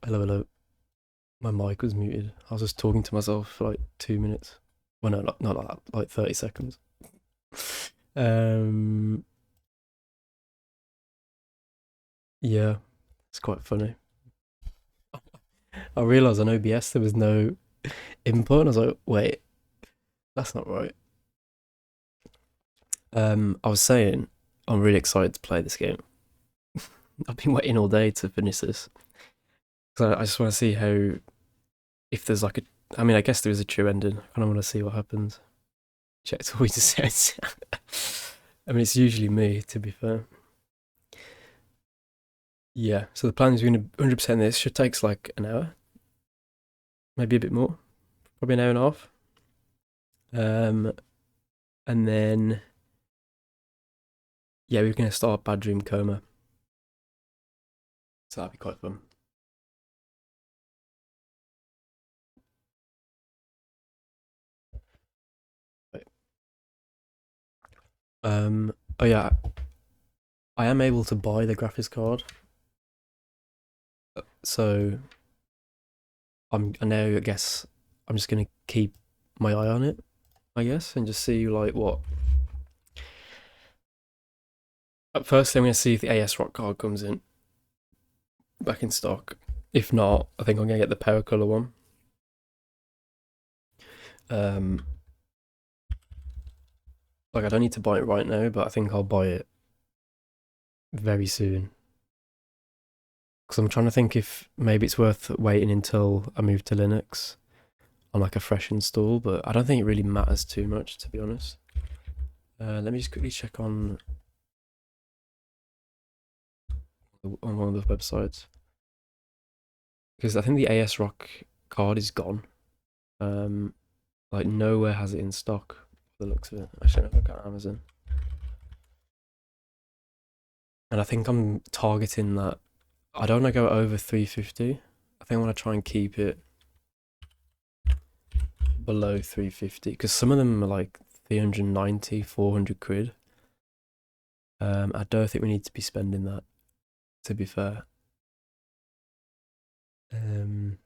Hello, hello. My mic was muted. I was just talking to myself for like 2 minutes. Well, no, not like that, like 30 seconds. Um, yeah, it's quite funny. I realised on OBS there was no input, and I was like, wait, that's not right. I was saying, I'm really excited to play this game. I've been waiting all day to finish this. So I just want to see how, if there's like a, I mean, I guess there is a true ending. I kind of want to see what happens. Checked all he just says. I mean, it's usually me, to be fair. Yeah, so the plan is we're going to 100% this. Should takes like an hour, maybe a bit more, probably an hour and a half. Um, and then yeah, we're going to start Bad Dream Coma, so that'll be quite fun. Right. Oh yeah, I am able to buy the graphics card, so I know. I guess I'm just going to keep my eye on it, I guess, and just see like what. At first, I'm going to see if the AS Rock card comes in back in stock. If not, I think I'm going to get the Power Color one. Um, like I don't need to buy it right now, but I think I'll buy it very soon. Because I'm trying to think if maybe it's worth waiting until I move to Linux on like a fresh install, but I don't think it really matters too much, to be honest. Let me just quickly check on one of the websites, because I think the AS Rock card is gone. Um, like nowhere has it in stock. By the looks of it, actually, no, look at Amazon, and I think I'm targeting that. I don't want to go over 350. I think I want to try and keep it below 350 because some of them are like 390, 400 quid. I don't think we need to be spending that, to be fair. Um,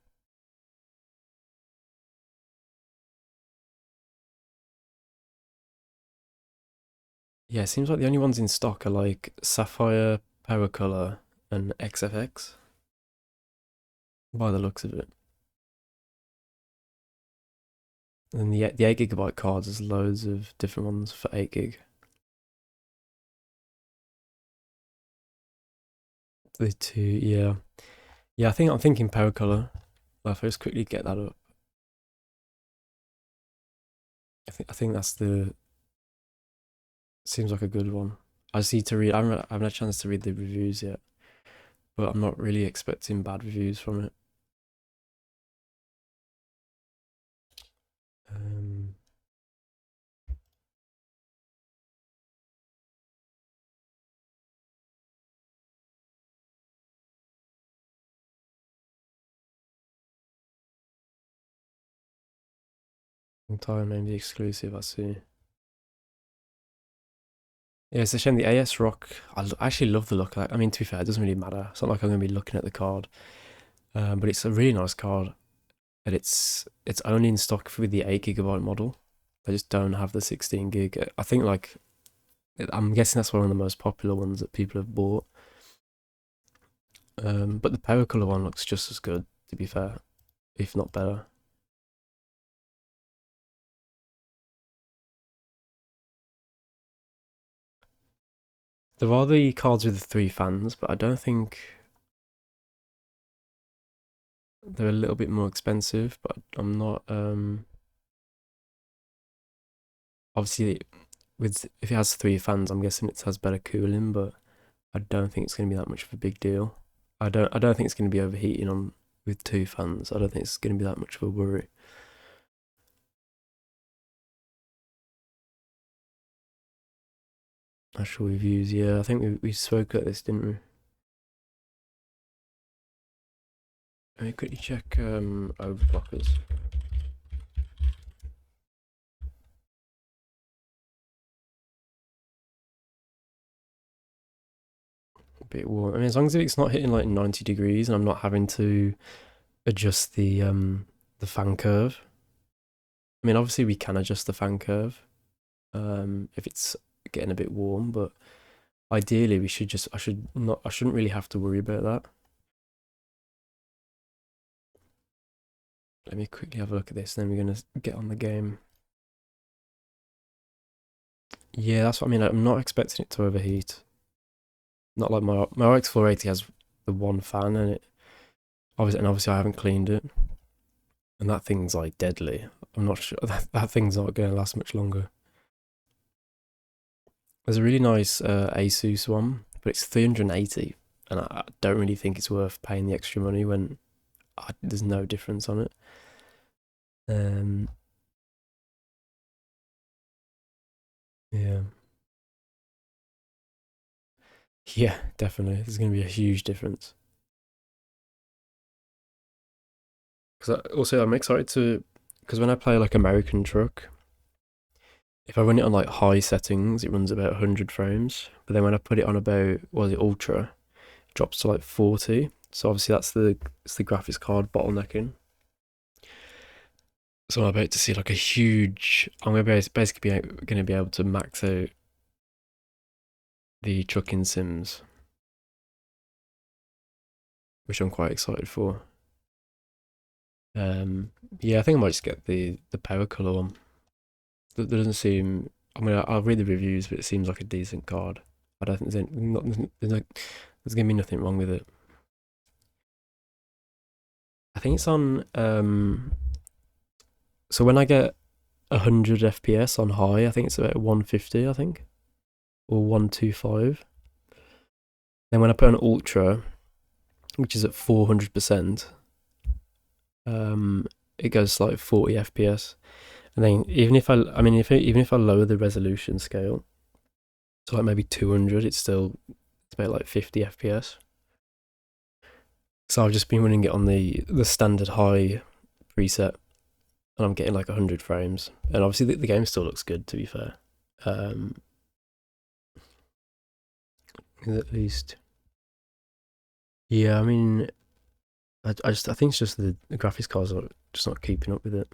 yeah, it seems like the only ones in stock are like Sapphire, Power Color, and XFX, by the looks of it. And the 8 GB cards, there's loads of different ones for 8 gig. The two, yeah. Yeah, I think I'm thinking Power Color. Well, if I just quickly get that up, I think that's the seems like a good one. I just need to read. I haven't had a chance to read the reviews yet, but I'm not really expecting bad reviews from it. Um, Entire maybe exclusive. I see. Yeah, it's a shame the AS Rock. I actually love the look of that. I mean, to be fair, it doesn't really matter. It's not like I'm going to be looking at the card, but it's a really nice card, and it's only in stock with the 8 GB model. They just don't have the 16 gig. I think like I'm guessing that's one of the most popular ones that people have bought. But the Power Color one looks just as good, to be fair, if not better. There are the cards with the 3 fans, but I don't think they're a little bit more expensive. But I'm not. Obviously, with if it has 3 fans, I'm guessing it has better cooling, but I don't think it's going to be that much of a big deal. I don't think it's going to be overheating on with 2 fans. I don't think it's going to be that much of a worry. Actual reviews, yeah, I think we spoke at this, didn't we? Let me quickly check overclockers. bit warm. I mean, as long as it's not hitting like 90 degrees and I'm not having to adjust the fan curve. I mean, obviously we can adjust the fan curve if it's getting a bit warm, but ideally I shouldn't really have to worry about that. Let me quickly have a look at this, then we're gonna get on the game. Yeah, that's what I mean. I'm not expecting it to overheat. Not like my RX 480 has the one fan in it. Obviously I haven't cleaned it, and that thing's like deadly. I'm not sure that thing's not going to last much longer. There's a really nice Asus one, but it's 380, and I don't really think it's worth paying the extra money when there's no difference on it. Yeah, yeah, definitely. There's going to be a huge difference. Because also I'm excited to, because when I play like American Truck, if I run it on like high settings, it runs about 100 frames. But then when I put it on about, what is it, ultra, it drops to like 40. So obviously it's the graphics card bottlenecking. So I'm about to see like a huge. I'm gonna basically gonna be able to max out the trucking sims, which I'm quite excited for. Yeah, I think I might just get the power color one. That doesn't seem. I'll read the reviews, but it seems like a decent card. I don't think there's gonna be nothing wrong with it. I think it's on. So when I get 100 FPS on high, I think it's about 150. I think, or 125. Then when I put on ultra, which is at 400%, it goes to like 40 FPS. And then even if even if I lower the resolution scale to like maybe 200, it's about like 50 FPS. So I've just been running it on the standard high preset, and I'm getting like 100 frames. And obviously the game still looks good, to be fair. At least, yeah. I mean, I think it's just the graphics cards are just not keeping up with it.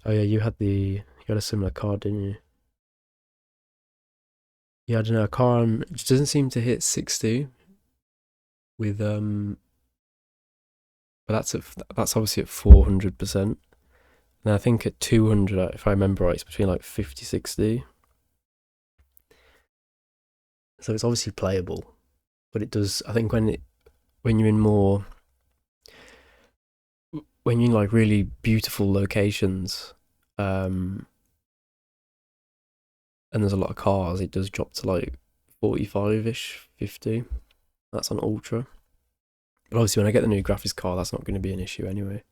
Oh yeah, you had a similar card, didn't you? Yeah, I don't know. A car it just doesn't seem to hit 60 with but that's obviously at 400%. And I think at 200, if I remember right, it's between like 50, 60. So it's obviously playable, but it does. I think when you're in more when you're in like really beautiful locations, and there's a lot of cars, it does drop to like 45-ish, 50. That's on ultra. But obviously, when I get the new graphics card, that's not going to be an issue anyway.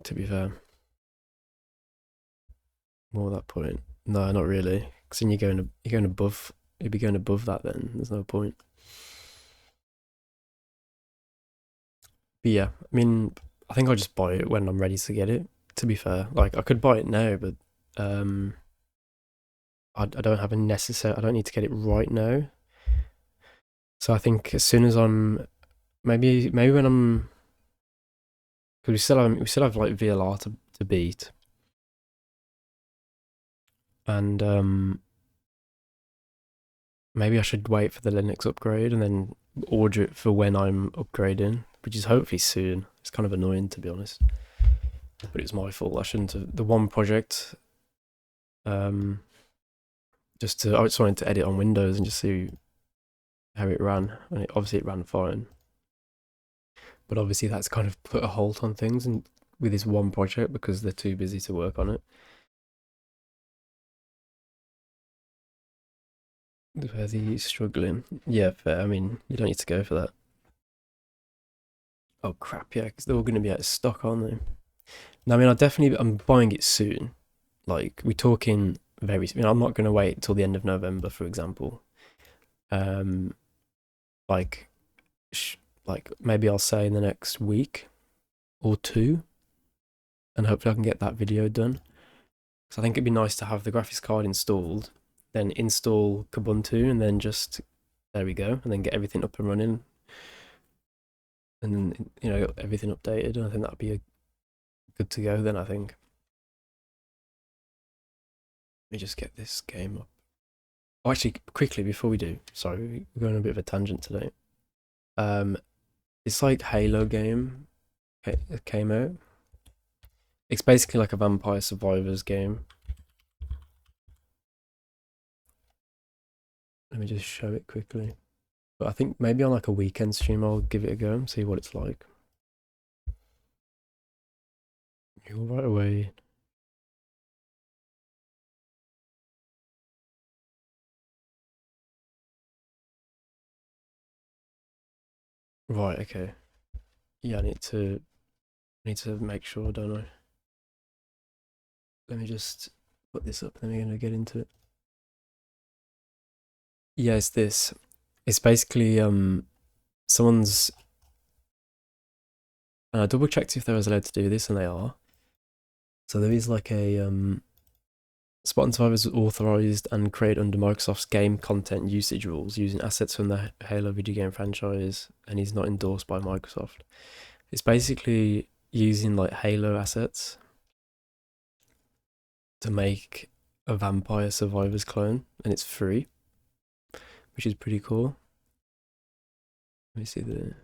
To be fair, more at that point. No, not really. Because then you're going above. You'd be going above that then. There's no point. But yeah, I mean, I think I'll just buy it when I'm ready to get it. To be fair, like I could buy it now, but um, I don't have a necessary. I don't need to get it right now. So I think as soon as I'm maybe when I'm because we still have like VLR to beat, and maybe I should wait for the Linux upgrade and then order it for when I'm upgrading, which is hopefully soon. It's kind of annoying, to be honest, but it's my fault. I shouldn't have the one project. Um, I just wanted to edit on Windows and just see how it ran, and obviously it ran fine. But obviously that's kind of put a halt on things and with this one project because they're too busy to work on it. Where the struggling. Yeah, fair. I mean, you don't need to go for that. Oh crap, yeah, because they're all going to be out of stock, aren't they? No, I mean, I'm buying it soon. Like, we're talking I'm not going to wait till the end of November, for example. Um, like, like maybe I'll say in the next week or two, and hopefully I can get that video done. Because I think it'd be nice to have the graphics card installed, then install Kubuntu, and then just there we go, and then get everything up and running, and then everything updated. And I think that'd be good to go then. I think. Let me just get this game up. Oh, actually, quickly before we do, sorry, we're going on a bit of a tangent today. It's like Halo game. It came out. It's basically like a Vampire Survivors game. Let me just show it quickly. But I think maybe on like a weekend stream I'll give it a go and see what it's like. You'll right away. Right, okay. Yeah, I need to make sure, don't I? Let me just put this up, then we're gonna get into it. Yeah, it's this. It's basically someone's, and I double checked if they was allowed to do this, and they are. So there is like a Spartan Survivors is authorized and created under Microsoft's game content usage rules using assets from the Halo video game franchise, and is not endorsed by Microsoft. It's basically using like Halo assets to make a Vampire Survivors clone, and it's free, which is pretty cool. Let me see the.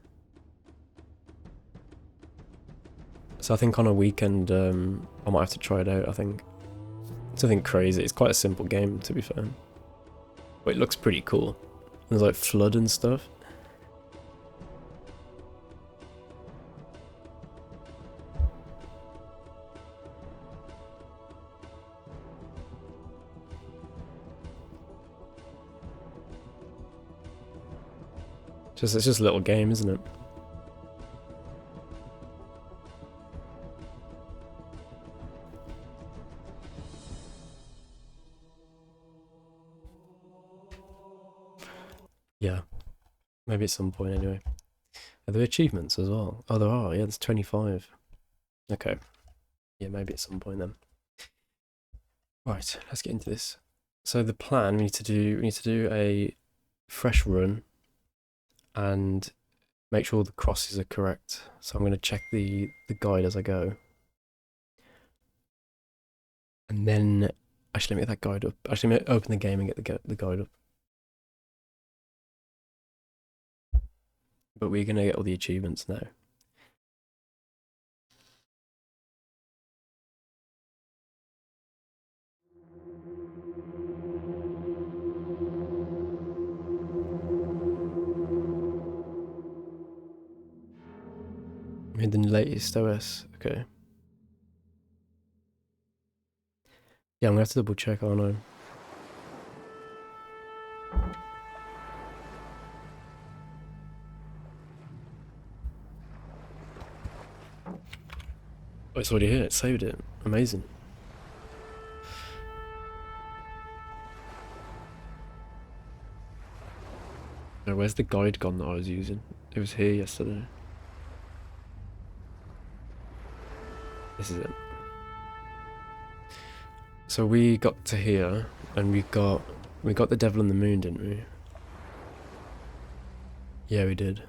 So I think on a weekend, I might have to try it out. I think it's nothing crazy. It's quite a simple game, to be fair, but it looks pretty cool. There's like flood and stuff. It's just a little game, isn't it? Yeah, maybe at some point anyway. Are there achievements as well? Oh, there are. Yeah, there's 25. Okay. Yeah, maybe at some point then. Right, let's get into this. So the plan we need to do a fresh run and make sure the crosses are correct. So I'm going to check the guide as I go. And then actually let me get that guide up. Actually, let me open the game and get the guide up. But we're going to get all the achievements now. Made the latest OS. Okay. Yeah, I'm going to have to double check, aren't I? Oh, it's already here. It saved it. Amazing. Now, where's the guide gone that I was using? It was here yesterday. This is it. So we got to here, and we got the Devil in the Moon, didn't we? Yeah, we did.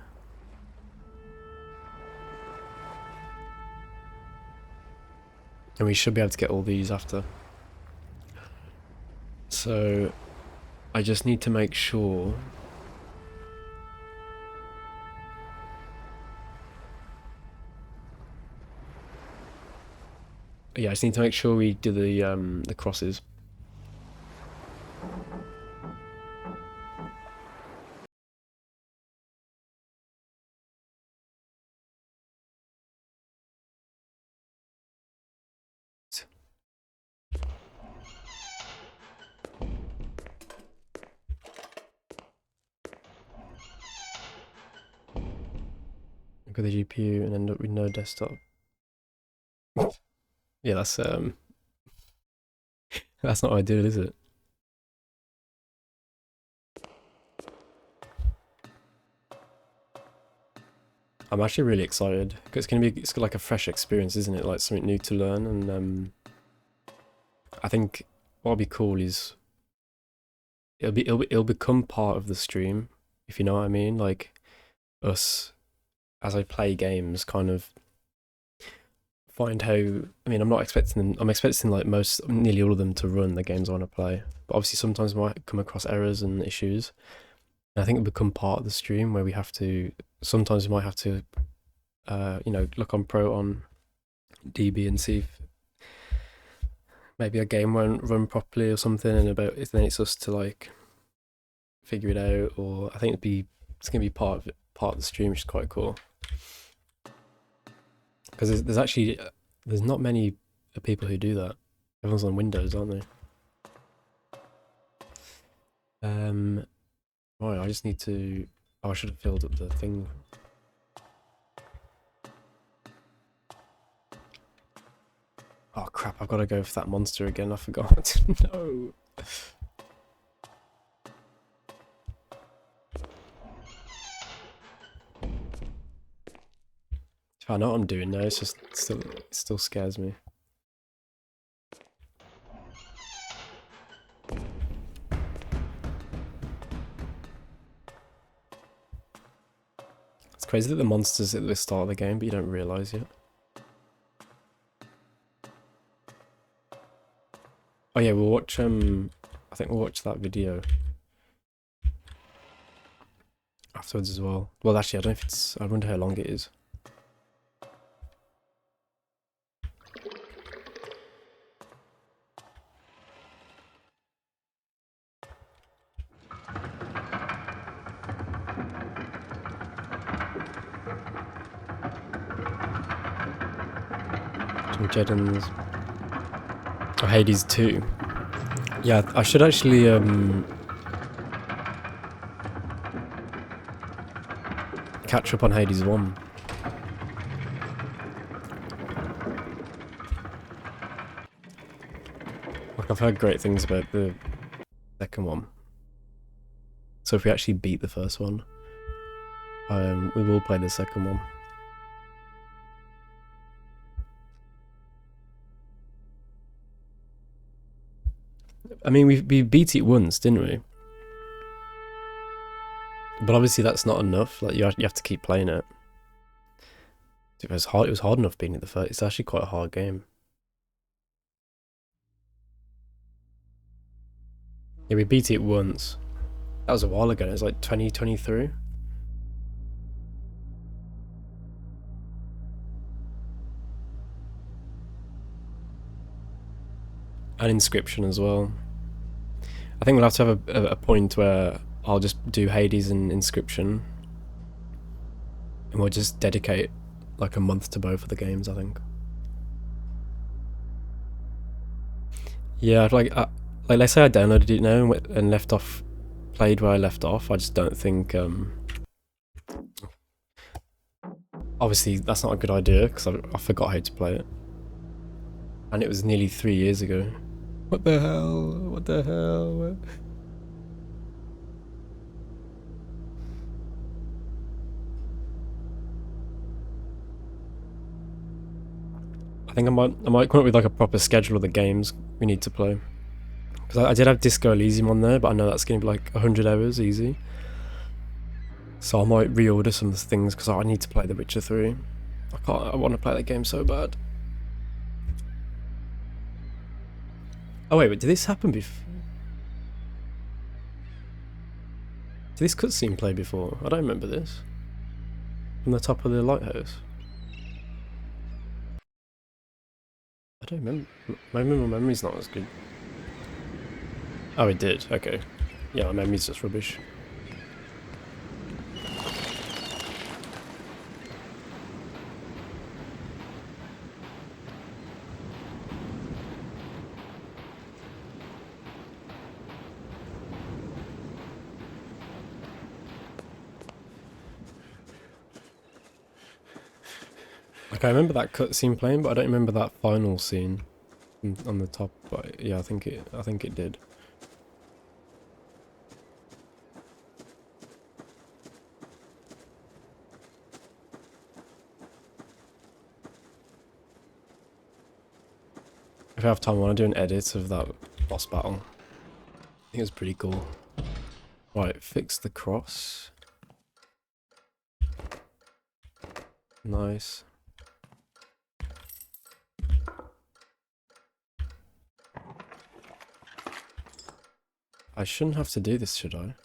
And we should be able to get all these after. So I just need to make sure. Yeah, I just need to make sure we do the crosses. Look at the GPU and end up with no desktop. Yeah, that's not ideal, is it? I'm actually really excited because it's like a fresh experience, isn't it? Like something new to learn, and I think what'll be cool is it'll become part of the stream, if you know what I mean. Like us, as I play games, kind of find how. I mean, I'm not expecting them. I'm expecting like nearly all of them to run the games I want to play. But obviously, sometimes I might come across errors and issues. And I think it'll become part of the stream where we have to. Sometimes we might have to, look on on DB and see if maybe a game won't run properly or something, and then it's us to like figure it out. Or I think it's gonna be part of the stream, which is quite cool. Because there's actually there's not many people who do that. Everyone's on Windows, aren't they? Right, I just need to. Oh, I should have filled up the thing. Oh crap! I've got to go for that monster again. I forgot. No. I know what I'm doing now. It's just it still scares me. It's crazy that the monster's at the start of the game, but you don't realise yet. Oh yeah, we'll watch I think we'll watch that video afterwards as well. Well, actually, I don't know if it's. I wonder how long it is. Jedins. Oh, Hades 2. Yeah, I should actually catch up on Hades 1. Like, I've heard great things about the second one. So if we actually beat the first one, we will play the second one. I mean, we beat it once, didn't we? But obviously that's not enough. Like you have to keep playing it. It was hard. It was hard enough being at the first. It's actually quite a hard game. Yeah, we beat it once. That was a while ago. It was like 2023. And Inscription as well. I think we'll have to have a point where I'll just do Hades and Inscription, and we'll just dedicate like a month to both of the games, I think. Yeah, like let's say I downloaded it now and played where I left off. I just don't think. Obviously, that's not a good idea because I forgot how to play it, and it was nearly 3 years ago. What the hell? What the hell? I think I might come up with like a proper schedule of the games we need to play. Because I did have Disco Elysium on there, but I know that's going to be like 100 hours easy. So I might reorder some things because I need to play The Witcher 3. I want to play that game so bad. Oh wait, but did this happen before? Did this cutscene play before? I don't remember this. From the top of the lighthouse. I don't remember. My memory's not as good. Oh, it did. Okay. Yeah, my memory's just rubbish. Like, I remember that cutscene playing, but I don't remember that final scene on the top. But yeah, I think it did. If I have time, I want to do an edit of that boss battle. I think it was pretty cool. Right, fix the cross. Nice. I shouldn't have to do this, should I?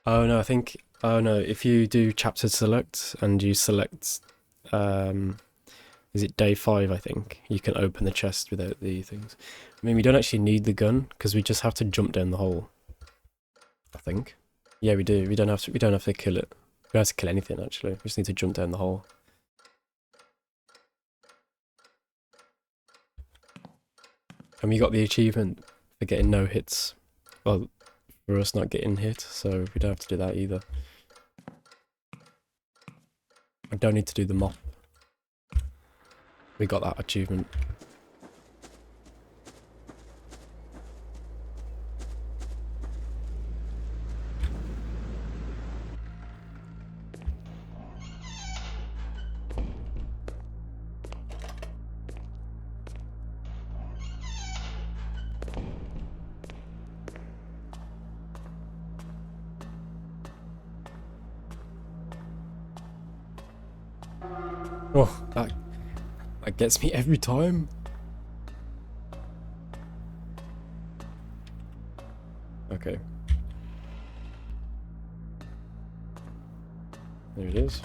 Oh no, I think... Oh no, if you do chapter select and you select... Is it day 5, I think? You can open the chest without the things. I mean, we don't actually need the gun, because we just have to jump down the hole. I think. Yeah, we do. We don't have to kill it. We don't have to kill anything, actually. We just need to jump down the hole. And we got the achievement for getting no hits. Well, for us not getting hit, so we don't have to do that either. I don't need to do the mop. We got that achievement. Oh, that gets me every time. Okay. There it is.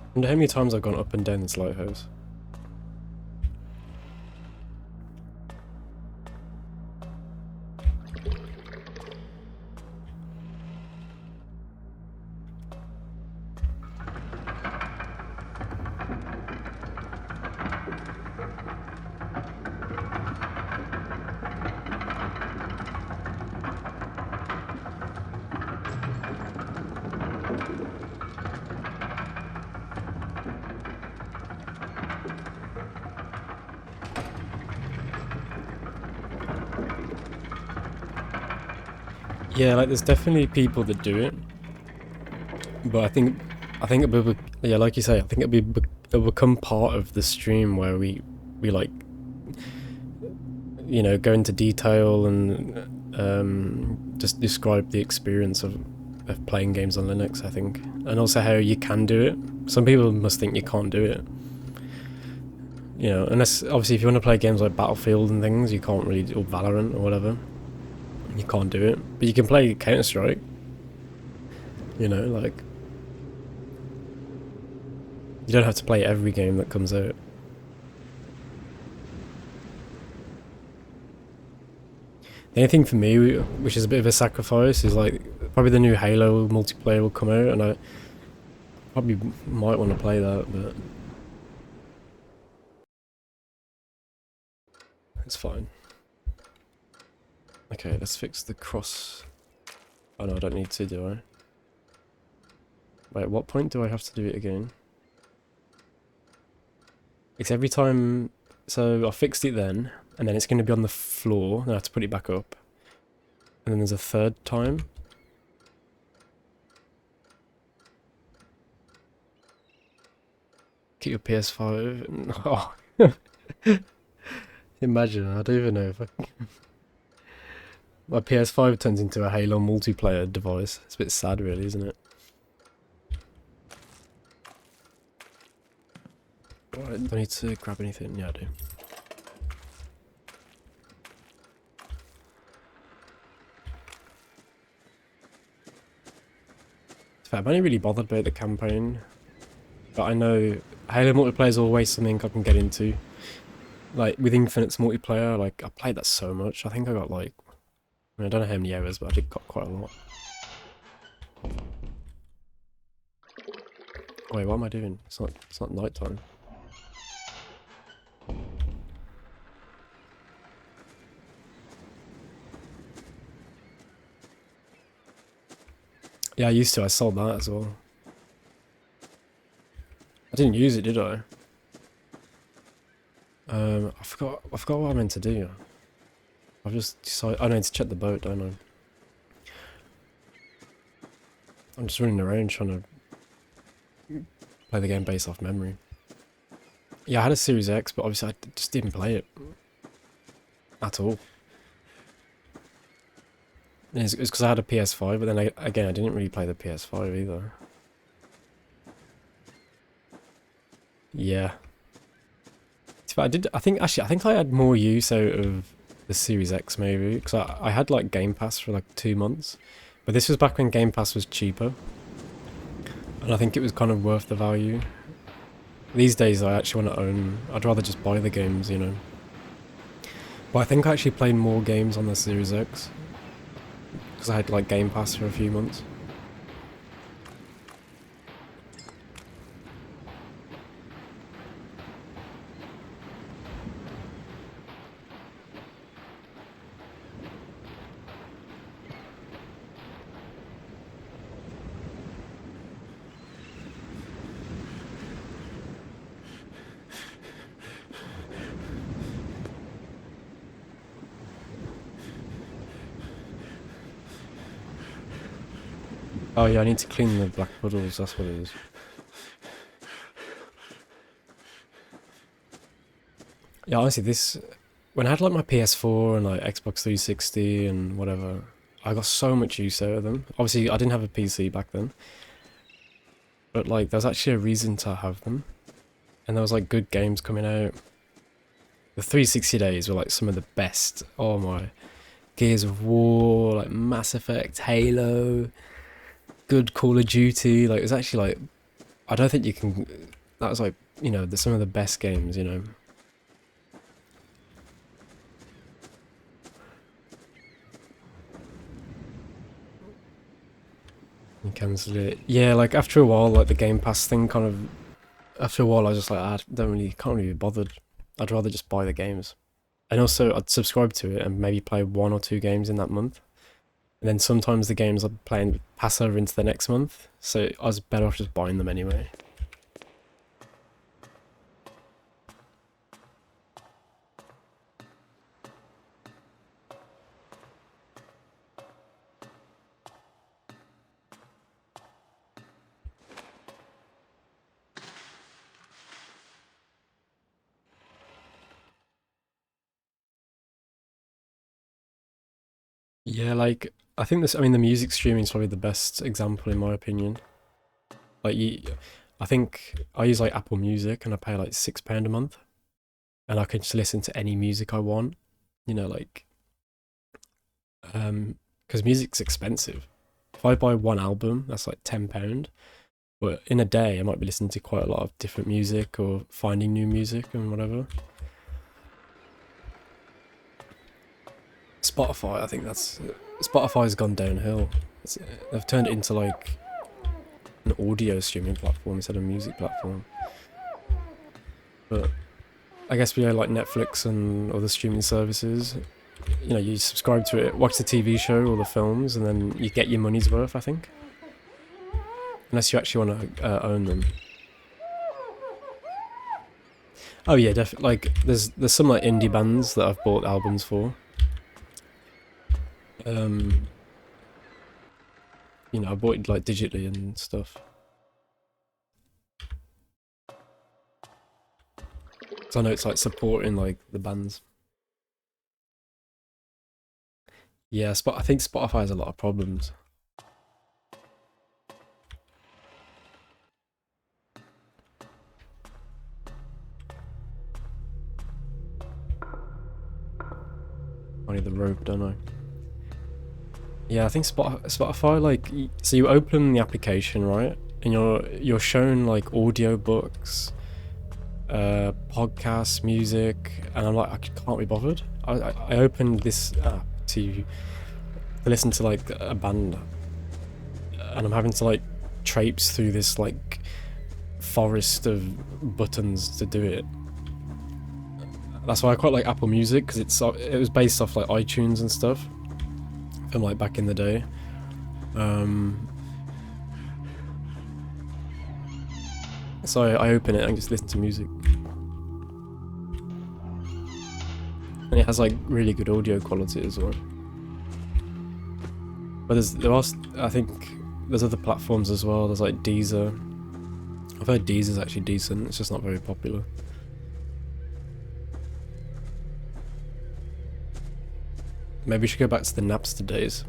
I wonder how many times I've gone up and down this lighthouse. Yeah, like there's definitely people that do it, but I think it'll be, yeah, like you say, I think it'll become part of the stream where we like, you know, go into detail and just describe the experience of playing games on Linux, I think, and also how you can do it. Some people must think you can't do it, you know, unless obviously if you want to play games like Battlefield and things, you can't really, or Valorant or whatever. You can't do it, but you can play Counter-Strike, you know, like, you don't have to play every game that comes out. The only thing for me, which is a bit of a sacrifice, is like, probably the new Halo multiplayer will come out, and I probably might want to play that, but it's fine. Okay, let's fix the cross. Oh no, I don't need to, do I? Wait, at what point do I have to do it again? It's every time... So I fixed it then, and then it's going to be on the floor, then I have to put it back up. And then there's a third time. Get your PS5. Oh. Imagine, I don't even know if I... My PS5 turns into a Halo multiplayer device. It's a bit sad, really, isn't it? Right, do I need to grab anything? Yeah, I do. I'm only really bothered about the campaign, but I know Halo multiplayer is always something I can get into. Like, with Infinite's multiplayer, like, I played that so much. I think I got, like... I don't know how many hours, but I did got quite a lot. Wait, what am I doing? It's not nighttime. Yeah, I used to. I sold that as well. I didn't use it, did I? I forgot what I meant to do. I've just decided I need to check the boat, don't I? I'm just running around trying to play the game based off memory. Yeah, I had a Series X, but obviously I just didn't play it at all. It's because I had a PS5, but then again, I didn't really play the PS5 either. Yeah. I think I had more use out of the Series X maybe, because I had like Game Pass for like 2 months, but this was back when Game Pass was cheaper, and I think it was kind of worth the value. These days I actually want to I'd rather just buy the games, you know. But I think I actually played more games on the Series X, because I had like Game Pass for a few months. Oh yeah, I need to clean the black puddles, that's what it is. Yeah, honestly, when I had like my PS4 and like Xbox 360 and whatever, I got so much use out of them. Obviously, I didn't have a PC back then, but like there's actually a reason to have them, and there was like good games coming out. The 360 days were like some of the best. Oh my, Gears of War, like Mass Effect, Halo, good Call of Duty. Like it was actually like, I don't think you can. That was like, you know, some of the best games, you know. You cancelled it. Yeah, like after a while, like the Game Pass thing kind of. After a while, I was just like, I can't really be bothered. I'd rather just buy the games. And also, I'd subscribe to it and maybe play 1 or 2 games in that month. And then sometimes the games I'm playing would pass over into the next month, so I was better off just buying them anyway. Yeah, like I think I mean, the music streaming is probably the best example in my opinion. Like I think I use like Apple Music and I pay like £6 a month, and I can just listen to any music I want. You know, like because music's expensive. If I buy one album, that's like £10. But in a day, I might be listening to quite a lot of different music or finding new music and whatever. Spotify, I think Spotify's gone downhill. They've turned it into like an audio streaming platform instead of a music platform. But I guess we know like Netflix and other streaming services, you know, you subscribe to it, watch the TV show or the films, and then you get your money's worth, I think. Unless you actually want to own them. Oh yeah, definitely. Like there's some like indie bands that I've bought albums for. You know, I bought it like digitally and stuff. So I know it's like supporting like the bands. Yeah, I think Spotify has a lot of problems. I need the rope, don't I? Yeah, I think Spotify, like, so you open the application, right? And you're shown like audiobooks, podcasts, music, and I'm like, I can't be bothered. I opened this app to listen to like a band, and I'm having to like traipse through this like forest of buttons to do it. That's why I quite like Apple Music, because it was based off like iTunes and stuff from like back in the day. So I open it and just listen to music, and it has like really good audio quality as well. But I think there's other platforms as well. There's like Deezer. I've heard Deezer's actually decent. It's just not very popular. Maybe we should go back to the Napster days.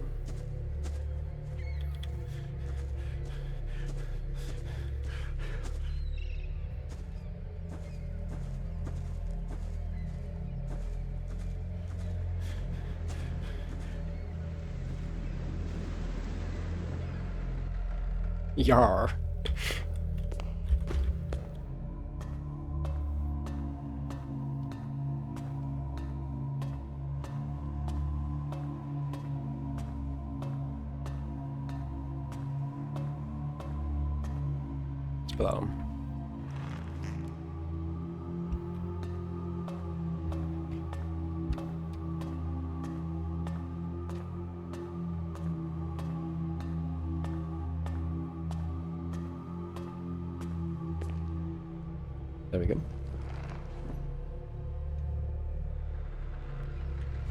Yar. Let's put that on. There we go.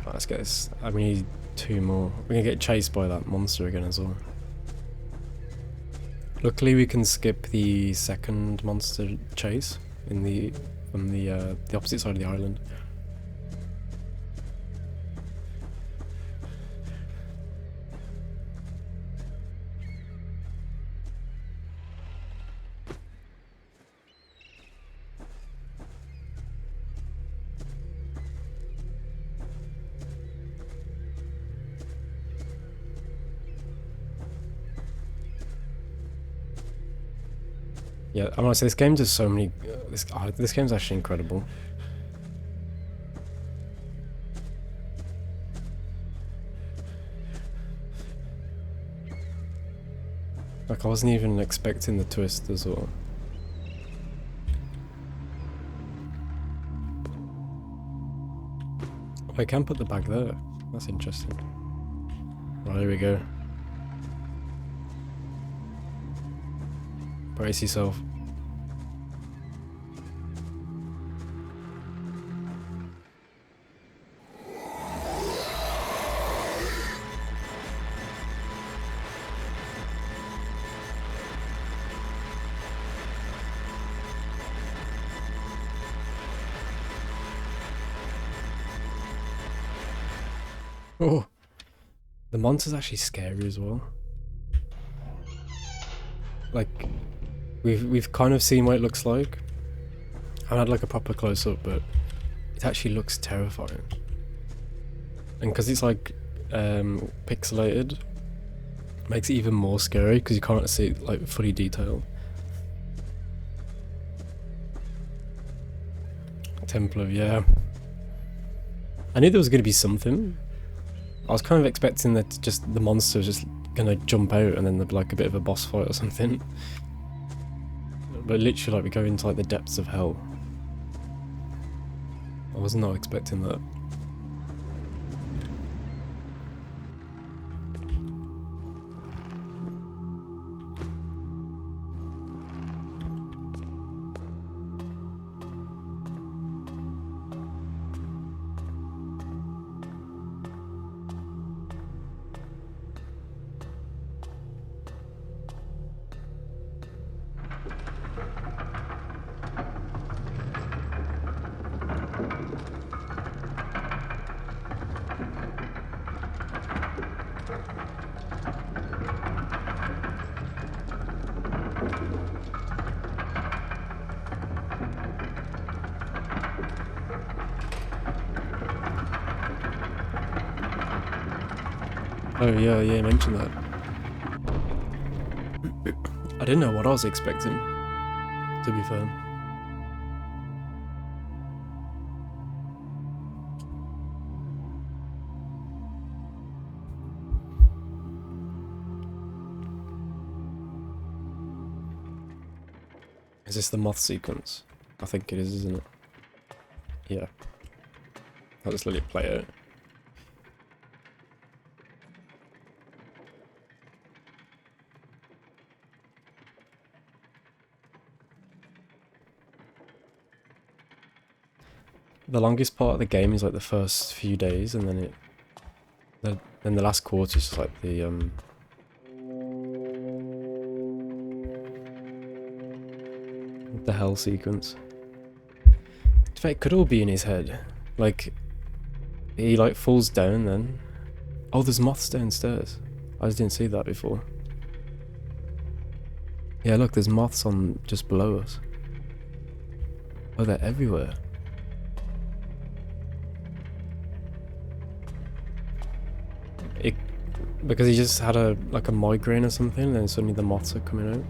Right, let's get this. We need 2 more. We're gonna get chased by that monster again as well. Luckily, we can skip the second monster chase from the opposite side of the island. Yeah, I'm gonna say this game does so many. This game's actually incredible. Like, I wasn't even expecting the twist as well. I can put the bag there. That's interesting. Right, here we go. Brace yourself. Oh, the monster's actually scary as well. Like, we've kind of seen what it looks like. I haven't had like a proper close up, but it actually looks terrifying. And because it's like pixelated, it makes it even more scary because you can't see it like fully detailed. Templar, yeah. I knew there was going to be something. I was kind of expecting that just the monster was just gonna jump out and then there'd be like a bit of a boss fight or something. But literally, like, we go into like the depths of hell. I was not expecting that. Oh yeah, you mentioned that. I didn't know what I was expecting, to be fair. Is this the moth sequence? I think it is, isn't it? Yeah. I'll just let it play out. The longest part of the game is like the first few days, and then the last quarter is just like the hell sequence. In fact, it could all be in his head. Like, he like falls down then. Oh, there's moths downstairs. I just didn't see that before. Yeah, look, there's moths on just below us. Oh, they're everywhere. Because he just had a migraine or something, and then suddenly the moths are coming out.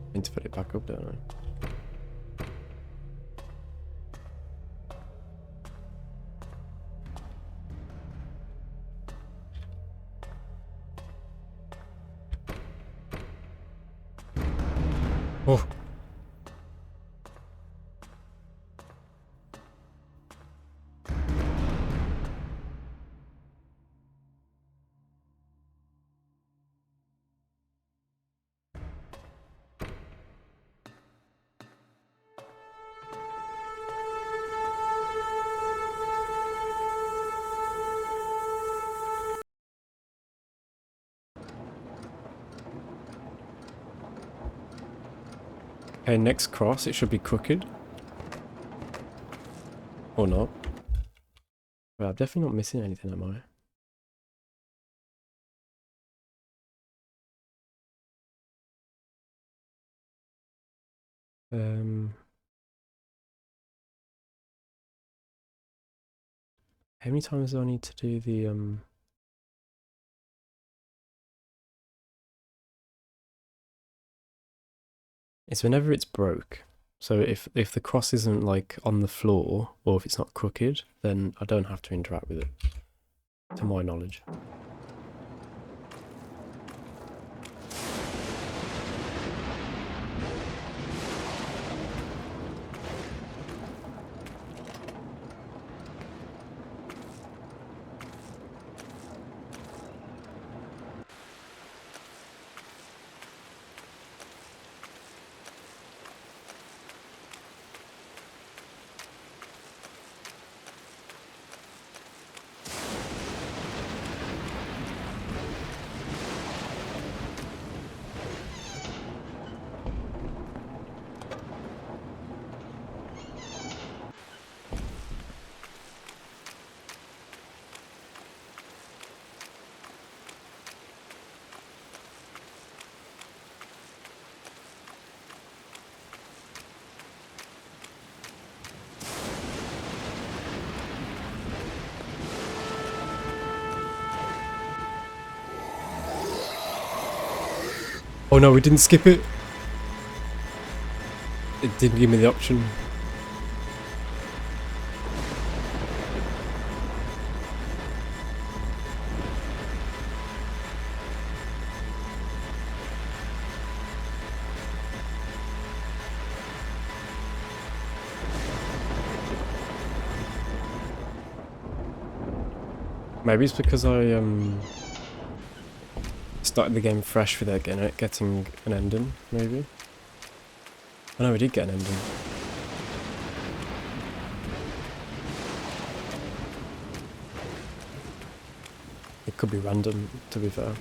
I need to put it back up, don't I? Oh! Okay, next cross, it should be crooked. Or not. Well, I'm definitely not missing anything, am I? How many times do I need to do the It's whenever it's broke. So if the cross isn't like on the floor, or if it's not crooked, then I don't have to interact with it, to my knowledge. Oh no, we didn't skip it. It didn't give me the option. Maybe it's because I started the game fresh without getting an ending, maybe? Oh no, we did get an ending. It could be random, to be fair.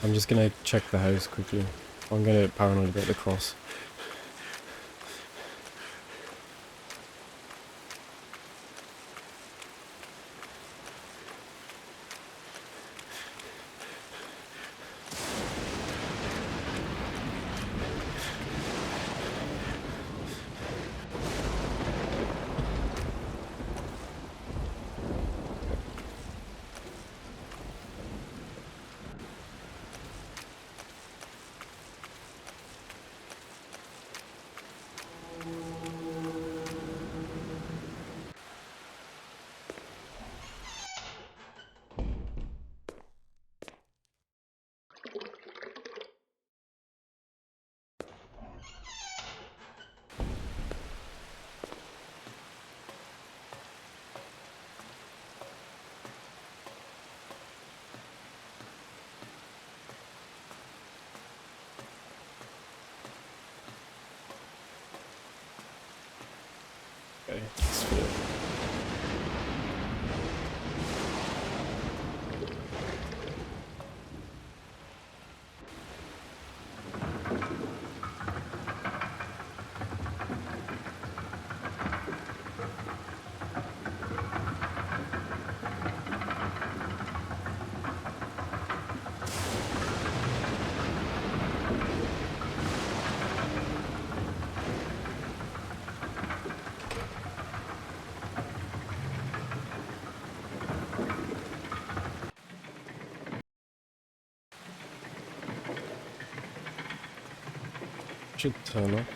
I'm just gonna check the house quickly. I'm gonna paranoid about the cross. Okay, let's do it. Should turn off.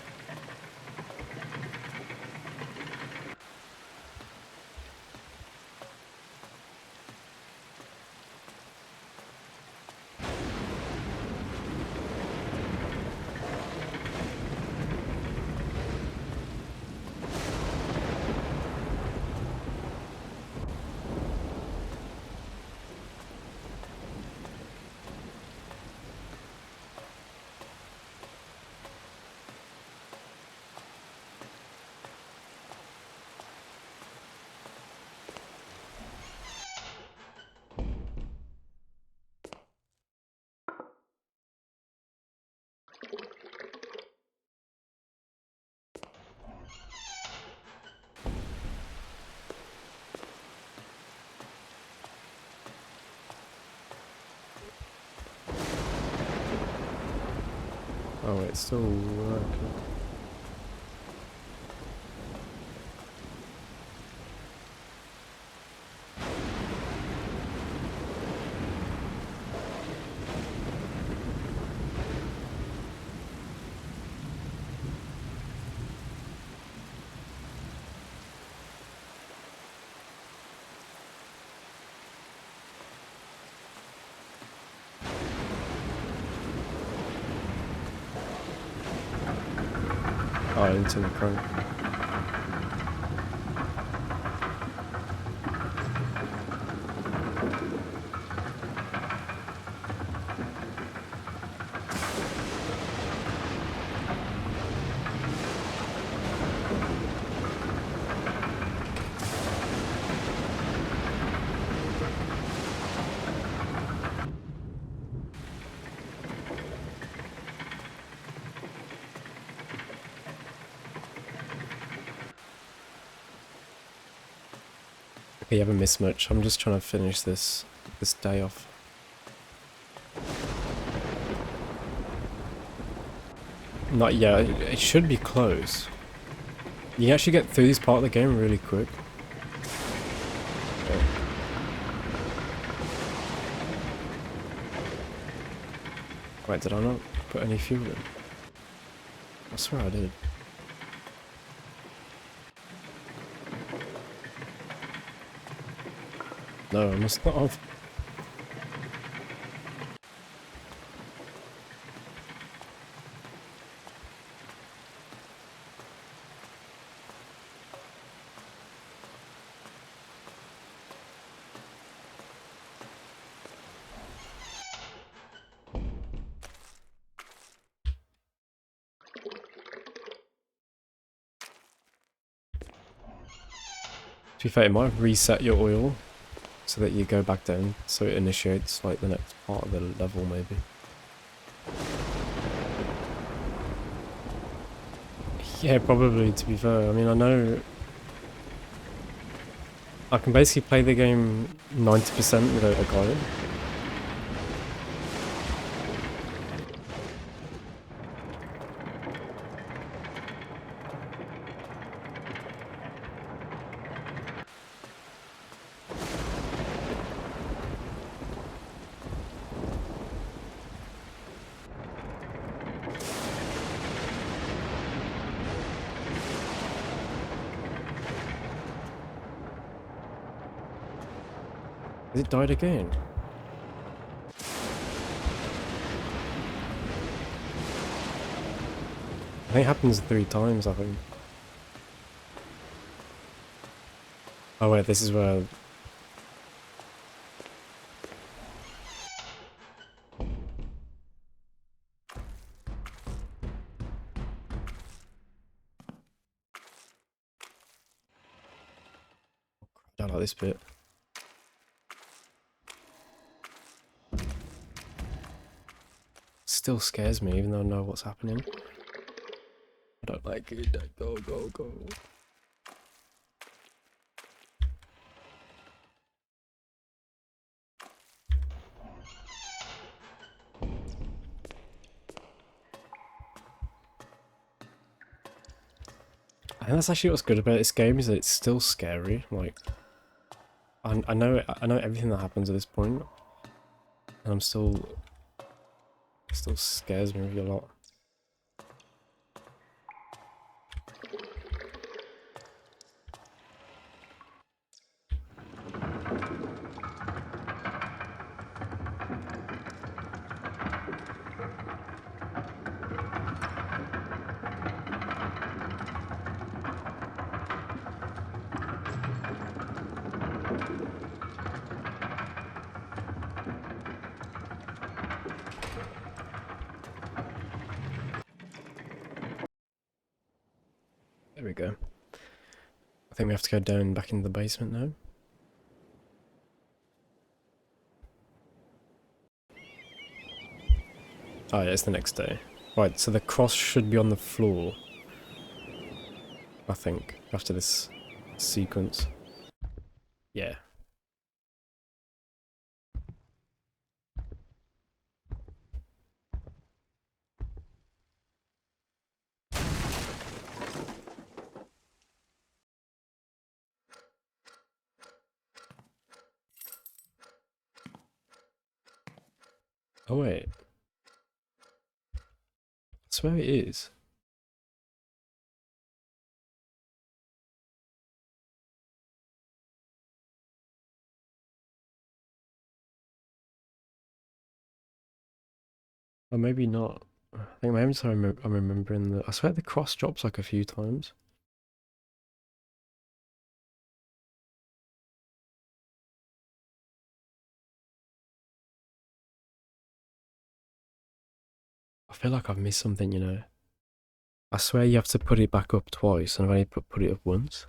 Oh, it's still working. Oh, into the crank. Okay, you haven't missed much. I'm just trying to finish this day off. Not yet. It should be close. You can actually get through this part of the game really quick. Okay. Wait, did I not put any fuel in? I swear I did. No, I must not have. To be fair, it might reset your oil so that you go back down, so it initiates like the next part of the level maybe. Yeah, probably, to be fair. I mean, I know I can basically play the game 90% without a guide. Has it died again? I think it happens 3 times, I think. Oh wait, this is where... I don't like this bit. Still scares me, even though I know what's happening. I don't like it. Go, go, go. I think that's actually what's good about this game, is that it's still scary. Like, I know everything that happens at this point, and I'm still... It still scares me really a lot. There we go. I think we have to go down back into the basement now. Oh yeah, it's the next day. Right, so the cross should be on the floor, I think, after this sequence. Yeah. Oh wait. That's where it is. Or maybe not. I think maybe I'm remembering the... I swear the cross drops like a few times. I feel like I've missed something, you know. I swear you have to put it back up twice, and I've only put it up once.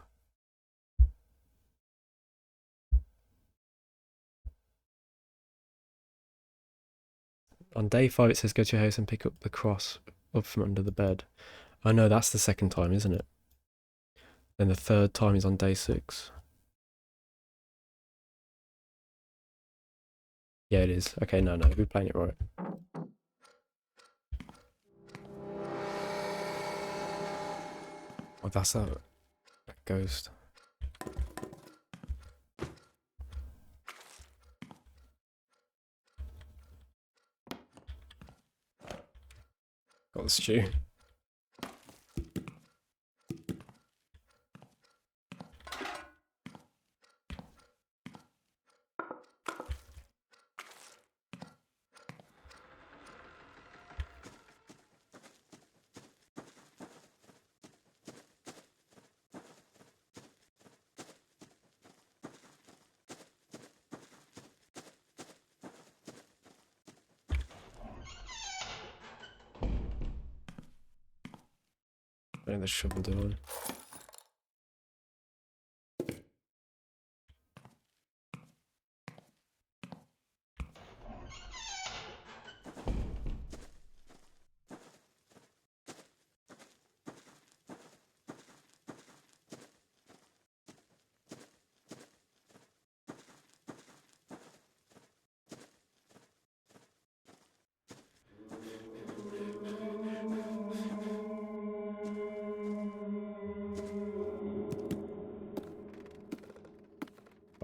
On day 5 it says go to your house and pick up the cross up from under the bed. Oh no, that's the second time, isn't it? Then the third time is on day 6. Yeah, it is. Okay, no, we're playing it right. Oh, that's a ghost. Got the stew. And the shovel doing.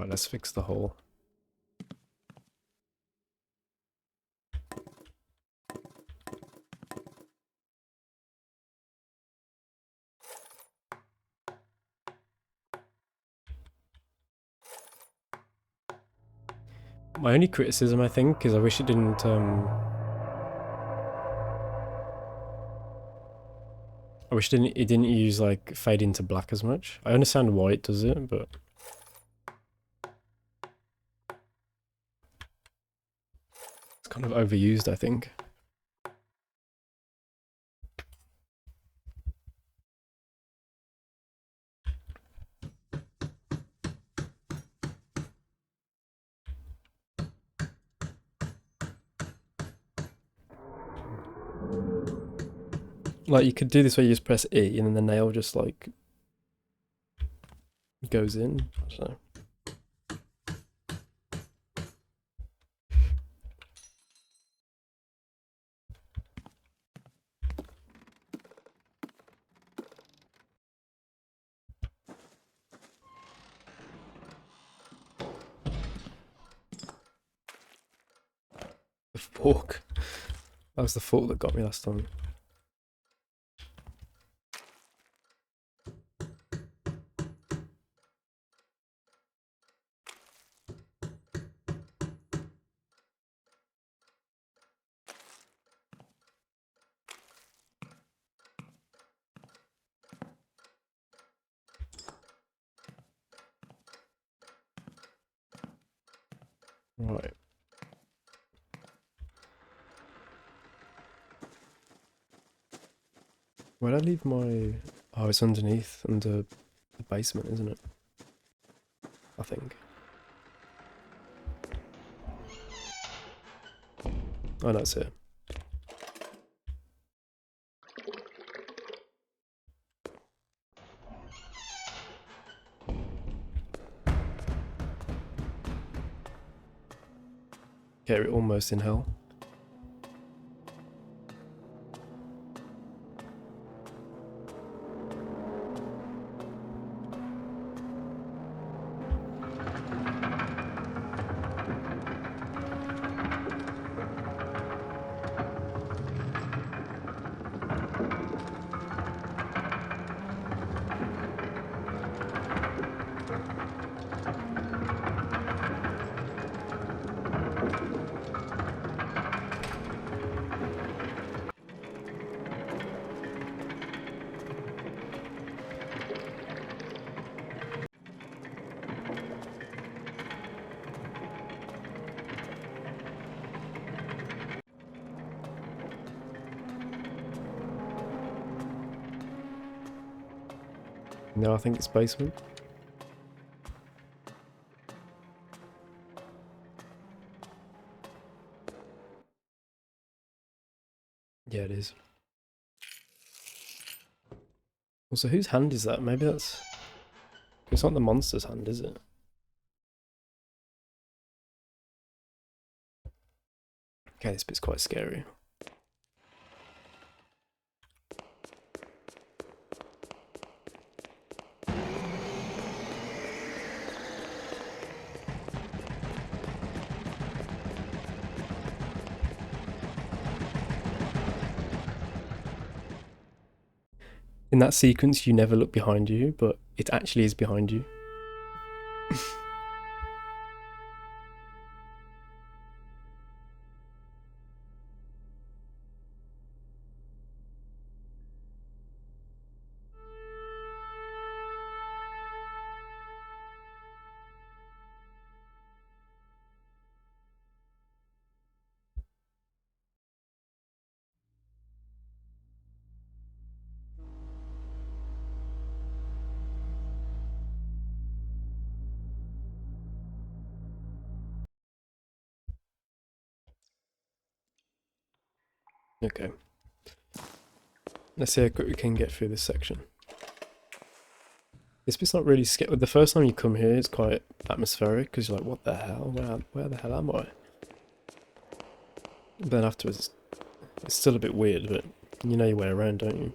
Right, let's fix the hole. My only criticism, I think, is I wish it didn't, it didn't use, like, fade into black as much. I understand why it does it, but... it's kind of overused, I think. Like, you could do this where you just press E and then the nail just, like, goes in. I don't know. The fork. That was the fork that got me last time. Right. Where'd I leave my... oh, it's underneath, under the basement, isn't it? I think. Oh, no, it's here. Okay, we're almost in hell. No, I think it's basement. Yeah, it is. Also, whose hand is that? Maybe that's... it's not the monster's hand, is it? Okay, this bit's quite scary. In that sequence, you never look behind you, but it actually is behind you. Okay. Let's see how quick we can get through this section. This bit's not really scary. The first time you come here, it's quite atmospheric, because you're like, what the hell? Where the hell am I? But then afterwards, it's still a bit weird, but you know your way around, don't you?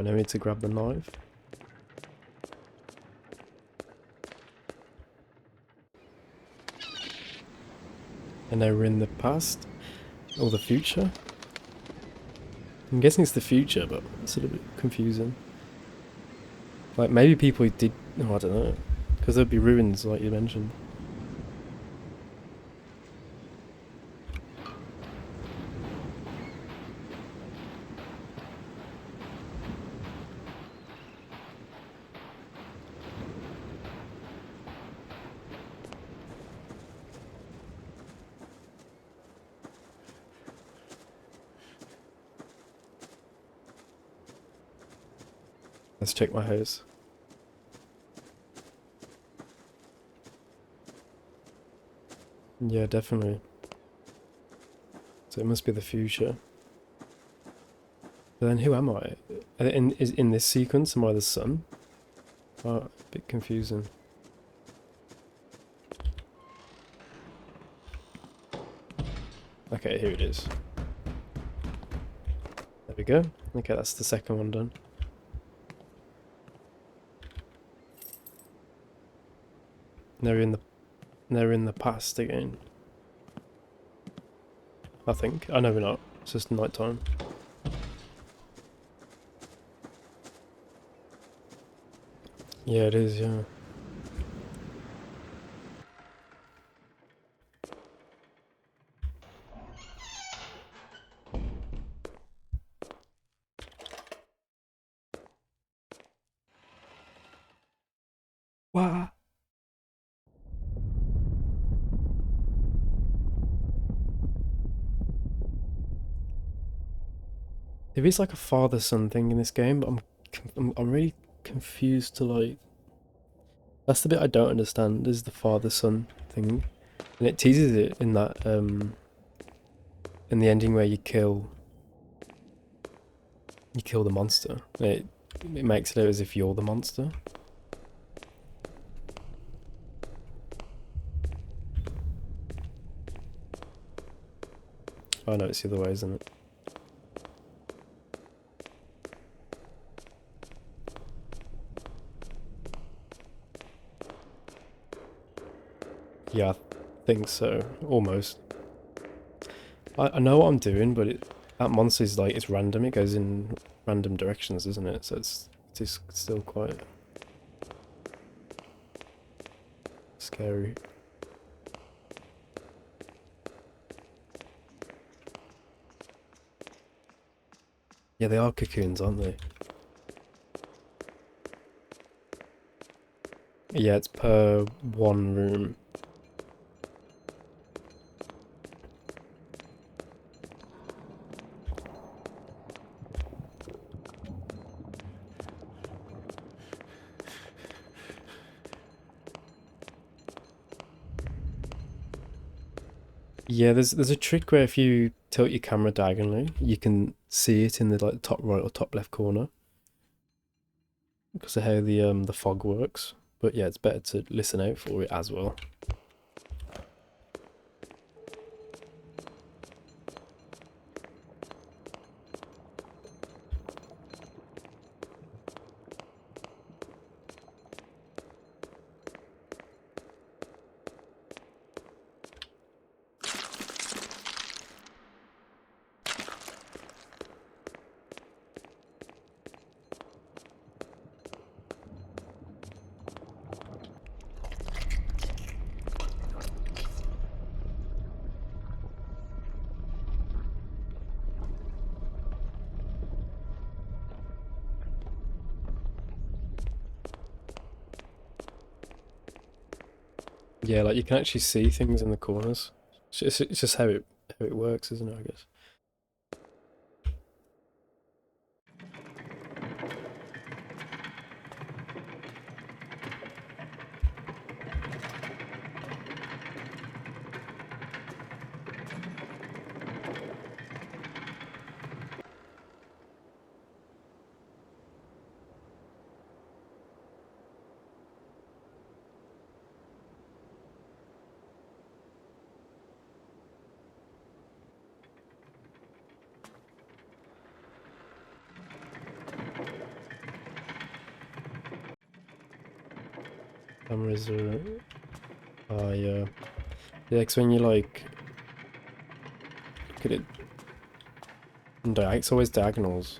Right, now we need to grab the knife. And now we're in the past, or the future. I'm guessing it's the future, but it's a little bit confusing. Like, maybe people did... Oh, I don't know. Because there'd be ruins, like you mentioned. Let's check my house. Yeah, definitely. So it must be the future. But then who am I? In this sequence, am I the sun? Oh, a bit confusing. Okay, here it is. There we go. Okay, that's the second one done. Now we're in the past again. I think. I know we're not. It's just night time. Yeah, it is, yeah. Wow. There is like a father-son thing in this game, but I'm really confused to like... That's the bit I don't understand, is the father-son thing. And it teases it in that, in the ending where you kill the monster. It makes it out as if you're the monster. Oh no, it's the other way, isn't it? Yeah, I think so. Almost. I know what I'm doing, but that monster is like, it's random. It goes in random directions, isn't it? So it's still quite scary. Yeah, they are cocoons, aren't they? Yeah, it's per one room. Yeah, there's a trick where if you tilt your camera diagonally, you can see it in the like top right or top left corner because of how the fog works. But yeah, it's better to listen out for it as well. Yeah, like you can actually see things in the corners. It's just how it works, isn't it? I guess. Cameras are... Oh, yeah. Yeah, 'cause when you, like... Look at it... It's always diagonals.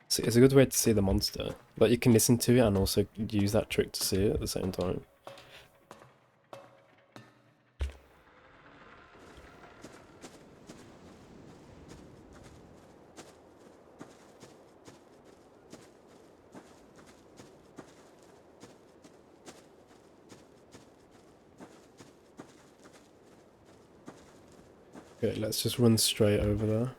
So it's a good way to see the monster. Like, you can listen to it and also use that trick to see it at the same time. Okay, let's just run straight over there.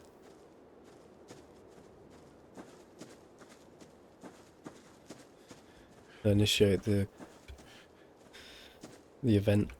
Initiate the event.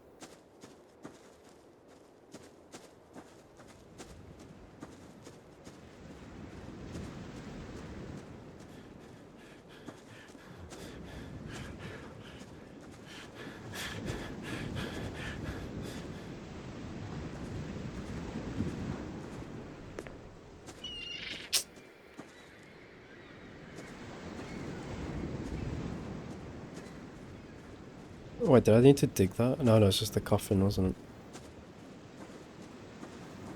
Oh, wait, did I need to dig that? No, it's just the coffin, wasn't it?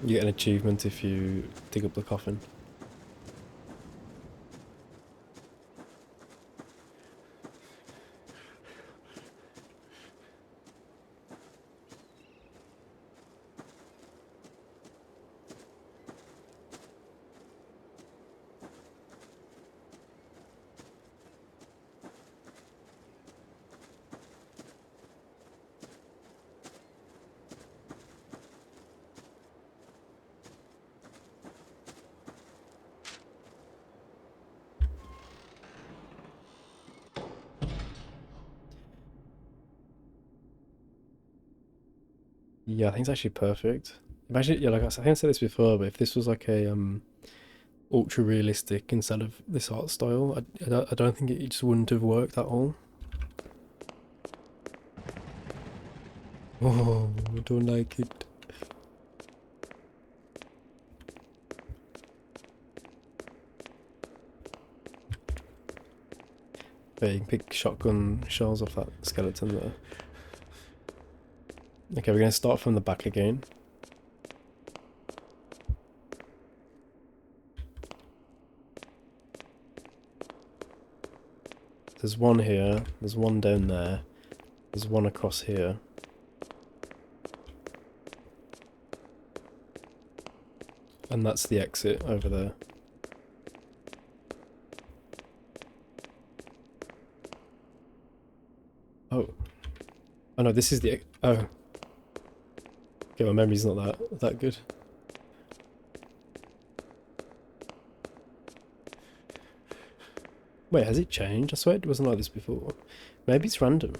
You get an achievement if you dig up the coffin. Yeah, I think it's actually perfect. Imagine, yeah, like I think I said this before, but if this was like a ultra realistic instead of this art style, I don't think it just wouldn't have worked at all. Oh, I don't like it. Yeah, you can pick shotgun shells off that skeleton there. Okay, we're gonna start from the back again. There's one here, there's one down there, there's one across here. And that's the exit over there. Oh. Oh no, this is the... Oh. Okay, my memory's not that good. Wait, has it changed? I swear it wasn't like this before. Maybe it's random.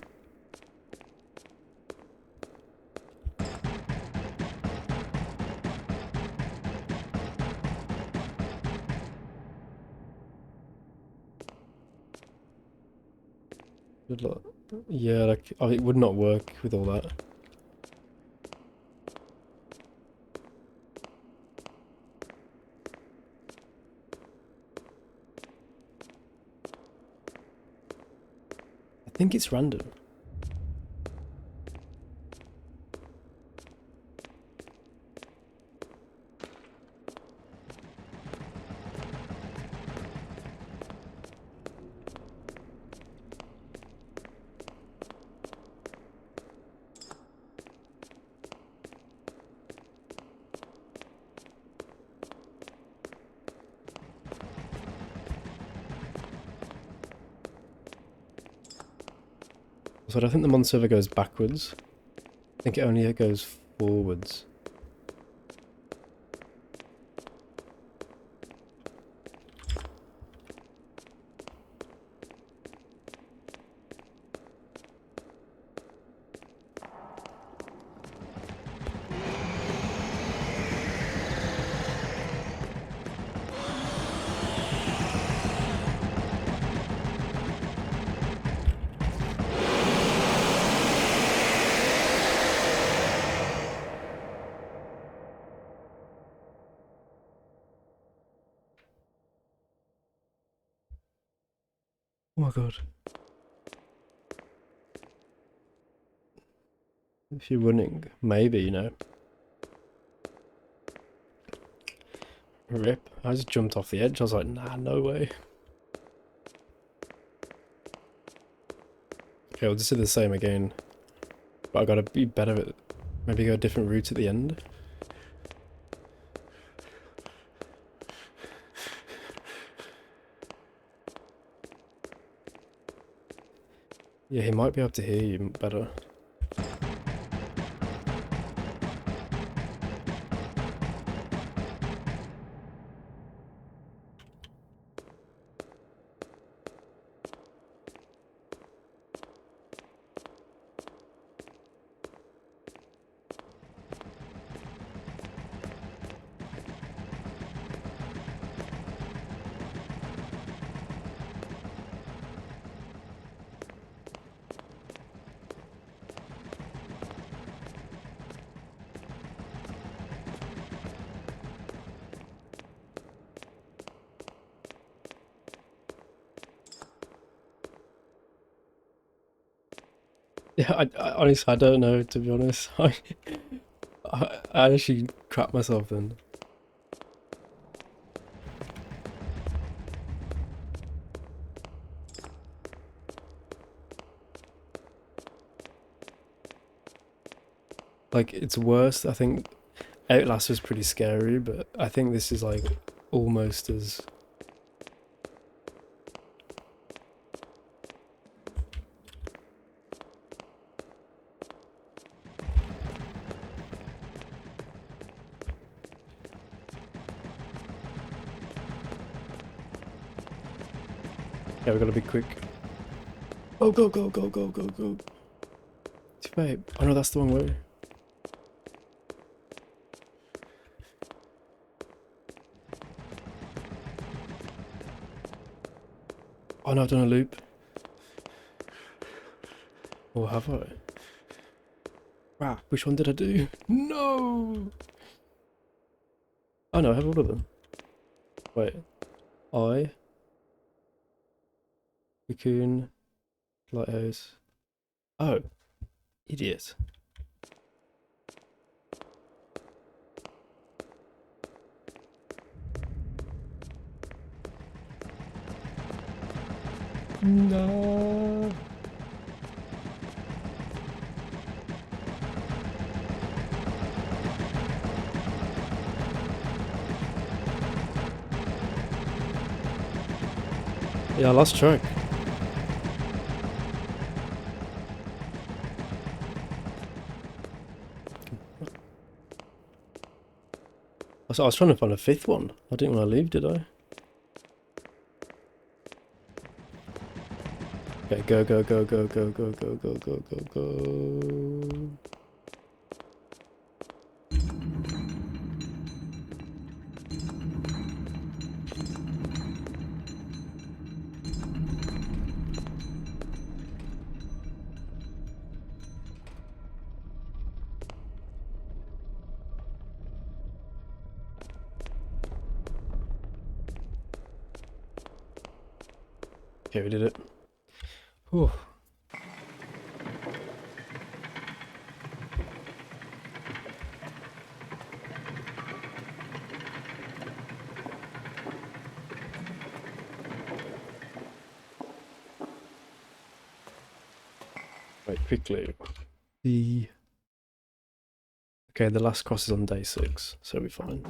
Good luck. Yeah, like, oh, it would not work with all that. I think it's random. So I don't think the monster ever goes backwards. I think it only goes forwards. Oh my god. If you're running, maybe, you know. Rip. I just jumped off the edge. I was like, nah, no way. Okay, we'll just do the same again. But I gotta be better at maybe go a different route at the end. Yeah, he might be able to hear you better. Yeah, I honestly, I don't know, to be honest. I actually crap myself then. Like, it's worse. I think Outlast was pretty scary, but I think this is like almost as... Yeah, we gotta be quick. Oh, go, go, go, go, go, go. Wait, oh no, that's the wrong way. Oh no, I've done a loop. Or have I? Wow, which one did I do? No! Oh no, I have all of them. Wait. I, Cocoon, Lighthouse. Oh, idiot. No. Yeah, I lost track. I was trying to find a fifth one. I didn't want to leave, did I? Okay, go, go, go, go, go, go, go, go, go, go, go. Okay, we did it. Whew. Wait, quickly. Okay, the last cross is on day 6, so we're fine.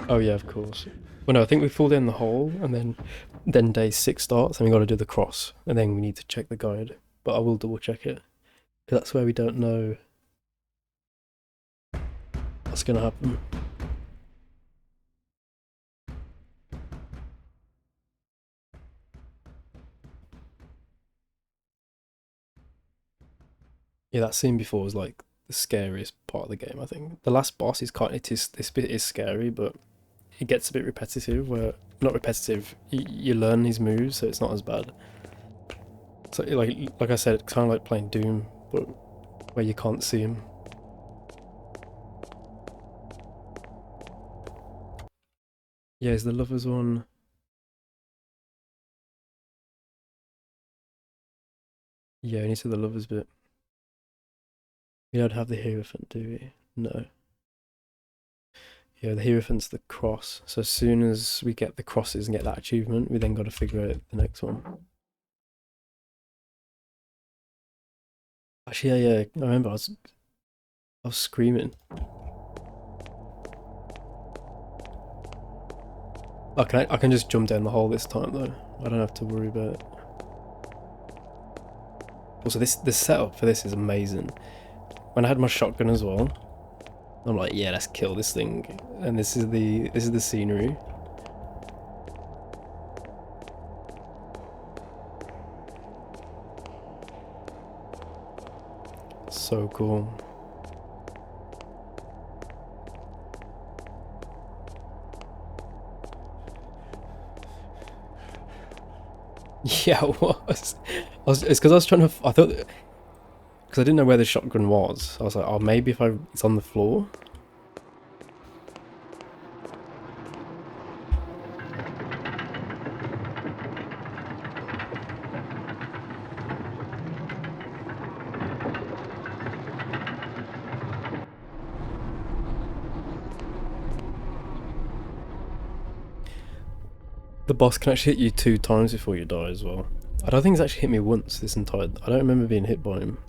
Oh yeah, of course. Well, no, I think we fall down the hole, and then day 6 starts, and we got to do the cross, and then we need to check the guide. But I will double check it, because that's where we don't know what's gonna happen. Yeah, that scene before was like the scariest part of the game. I think the last boss is kind. It is this bit is scary, but it gets a bit repetitive. Where not repetitive, you learn his moves, so it's not as bad. So like I said, it's kind of like playing Doom, but where you can't see him. Yeah, is the lovers one? Yeah, only to the lovers bit. We don't have the Hierophant, do we? No. Yeah, the Hierophant's the cross. So as soon as we get the crosses and get that achievement, we then got to figure out the next one. Actually, yeah. I remember I was screaming. I can just jump down the hole this time though. I don't have to worry about it. Also, the setup for this is amazing. When I had my shotgun as well, I'm like, yeah, let's kill this thing. And this is the scenery. So cool. Yeah, it was. It's because I was trying to. I thought because I didn't know where the shotgun was. I was like, oh, maybe if it's on the floor. The boss can actually hit you 2 times before you die as well. I don't think it's actually hit me once this entire. I don't remember being hit by him.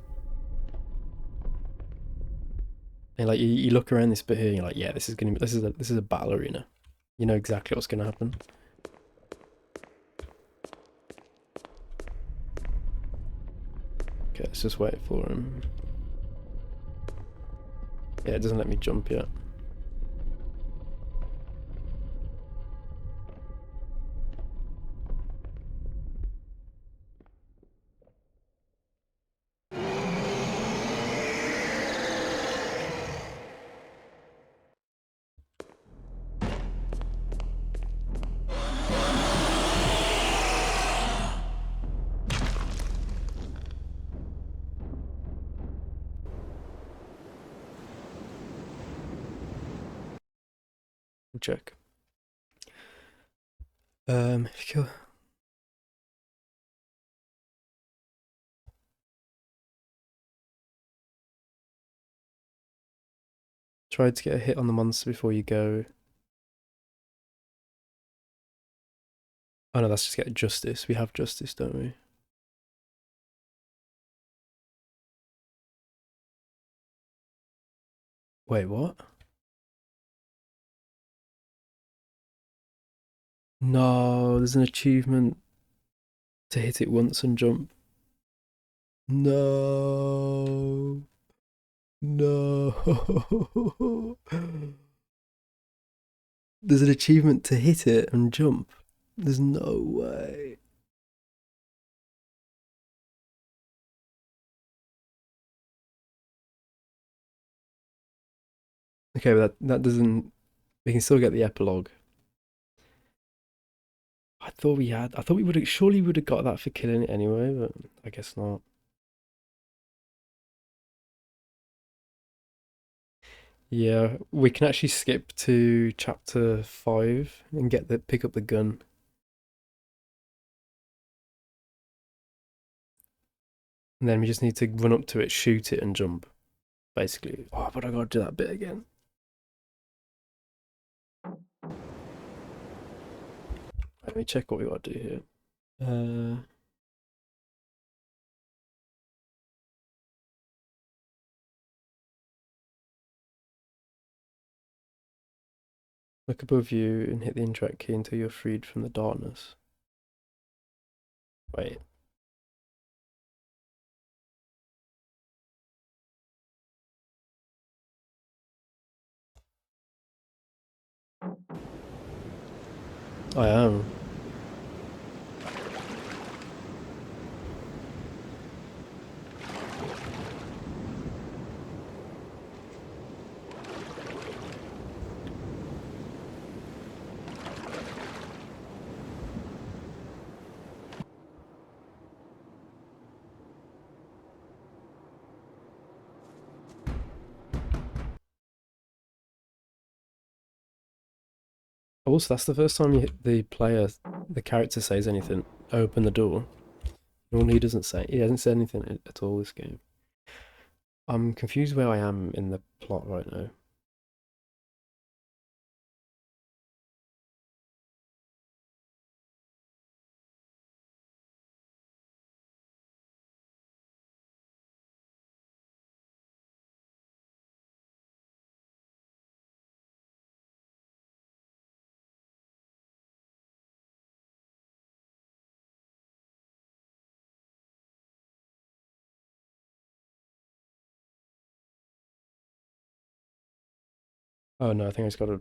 And like you look around this bit here, and you're like, yeah, this is a battle arena. You know exactly what's gonna happen. Okay, let's just wait for him. Yeah, it doesn't let me jump yet. We'll check. Kill. Try to get a hit on the monster before you go. Oh no, that's just get justice. We have justice, don't we? Wait, what? No, there's an achievement to hit it once and jump. No. No. There's an achievement to hit it and jump. There's no way. Okay, but that doesn't. We can still get the epilogue. I thought we would have. Surely would have got that for killing it anyway, but I guess not. Yeah, we can actually skip to chapter 5 and pick up the gun. And then we just need to run up to it, shoot it, and jump. Basically. Oh, but I gotta do that bit again. Let me check what we gotta do here. Look above you and hit the interact key until you're freed from the darkness. Wait. I am. Also, that's the first time the character says anything. Open the door. Normally he hasn't said anything at all this game. I'm confused where I am in the plot right now. Oh no, I think I just gotta.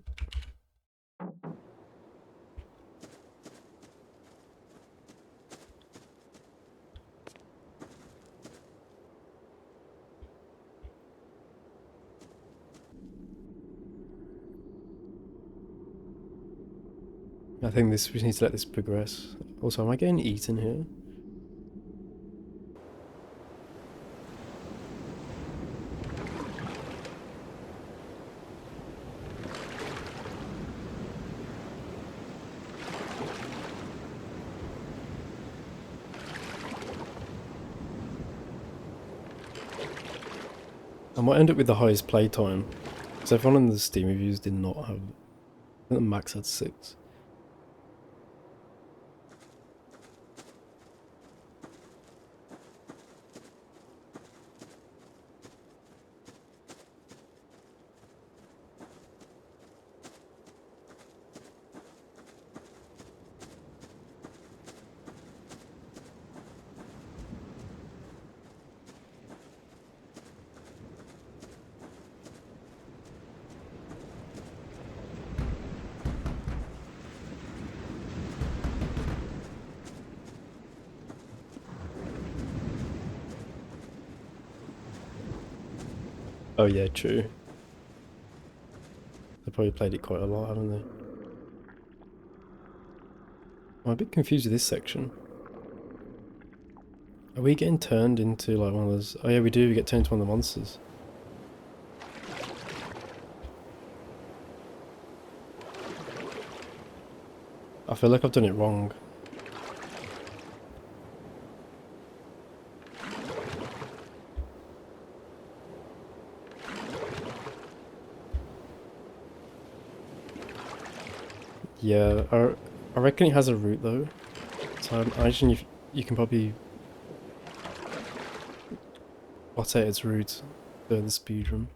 I think we just need to let this progress. Also, am I getting eaten here? I might end up with the highest playtime. Because everyone in the Steam reviews did not have. I think the max had 6. Oh yeah, true. They probably played it quite a lot, haven't they? I'm a bit confused with this section. Are we getting turned into like one of those? Oh yeah, we do. We get turned into one of the monsters. I feel like I've done it wrong. Yeah, I reckon it has a route though. So I imagine you can probably plot out its route for the speedrun.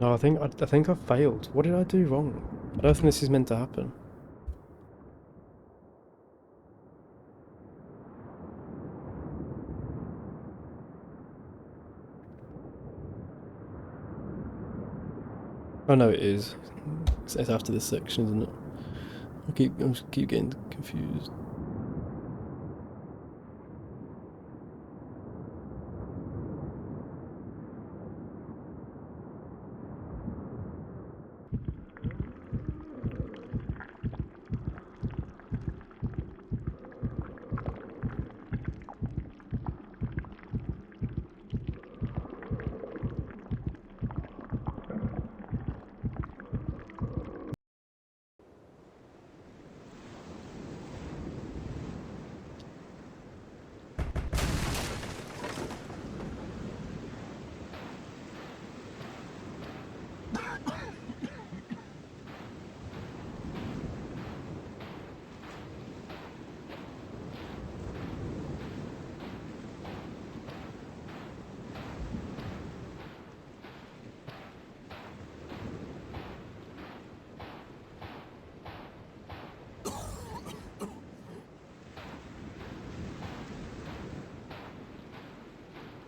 No, I think I failed. What did I do wrong? I don't think this is meant to happen. Oh no, it is. It's after this section, isn't it? I just keep getting confused.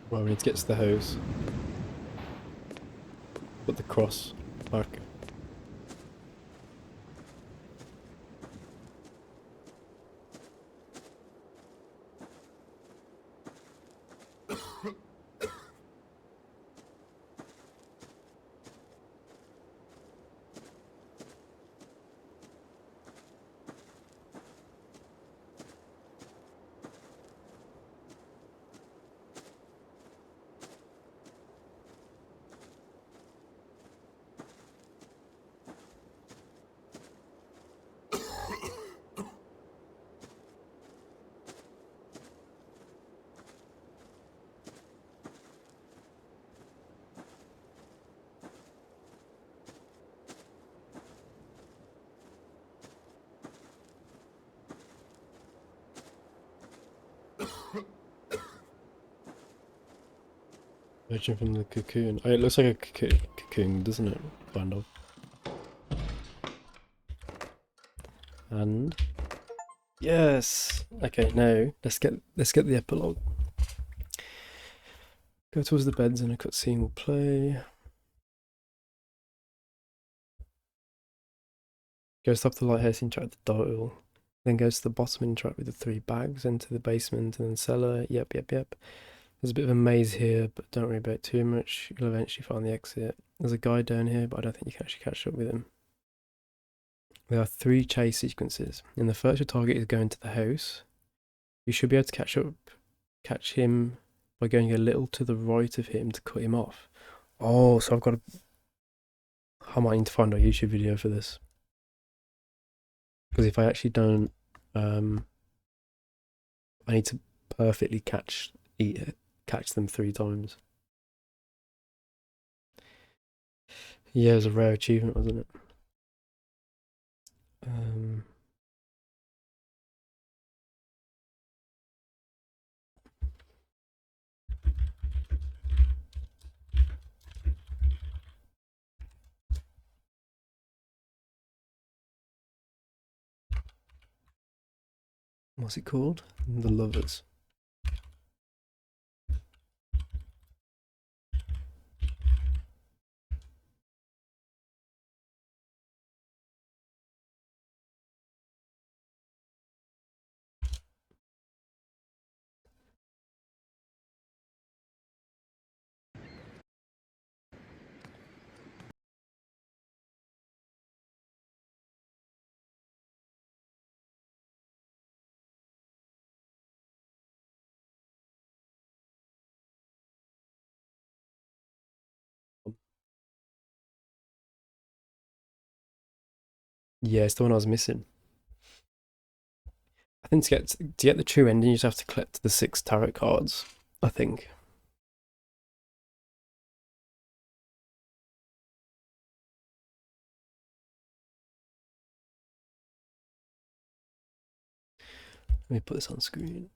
Well, we need to get to the house. Put the cross back. Emerging from the cocoon. Oh, it looks like a cocoon, doesn't it? Kind of. And yes. Okay, now let's get the epilogue. Go towards the beds and a cutscene will play. Go stop the lighthouse, interact with the dial. Then goes to the bottom, interact with the 3 bags, enter the basement and then cellar. Yep. There's a bit of a maze here, but don't worry about it too much. You'll eventually find the exit. There's a guy down here, but I don't think you can actually catch up with him. There are 3 chase sequences. In the first, your target is going to the house. You should be able to catch him by going a little to the right of him to cut him off. Oh, so I might need to find a YouTube video for this. Because if I actually don't, I need to perfectly catch them 3 times. Yeah, it was a rare achievement, wasn't it? What's it called? The Lovers. Yeah, it's the one I was missing. I think to get the true ending, you just have to collect the 6 tarot cards. I think. Let me put this on screen.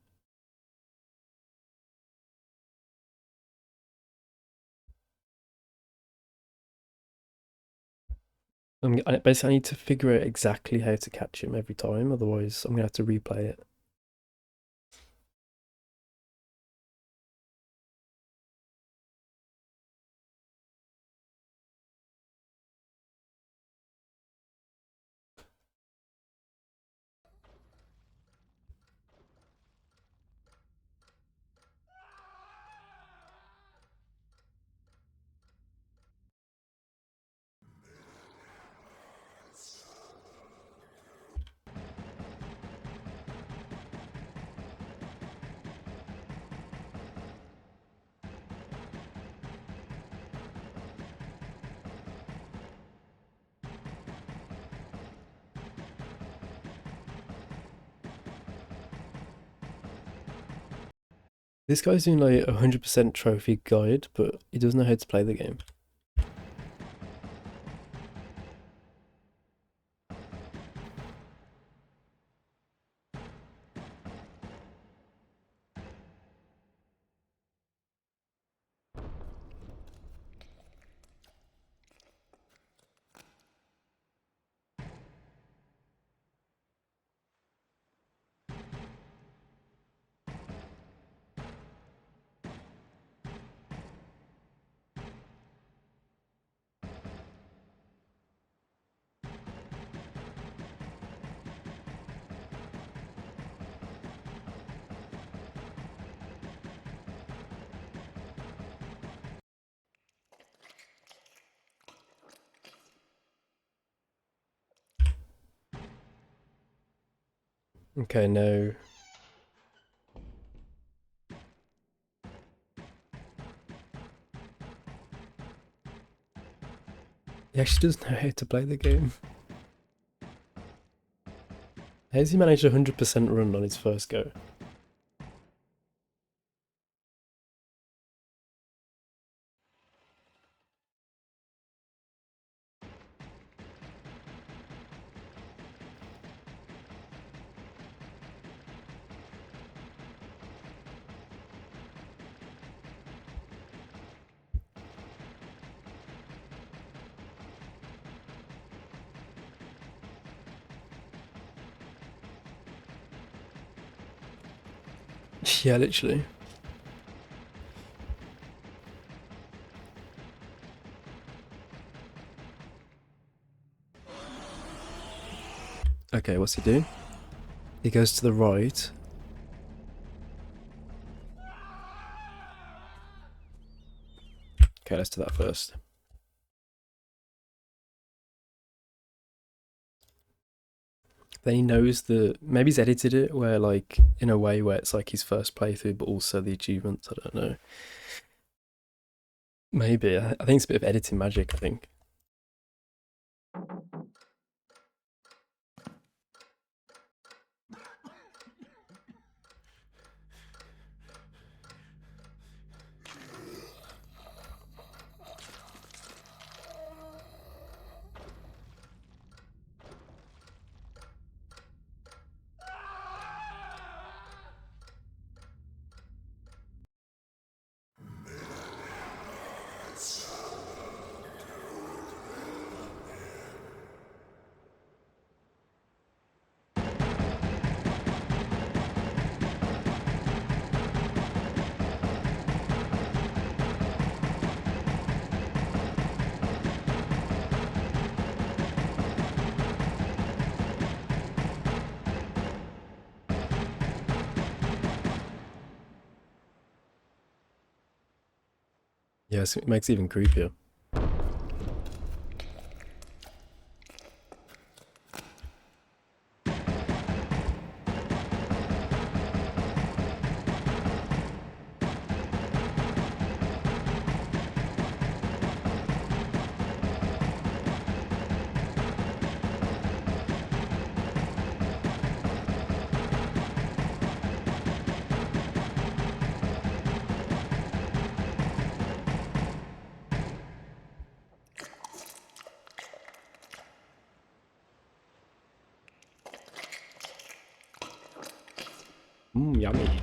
Basically, I need to figure out exactly how to catch him every time. Otherwise, I'm gonna have to replay it. This guy's doing like 100% trophy guide, but he doesn't know how to play the game. Okay, no. He actually doesn't know how to play the game. How's he managed a 100% run on his first go? Yeah, literally. Okay, what's he doing? He goes to the right. Okay, let's do that first. Then he knows the maybe he's edited it where like in a way where it's like his first playthrough, but also the achievements. I don't know. Maybe I think it's a bit of editing magic. I think. Yes, it makes it even creepier. Yummy.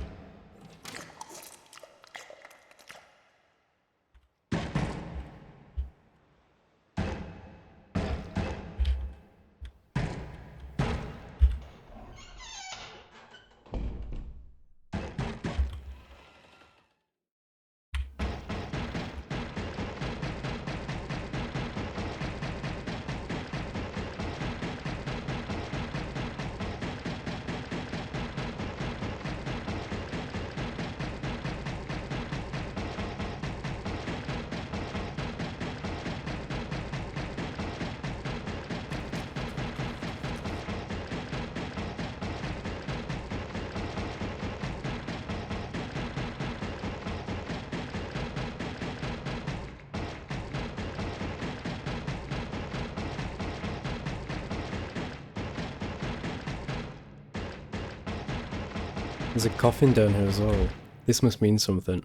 There's a coffin down here as well. This must mean something.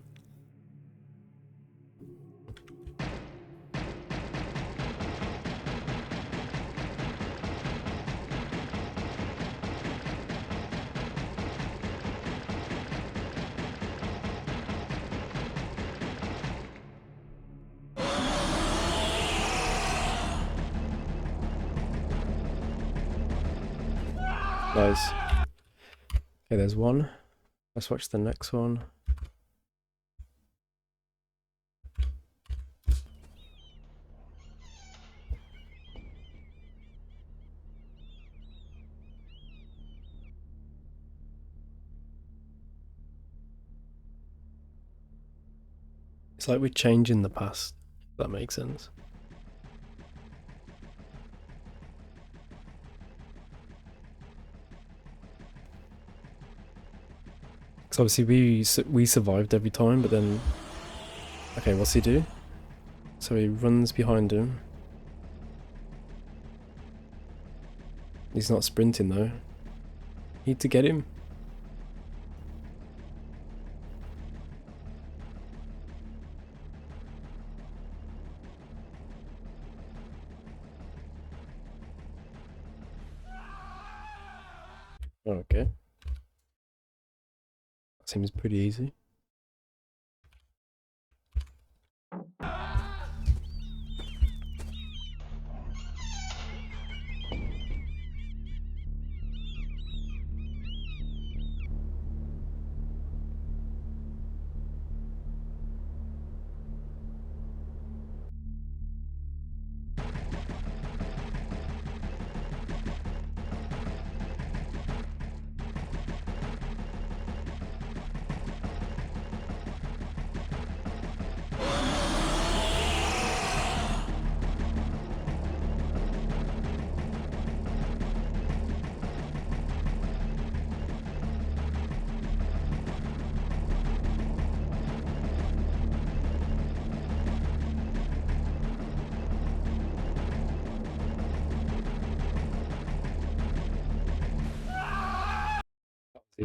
Nice. Okay, there's one. Let's watch the next one. It's like we're changing the past, if that makes sense. So obviously we survived every time, but then... Okay, what's he do? So he runs behind him. He's not sprinting though. Need to get him. Oh, okay. Seems pretty easy.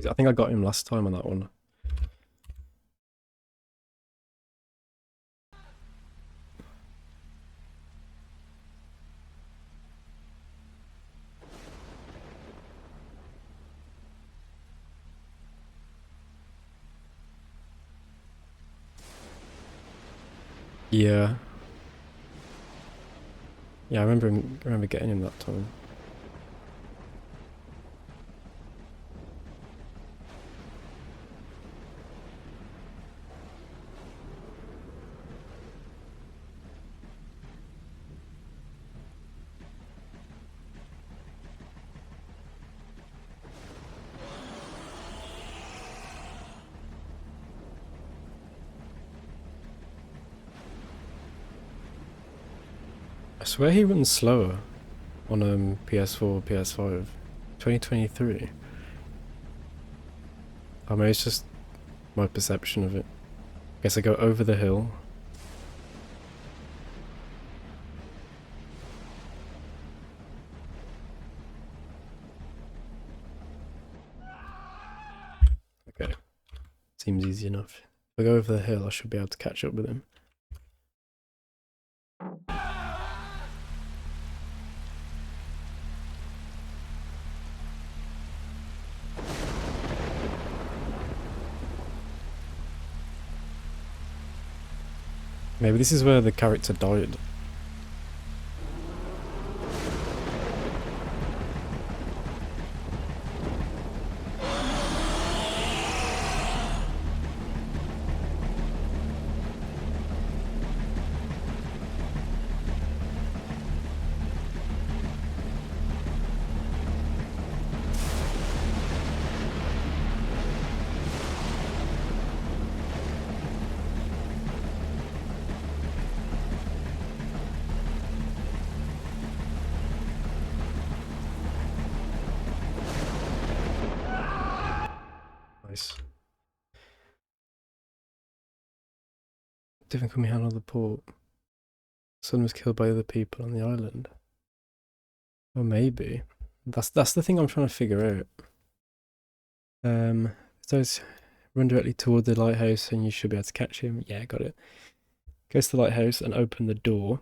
I think I got him last time on that one. Yeah. Yeah, I remember getting him that time. I swear he runs slower on PS4, PS5. 2023. I mean, it's just my perception of it. Guess I go over the hill. Okay. Seems easy enough. If I go over the hill, I should be able to catch up with him. Maybe this is where the character died. Nice. Different coming out of the port. Son was killed by other people on the island. Or maybe. That's the thing I'm trying to figure out. So run directly toward the lighthouse and you should be able to catch him. Yeah, got it. Go to the lighthouse and open the door.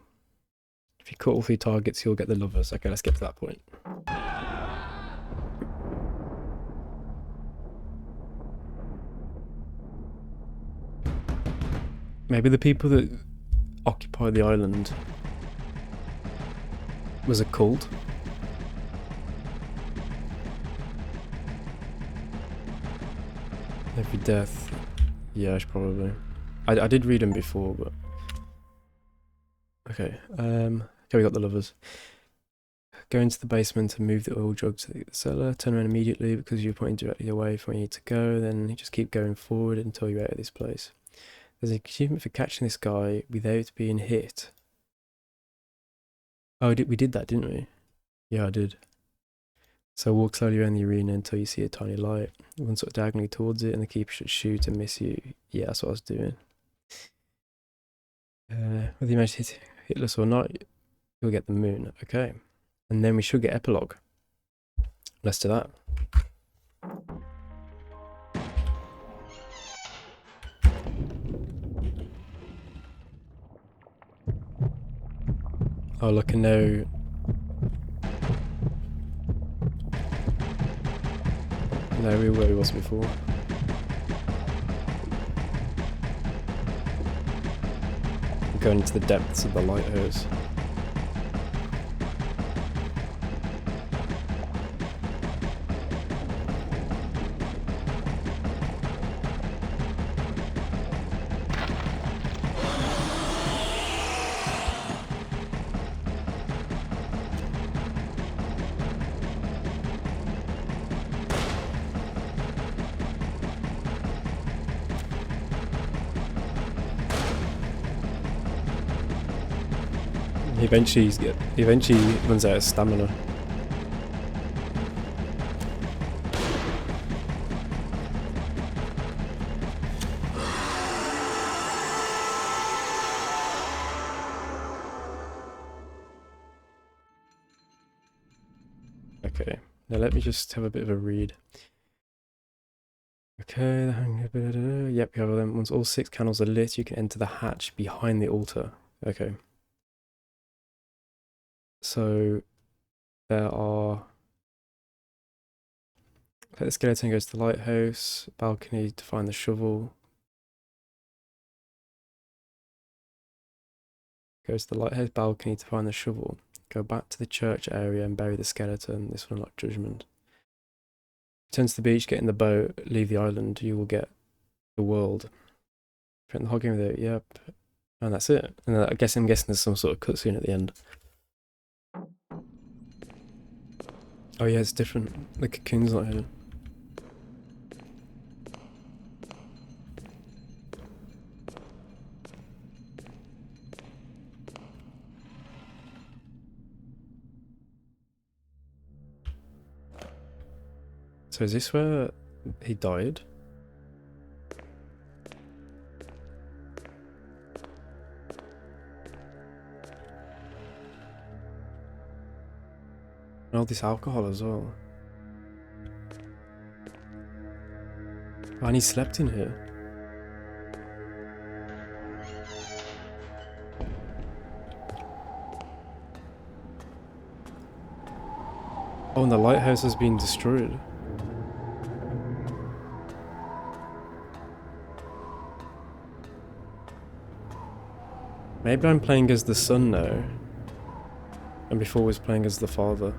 If you cut all 3 targets, you'll get the lovers. Okay, let's get to that point. Maybe the people that occupy the island was a cult. Every death. Yeah, probably. I did read them before, but... Okay, okay, we got the lovers. Go into the basement and move the oil jug to the cellar. Turn around immediately because you're pointing directly away from where you need to go. Then you just keep going forward until you're out of this place. There's an achievement for catching this guy without being hit. Oh, we did that, didn't we? Yeah, I did. So walk slowly around the arena until you see a tiny light. Run sort of diagonally towards it, and the keeper should shoot and miss you. Yeah, that's what I was doing. Whether you manage to hit hitless or not, you'll get the moon. Okay. And then we should get epilogue. Let's do that. Oh, look, and now... Now we're where we was before. We're going into the depths of the lighthouse. He eventually runs out of stamina. Okay, now let me just have a bit of a read. Okay, yep, you have them. Once all 6 candles are lit, you can enter the hatch behind the altar. Okay. So there are... Okay, the skeleton goes to the lighthouse, balcony to find the shovel. Goes to the lighthouse balcony to find the shovel. Go back to the church area and bury the skeleton. This will unlock judgment. Return to the beach, get in the boat, leave the island. You will get the world. Print the whole game with it. Yep. And that's it. And I'm guessing there's some sort of cutscene at the end. Oh yeah, it's different. The cocoon's not here. So is this where he died? And all this alcohol as well. Oh, and he slept in here. Oh, and the lighthouse has been destroyed. Maybe I'm playing as the son now. And before was playing as the father.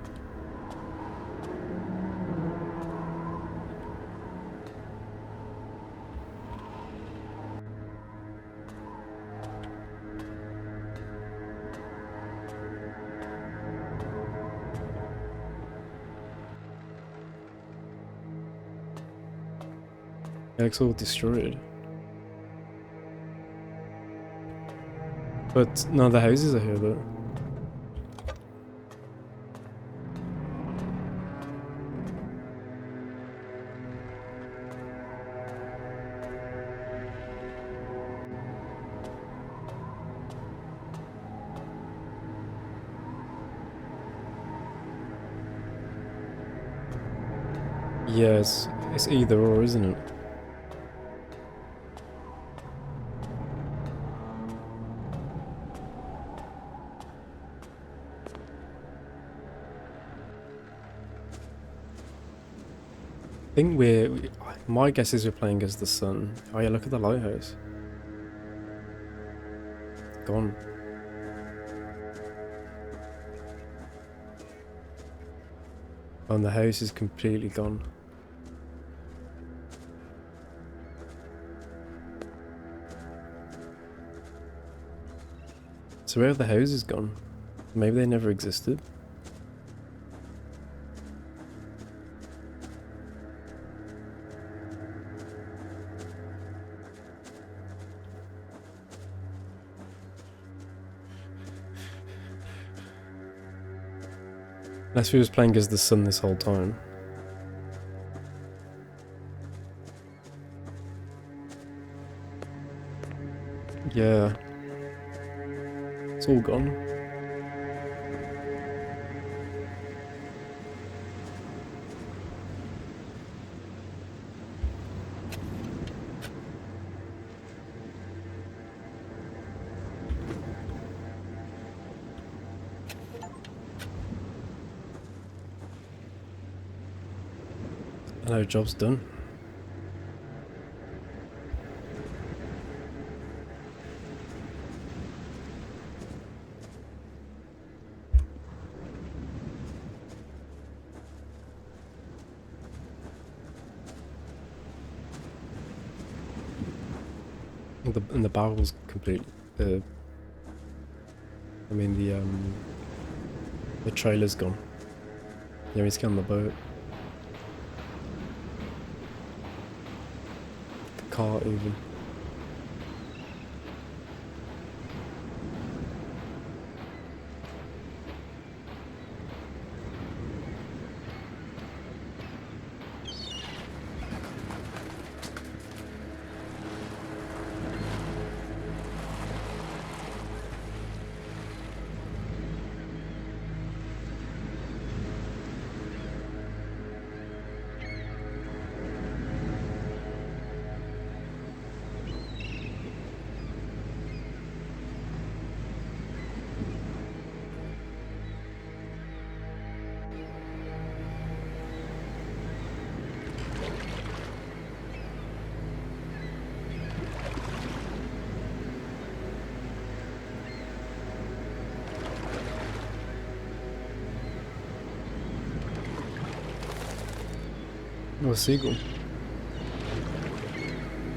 It looks all destroyed. But none of the houses are here though. Yes, it's either or, isn't it? I think my guess is we're playing as the sun. Oh yeah, look at the lighthouse. Gone. Oh, and the house is completely gone. So where have the houses gone? Maybe they never existed. Unless we was playing as the sun this whole time. Yeah. It's all gone. I know, job's done. And the barrel's complete. I mean the trailer's gone. Yeah, he's on the boat. The car even. Oh, a seagull.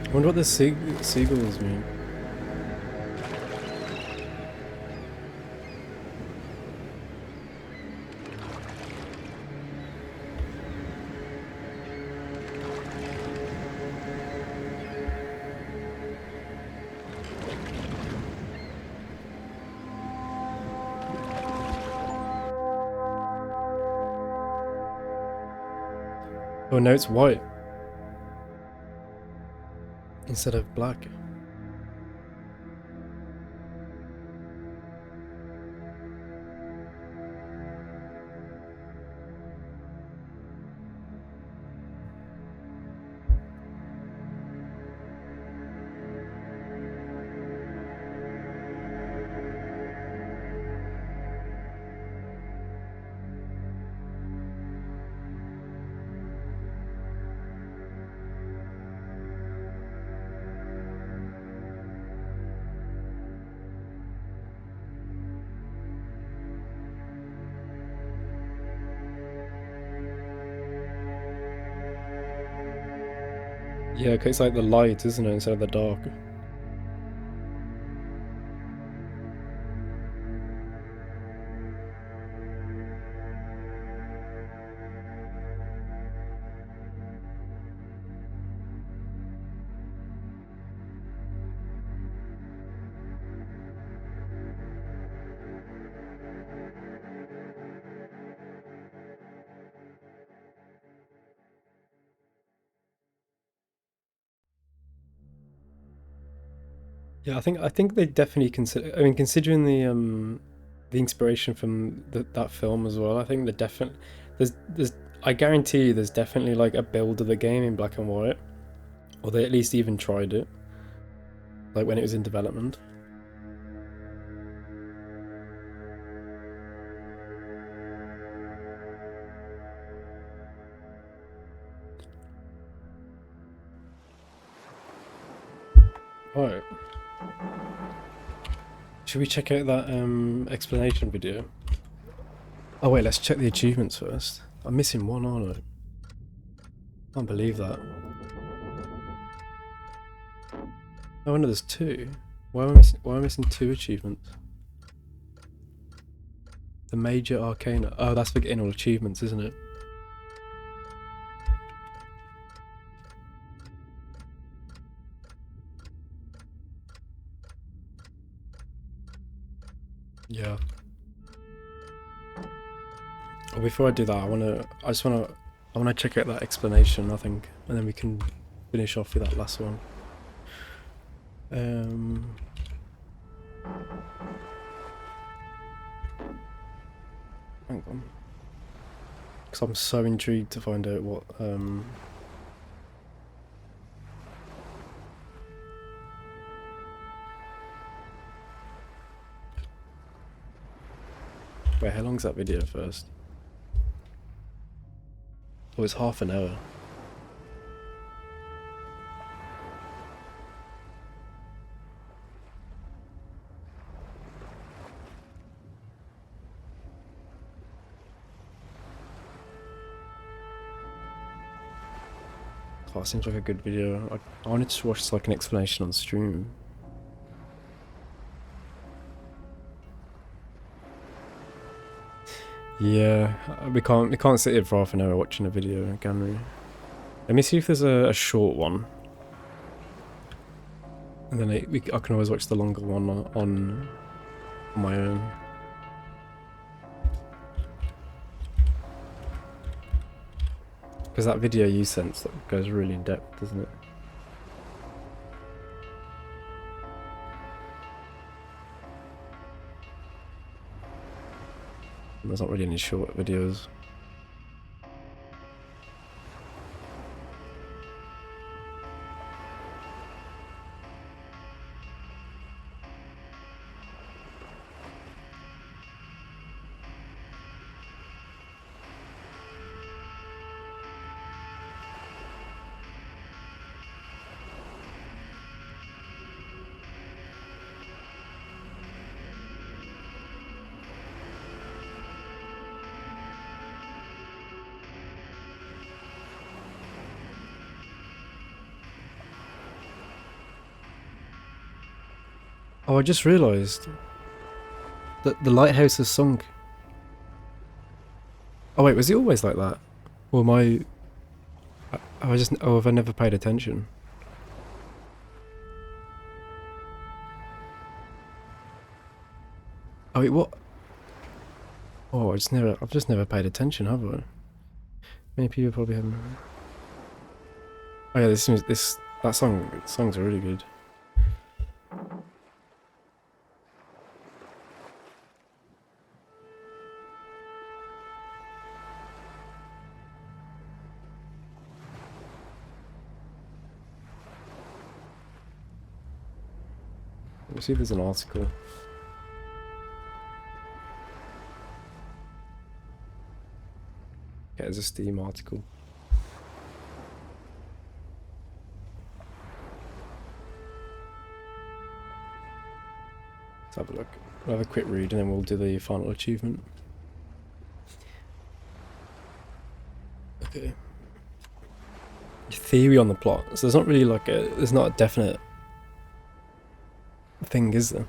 I wonder what the seagulls mean. Oh no, it's white instead of black. Yeah, 'cause it's like the light, isn't it, instead of the dark. Yeah, I think they definitely consider. I mean, considering the inspiration from that film as well, I think the definitely there's I guarantee you there's definitely like a build of the game in black and white, or they at least even tried it, like when it was in development. Alright. Should we check out that explanation video? Oh wait, let's check the achievements first. I'm missing one, aren't I? Can't believe that. No wonder there's two. Why am I missing two achievements? The major arcana. Oh, that's for getting all achievements, isn't it? Yeah. Well, before I do that, I wanna check out that explanation, I think, and then we can finish off with that last one. Hang on. Because I'm so intrigued to find out what, Wait, how long's that video first? Oh, it's half an hour. Oh, it seems like a good video. I wanted to watch like an explanation on stream. Yeah, we can't sit here for half an hour watching a video, can we? Let me see if there's a short one, and then I can always watch the longer one on my own. Because that video you sent goes really in depth, doesn't it? There's not really any short videos. Oh, I just realised that the lighthouse has sunk. Oh wait, was it always like that? Or have I never paid attention? Oh wait, what? Oh, I've just never paid attention, have I? Many people probably haven't. Oh yeah, that songs are really good. Let me see if there's an article. Yeah, there's a Steam article. Let's have a look. We'll have a quick read and then we'll do the final achievement. Okay. Theory on the plot. So there's not really there's not a definite thing, is there?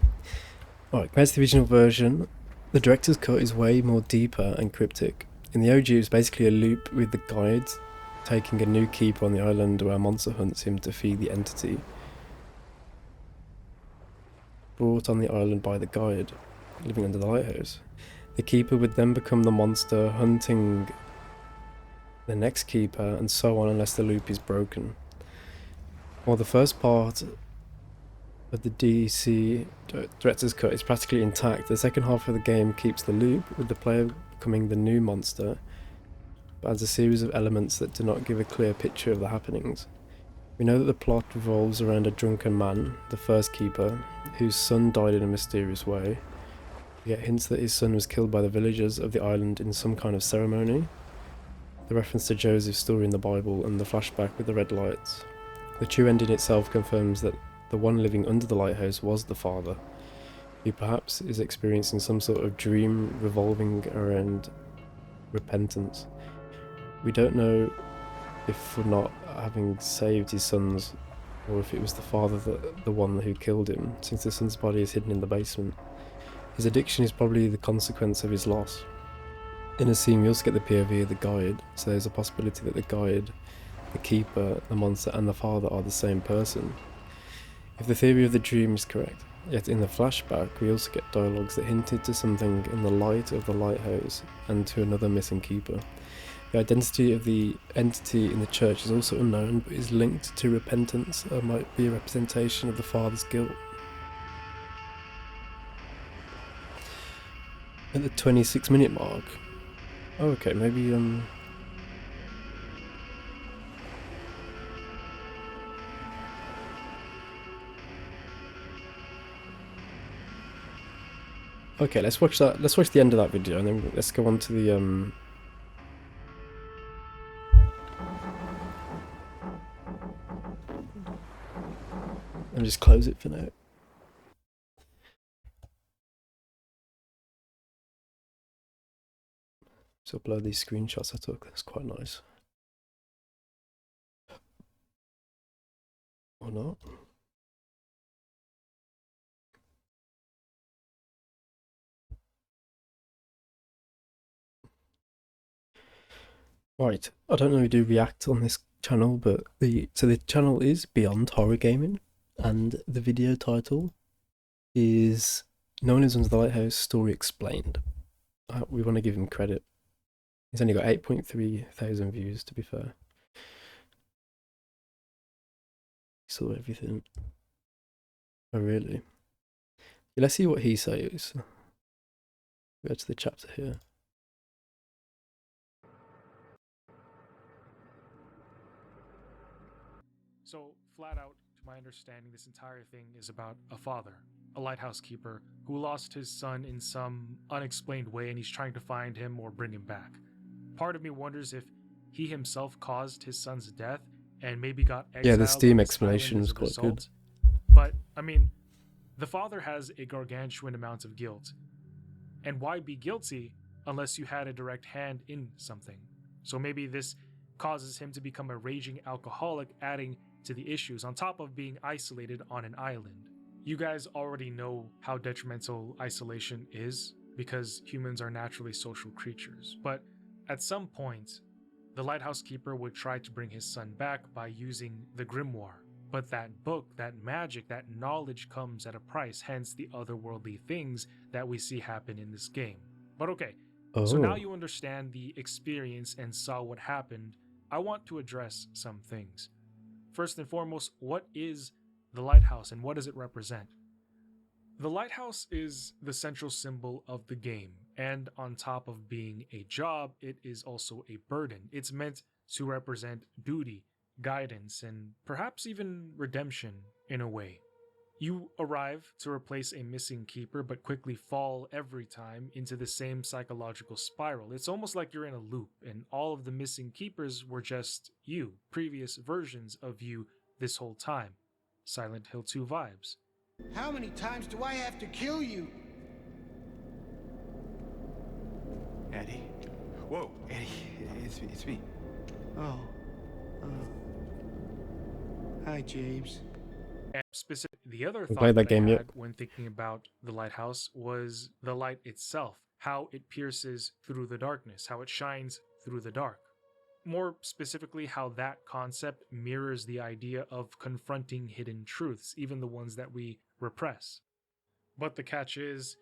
Alright, compared to the original version, the director's cut is way more deeper and cryptic. In the OG, it was basically a loop with the guide taking a new keeper on the island where a monster hunts him to feed the entity brought on the island by the guide, living under the lighthouse. The keeper would then become the monster, hunting the next keeper, and so on unless the loop is broken. While the first part of the DC director's cut is practically intact, the second half of the game keeps the loop, with the player becoming the new monster, but adds a series of elements that do not give a clear picture of the happenings. We know that the plot revolves around a drunken man, the first keeper, whose son died in a mysterious way. We get hints that his son was killed by the villagers of the island in some kind of ceremony. The reference to Joseph's story in the Bible and the flashback with the red lights. The true ending itself confirms that the one living under the lighthouse was the father, who perhaps is experiencing some sort of dream revolving around repentance. We don't know if for not having saved his sons, or if it was the father the one who killed him, since the son's body is hidden in the basement. His addiction is probably the consequence of his loss. In a scene we also get the POV of the guide, so there's a possibility that the guide, the keeper, the monster and the father are the same person. If the theory of the dream is correct, yet in the flashback we also get dialogues that hinted to something in the light of the lighthouse and to another missing keeper. The identity of the entity in the church is also unknown, but is linked to repentance or might be a representation of the father's guilt. At the 26-minute mark. Oh, okay, maybe okay, let's watch that. Let's watch the end of that video, and then let's go on to the and just close it for now. So upload these screenshots I took. That's quite nice. Or not? Right, I don't know if we do react on this channel, but the channel is Beyond Horror Gaming, and the video title is No One Lives Under the Lighthouse Story Explained. We want to give him credit. He's only got 8.3 thousand views, to be fair. He saw everything. Oh, really? Let's see what he says. Go to the chapter here. So, flat out, to my understanding, this entire thing is about a father, a lighthouse keeper, who lost his son in some unexplained way and he's trying to find him or bring him back. Part of me wonders if he himself caused his son's death and maybe got exiled. Yeah, the Steam explanation was quite good. But, I mean, the father has a gargantuan amount of guilt. And why be guilty unless you had a direct hand in something? So maybe this causes him to become a raging alcoholic, adding to the issues on top of being isolated on an island. You guys already know how detrimental isolation is because humans are naturally social creatures. But at some point, the lighthouse keeper would try to bring his son back by using the grimoire. But that book, that magic, that knowledge comes at a price, hence the otherworldly things that we see happen in this game. But okay, so now you understand the experience and saw what happened. I want to address some things. First and foremost, what is the lighthouse and what does it represent? The lighthouse is the central symbol of the game, and on top of being a job, it is also a burden. It's meant to represent duty, guidance, and perhaps even redemption in a way. You arrive to replace a missing keeper, but quickly fall every time into the same psychological spiral. It's almost like you're in a loop, and all of the missing keepers were just you, previous versions of you this whole time. Silent Hill 2 vibes. How many times do I have to kill you? Eddie? Whoa, Eddie, it's me. Oh. Hi, James. And the other We thought played that that I game had yet. when thinking about the lighthouse was the light itself, how it pierces through the darkness, how it shines through the dark. More specifically, how that concept mirrors the idea of confronting hidden truths, even the ones that we repress. But the catch is,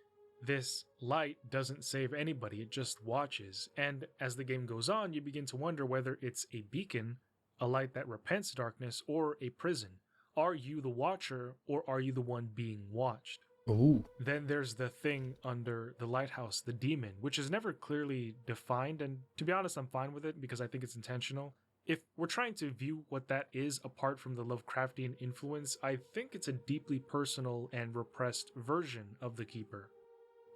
this light doesn't save anybody, it just watches. And as the game goes on, you begin to wonder whether it's a beacon, a light that repents darkness, or a prison. Are you the watcher, or are you the one being watched? Ooh. Then there's the thing under the lighthouse, the demon, which is never clearly defined, and to be honest, I'm fine with it because I think it's intentional. If we're trying to view what that is apart from the Lovecraftian influence, I think it's a deeply personal and repressed version of the Keeper.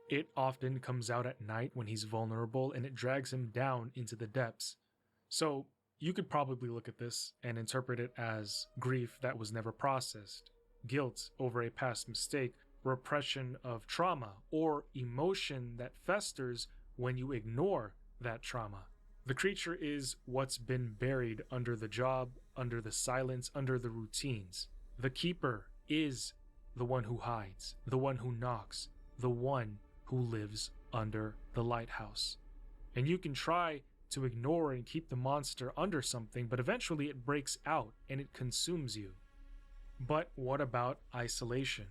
It often comes out at night when he's vulnerable, and it drags him down into the depths. So you could probably look at this and interpret it as grief that was never processed, guilt over a past mistake, repression of trauma, or emotion that festers when you ignore that trauma. The creature is what's been buried under the job, under the silence, under the routines. The keeper is the one who hides, the one who knocks, the one who lives under the lighthouse. And you can try to ignore and keep the monster under something, but eventually it breaks out and it consumes you. But what about isolation?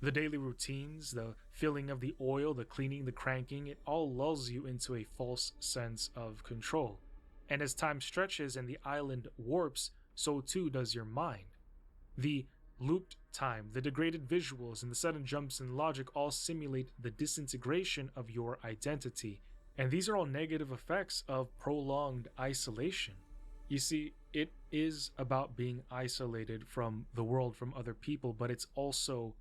The daily routines, the filling of the oil, the cleaning, the cranking, it all lulls you into a false sense of control. And as time stretches and the island warps, so too does your mind. The looped time, the degraded visuals, and the sudden jumps in logic all simulate the disintegration of your identity. And these are all negative effects of prolonged isolation. You see, it is about being isolated from the world, from other people, but it's also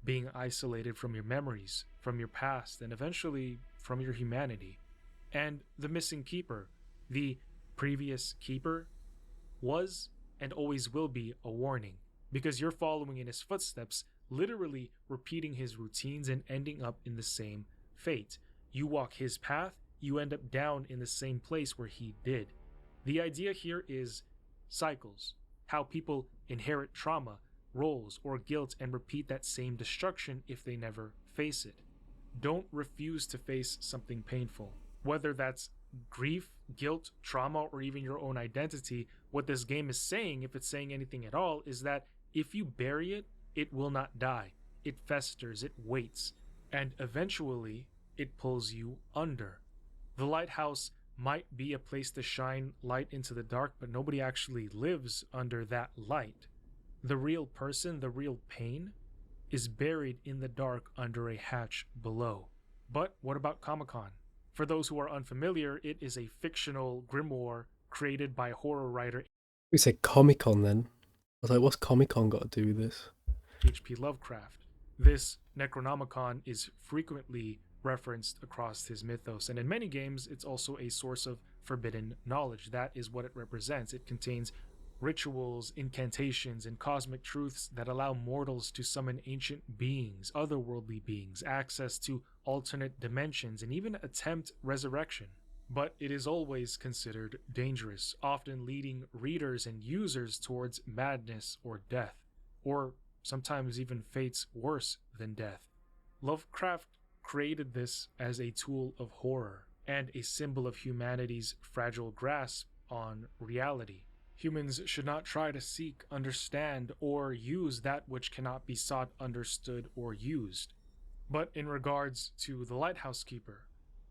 being isolated from your memories, from your past, and eventually from your humanity. And the missing keeper, the previous keeper, was and always will be a warning because you're following in his footsteps, literally repeating his routines and ending up in the same fate. You walk his path, you end up down in the same place where he did. The idea here is cycles, how people inherit trauma, roles, or guilt and repeat that same destruction if they never face it. Don't refuse to face something painful, whether that's grief, guilt, trauma, or even your own identity. What this game is saying, if it's saying anything at all, is that if you bury it, it will not die. It festers, it waits, and eventually it pulls you under. The lighthouse might be a place to shine light into the dark, but nobody actually lives under that light. The real person, the real pain, is buried in the dark under a hatch below. But what about Comic-Con? For those who are unfamiliar, it is a fictional grimoire created by horror writer We say Comic Con then. I was like, what's Comic Con got to do with this? H.P. Lovecraft. This Necronomicon is frequently referenced across his mythos, and in many games, it's also a source of forbidden knowledge. That is what it represents. It contains rituals, incantations, and cosmic truths that allow mortals to summon ancient beings, otherworldly beings, access to alternate dimensions, and even attempt resurrection. But it is always considered dangerous, often leading readers and users towards madness or death, or sometimes even fates worse than death. Lovecraft created this as a tool of horror and a symbol of humanity's fragile grasp on reality. Humans should not try to seek, understand, or use that which cannot be sought, understood, or used. But in regards to the Lighthouse Keeper,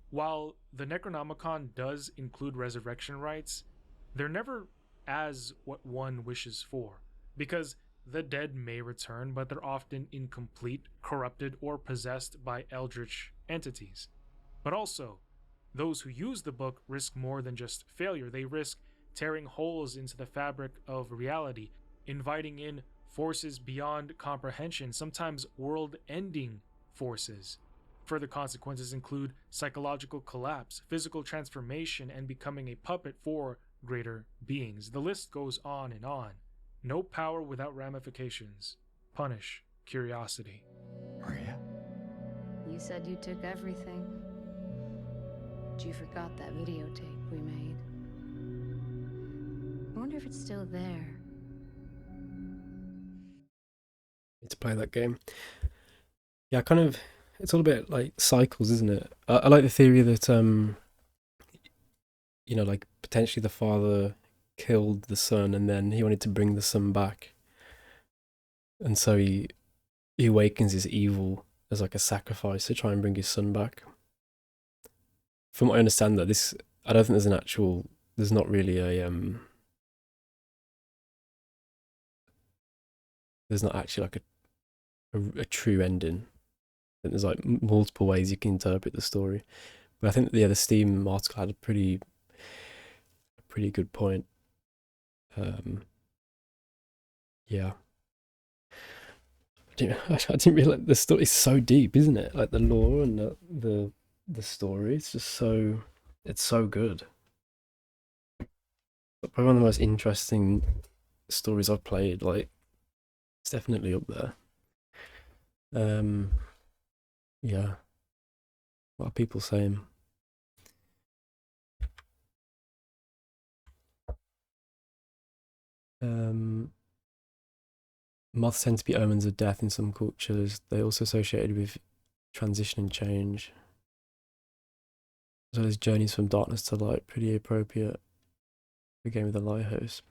while the Necronomicon does include resurrection rites, they're never as what one wishes for, because the dead may return, but they're often incomplete, corrupted, or possessed by eldritch entities. But also, those who use the book risk more than just failure. They risk tearing holes into the fabric of reality, inviting in forces beyond comprehension, sometimes world-ending forces. Further consequences include psychological collapse, physical transformation, and becoming a puppet for greater beings. The list goes on and on. No power without ramifications. Punish curiosity. Maria? You said you took everything. But you forgot that videotape we made. I wonder if it's still there. Need to play that game. Yeah, it's all a bit like cycles, isn't it? I like the theory that like potentially the father killed the son and then he wanted to bring the son back, and so he awakens his evil as like a sacrifice to try and bring his son back. From what I understand, though, I don't think there's not really there's not actually like a true ending. I think there's like multiple ways you can interpret the story, but I think that, the Steam article had a pretty good point. Yeah, I didn't realize the story is so deep, isn't it? Like the lore and the story, it's so good. Probably one of the most interesting stories I've played. Like, it's definitely up there. Yeah, a lot of people saying. Moths tend to be omens of death in some cultures. They also associated with transition and change. As well as journeys from darkness to light, pretty appropriate. The game with the lighthouse.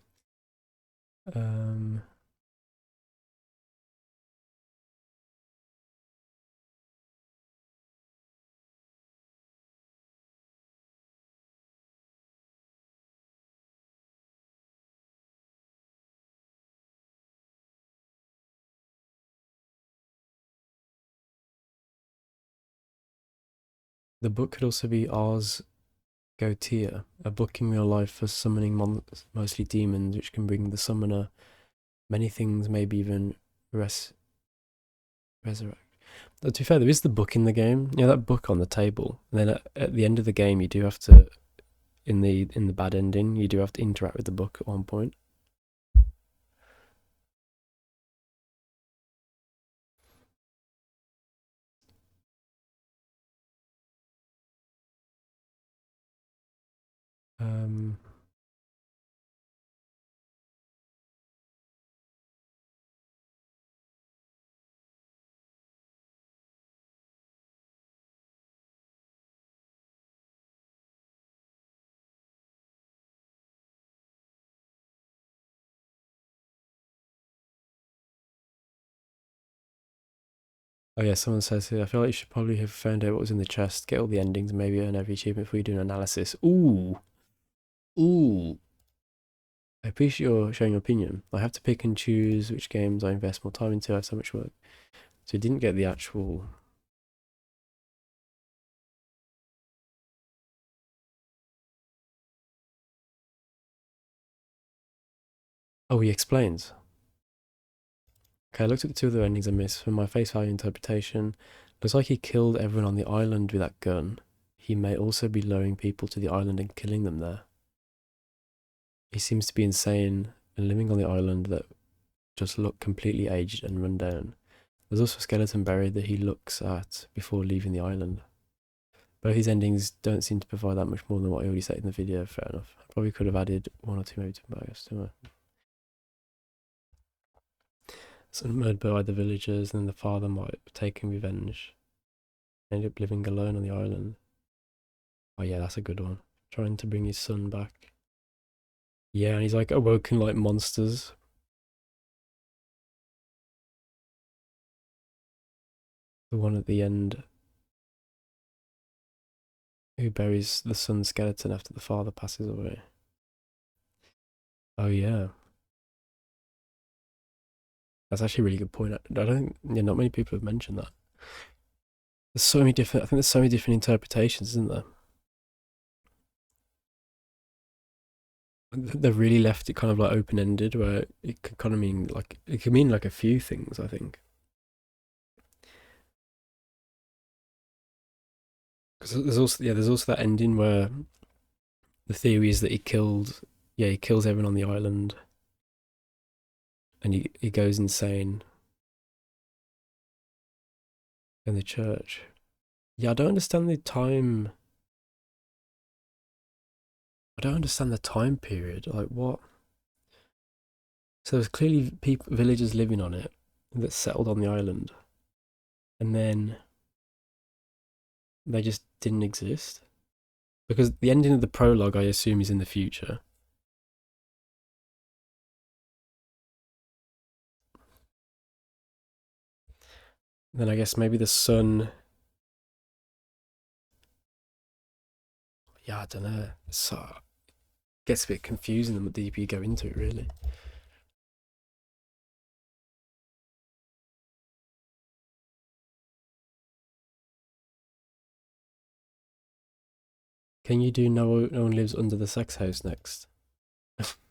The book could also be Ars Goetia, a book in real life for summoning mostly demons, which can bring the summoner many things, maybe even resurrect. To be fair, there is the book in the game. You know, that book on the table. And then at the end of the game, you do have to, in the bad ending, you do have to interact with the book at one point. Oh yeah, someone says here, I feel like you should probably have found out what was in the chest, get all the endings, maybe earn every achievement before you do an analysis. Ooh. Ooh. I appreciate your sharing your opinion. I have to pick and choose which games I invest more time into. I have so much work. So you didn't get the actual... Oh, he explains. Okay, I looked at the two other endings I missed. From my face value interpretation, looks like he killed everyone on the island with that gun. He may also be luring people to the island and killing them there. He seems to be insane and living on the island that just look completely aged and run down. There's also a skeleton buried that he looks at before leaving the island. Both these endings don't seem to provide that much more than what I already said in the video, fair enough. I probably could have added one or two maybe to bias, too. Son murdered by the villagers, and then the father might have taken revenge. Ended up living alone on the island. Oh yeah, that's a good one. Trying to bring his son back. Yeah, and he's like awoken like monsters. The one at the end who buries the son's skeleton after the father passes away. Oh yeah. That's actually a really good point. I don't, yeah, not many people have mentioned that. There's so many different, I think there's so many different interpretations, isn't there? They've really left it kind of like open-ended, where it could kind of mean like, it could mean like a few things, I think. Because there's also that ending where the theory is that he kills everyone on the island, and he goes insane in the church. Yeah, I don't understand the time. I don't understand the time period. Like what? So there's clearly villagers living on it that settled on the island, and then they just didn't exist. Because the ending of the prologue, I assume, is in the future. Then I guess maybe the sun. Yeah, I don't know. So it gets a bit confusing the deeper you go into it, really. Can you do no one lives under the sex house next?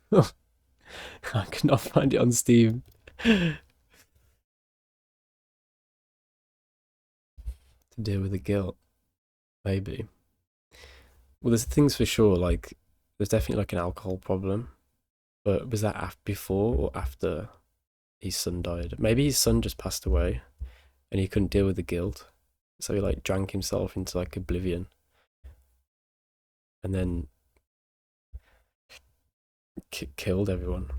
I cannot find it on Steam. To deal with the guilt, maybe. Well, there's things for sure. Like, there's definitely like an alcohol problem. But was that before or after his son died? Maybe his son just passed away, and he couldn't deal with the guilt, so he like drank himself into like oblivion, and then killed everyone.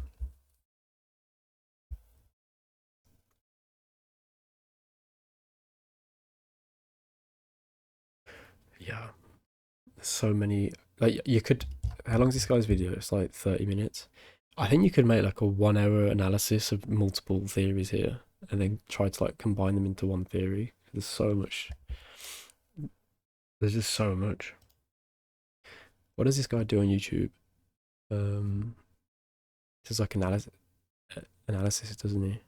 Yeah, so many. Like you could. How long's this guy's video? It's like 30 minutes. I think you could make like a 1 hour analysis of multiple theories here, and then try to like combine them into one theory. There's so much. There's just so much. What does this guy do on YouTube? Just like analysis, doesn't he?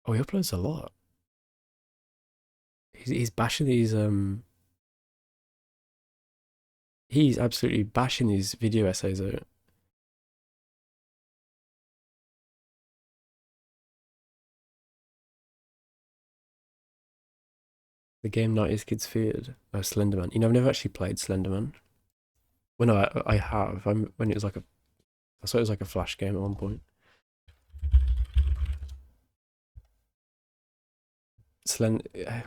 Oh, he uploads a lot. he's bashing these he's absolutely bashing these video essays out. The game 90s kids feared. Oh, Slenderman. You know, I've never actually played Slenderman. Well, no, I have. When it was like I saw it was like a Flash game at one point.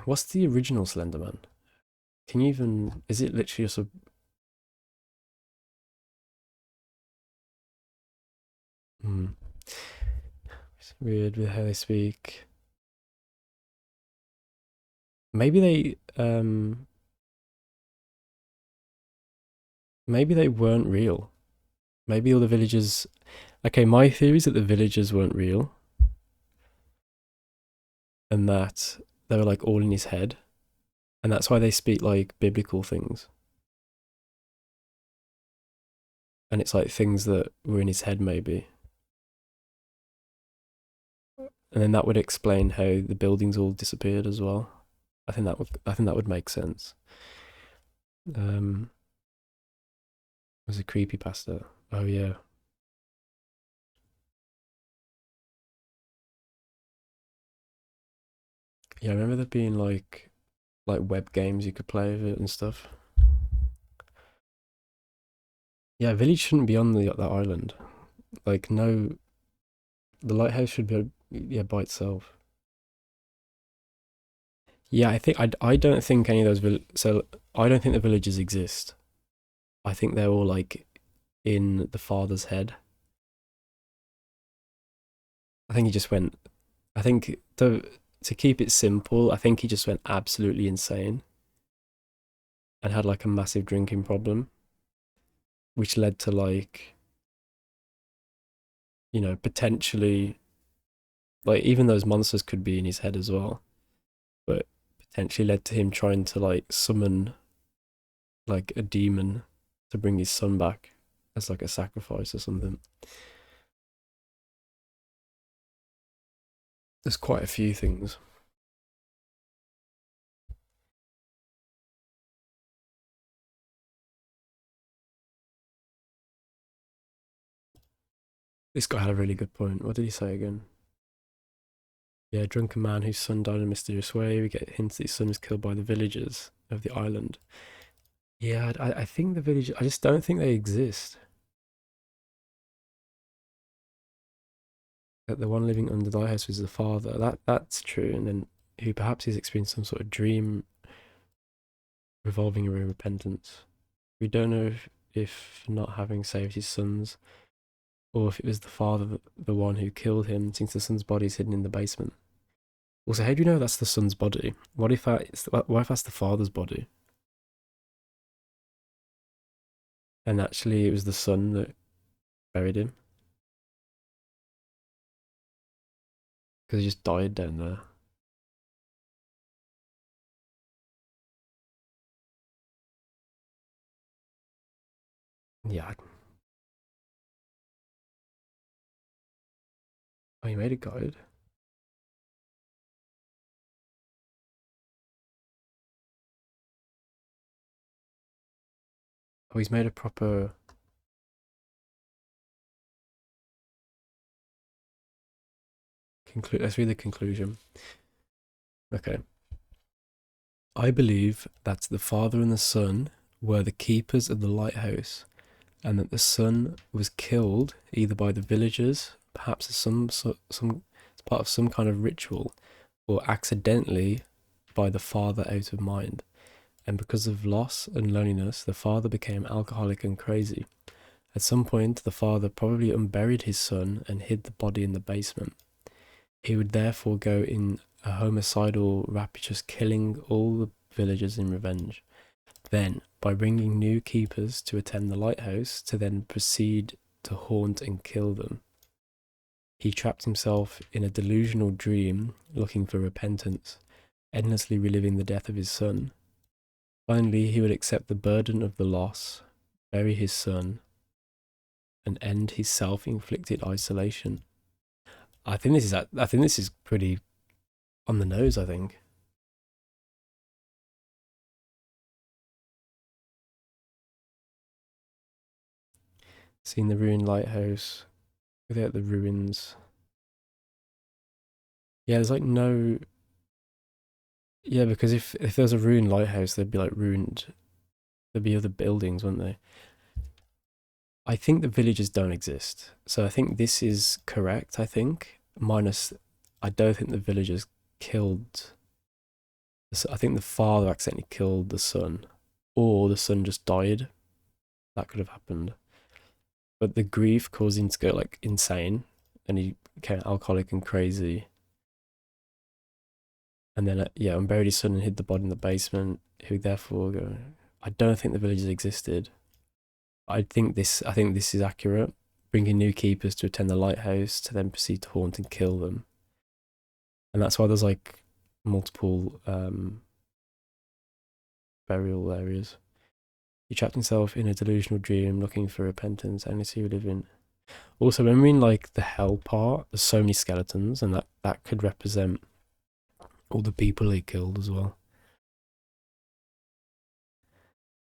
What's the original Slenderman? Can you even? Is it literally just a? It's weird with how they speak. Maybe they weren't real. Maybe all the villagers. Okay, my theory is that the villagers weren't real, and that they were like all in his head, and that's why they speak like biblical things. And it's like things that were in his head, maybe. And then that would explain how the buildings all disappeared as well. I think that would make sense. Was a creepypasta. Oh yeah. Yeah, I remember there being like web games you could play with it and stuff. Yeah, village shouldn't be on that island. Like no, the lighthouse should be by itself. Yeah, I don't think any of those so I don't think the villages exist. I think they're all like in the father's head. I think he just went. I think to keep it simple, I think he just went absolutely insane and had like a massive drinking problem, which led to like, you know, potentially, like even those monsters could be in his head as well, but potentially led to him trying to like summon like a demon to bring his son back as like a sacrifice or something. There's quite a few things. This guy had a really good point. What did he say again? Yeah, a drunken man whose son died in a mysterious way. We get hints that his son was killed by the villagers of the island. Yeah, I think the villagers, I just don't think they exist. That the one living under the lighthouse was the father. That's true. And then who perhaps he's experienced some sort of dream revolving around repentance. We don't know if not having saved his sons, or if it was the father, the one who killed him, since the son's body is hidden in the basement. Also, how do you know that's the son's body? What if that's the father's body? And actually it was the son that buried him? Because he just died down there. Yeah. Oh, he made a guide? Oh, he's made a proper... Let's read the conclusion. Okay. I believe that the father and the son were the keepers of the lighthouse, and that the son was killed either by the villagers, perhaps as part of some kind of ritual, or accidentally by the father out of mind. And because of loss and loneliness, the father became alcoholic and crazy. At some point, the father probably unburied his son and hid the body in the basement. He would therefore go in a homicidal rapturous, killing all the villagers in revenge. Then, by bringing new keepers to attend the lighthouse, to then proceed to haunt and kill them. He trapped himself in a delusional dream, looking for repentance, endlessly reliving the death of his son. Finally, he would accept the burden of the loss, bury his son, and end his self-inflicted isolation. I think this is pretty on the nose, I think. Seen the ruined lighthouse without the ruins. Yeah, there's like no. Yeah, because if there was a ruined lighthouse, there'd be like ruined. There'd be other buildings, wouldn't they? I think the villages don't exist. So I think this is correct, I think. Minus, I don't think the villagers killed. I think the father accidentally killed the son. Or the son just died. That could have happened. But the grief caused him to go like insane. And he became alcoholic and crazy. And then, yeah, unburied his son and hid the body in the basement. Who therefore go. I don't think the villagers existed. I think this is accurate. Bringing new keepers to attend the lighthouse to then proceed to haunt and kill them. And that's why there's like multiple burial areas. He trapped himself in a delusional dream looking for repentance and to live in. Also, when we're in like the hell part, there's so many skeletons, and that could represent all the people he killed as well.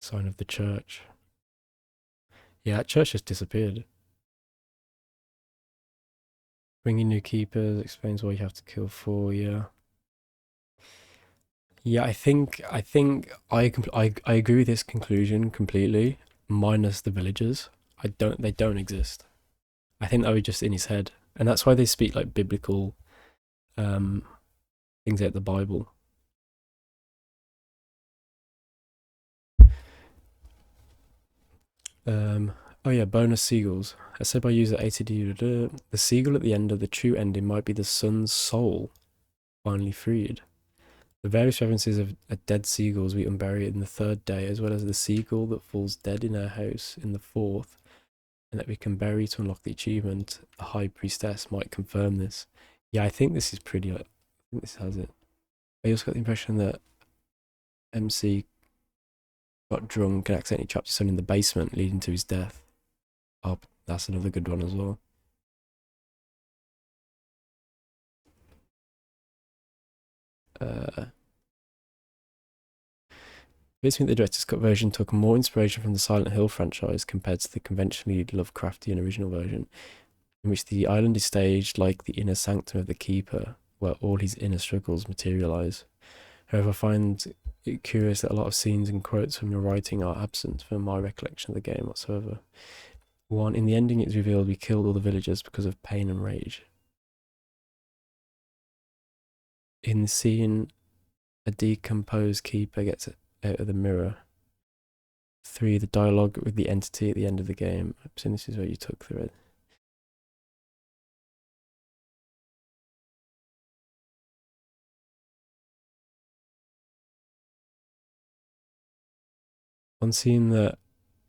Sign of the church. Yeah, that church just disappeared. Bringing new keepers explains why you have to kill 4. Yeah. Yeah, I think I agree with this conclusion completely, minus the villagers. They don't exist. I think that was just in his head, and that's why they speak like biblical things out the Bible. Oh yeah, bonus seagulls. As said by user ATD, the seagull at the end of the true ending might be the sun's soul, finally freed. The various references of dead seagulls we unbury in the 3rd day, as well as the seagull that falls dead in our house in the 4th, and that we can bury to unlock the achievement, the High Priestess, might confirm this. Yeah, I think this is pretty. I think this has it. I also got the impression that MC got drunk and accidentally trapped his son in the basement, leading to his death. Oh, that's another good one as well. Basically, the director's cut version took more inspiration from the Silent Hill franchise compared to the conventionally Lovecraftian original version, in which the island is staged like the inner sanctum of the Keeper, where all his inner struggles materialize. However, I find it curious that a lot of scenes and quotes from your writing are absent from my recollection of the game whatsoever. 1. In the ending, it's revealed we killed all the villagers because of pain and rage. In the scene, a decomposed keeper gets out of the mirror. 3. The dialogue with the entity at the end of the game. So this is where you took the red. One scene that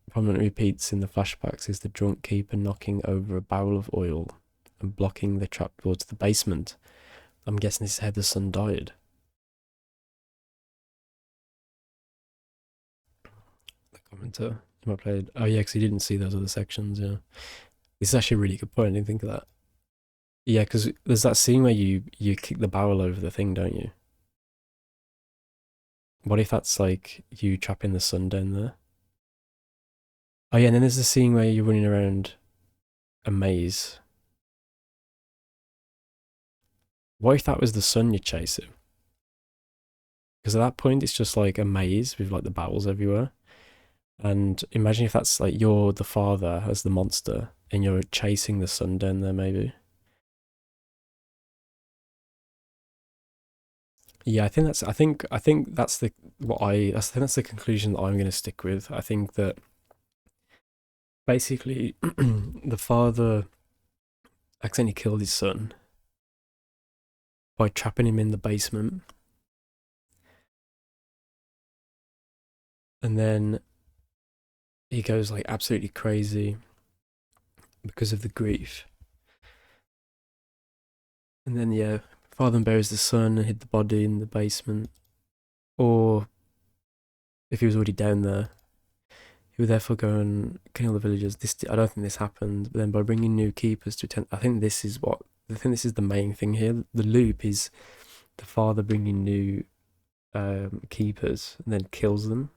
prominently repeats in the flashbacks is the drunk keeper knocking over a barrel of oil and blocking the trapdoor to the basement. I'm guessing this is how the son died. The commenter. Oh yeah, because he didn't see those other sections, yeah. This is actually a really good point, I didn't think of that. Yeah, because there's that scene where you kick the barrel over the thing, don't you? What if that's like you trapping the sun down there? Oh yeah, and then there's the scene where you're running around a maze. What if that was the sun you're chasing? Because at that point it's just like a maze with like the barrels everywhere. And imagine if that's like you're the father as the monster and you're chasing the sun down there maybe. Yeah, I think that's the that's the conclusion that I'm going to stick with. I think that basically the father accidentally killed his son by trapping him in the basement. And then he goes like absolutely crazy because of the grief. And then yeah, father buries the son and hid the body in the basement. Or if he was already down there, he would therefore go and kill the villagers. I don't think this happened. But then by bringing new keepers to attend, I think this is the main thing here. The loop is the father bringing new keepers and then kills them.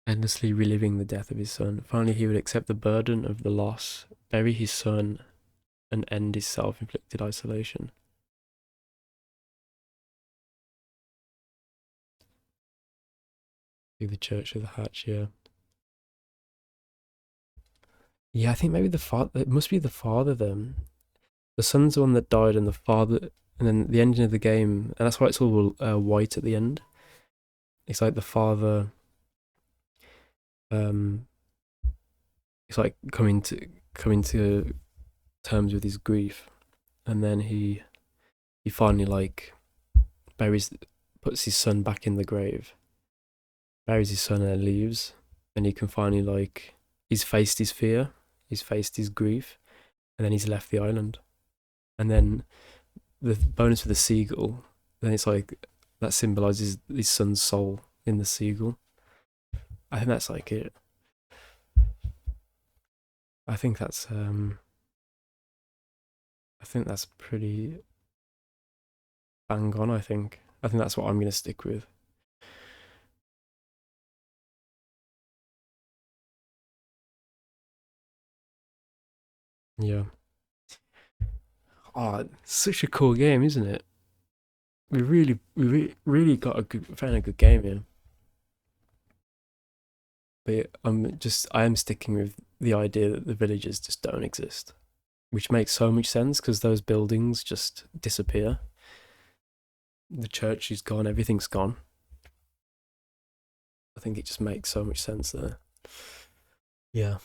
endlessly reliving the death of his son. Finally, he would accept the burden of the loss, bury his son, and end his self-inflicted isolation. Through the church of the hatch, yeah. Yeah, I think maybe the father. It must be the father then. The son's the one that died, and the father, and then the ending of the game, and that's why it's all white at the end. It's like the father, um, it's like coming to terms with his grief, and then he finally like buries, puts his son back in the grave, buries his son, and then leaves, and he can finally like he's faced his fear, he's faced his grief, and then he's left the island, and then the bonus for the seagull, then it's like that symbolizes his son's soul in the seagull. I think that's like it. I think that's pretty bang on. I think that's what I'm gonna stick with. Yeah. Oh, such a cool game, isn't it? We really got found a good game here. But I am sticking with the idea that the villages just don't exist, which makes so much sense because those buildings just disappear. The church is gone, everything's gone. I think it just makes so much sense there. Yeah.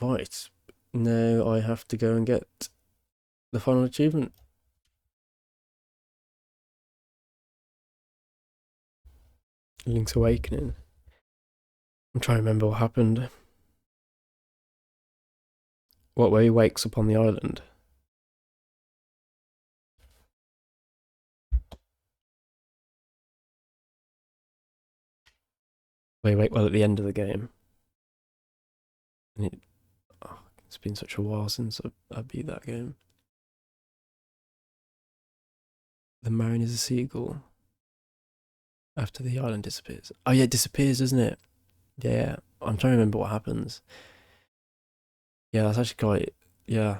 Right. Now I have to go and get the final achievement. Link's Awakening. I'm trying to remember what happened. What, where he wakes up on the island? Well, at the end of the game. And it's been such a while since I beat that game. The Marine is a seagull. After the island disappears. Oh yeah, it disappears, doesn't it? Yeah, I'm trying to remember what happens. Yeah, that's actually quite. Yeah.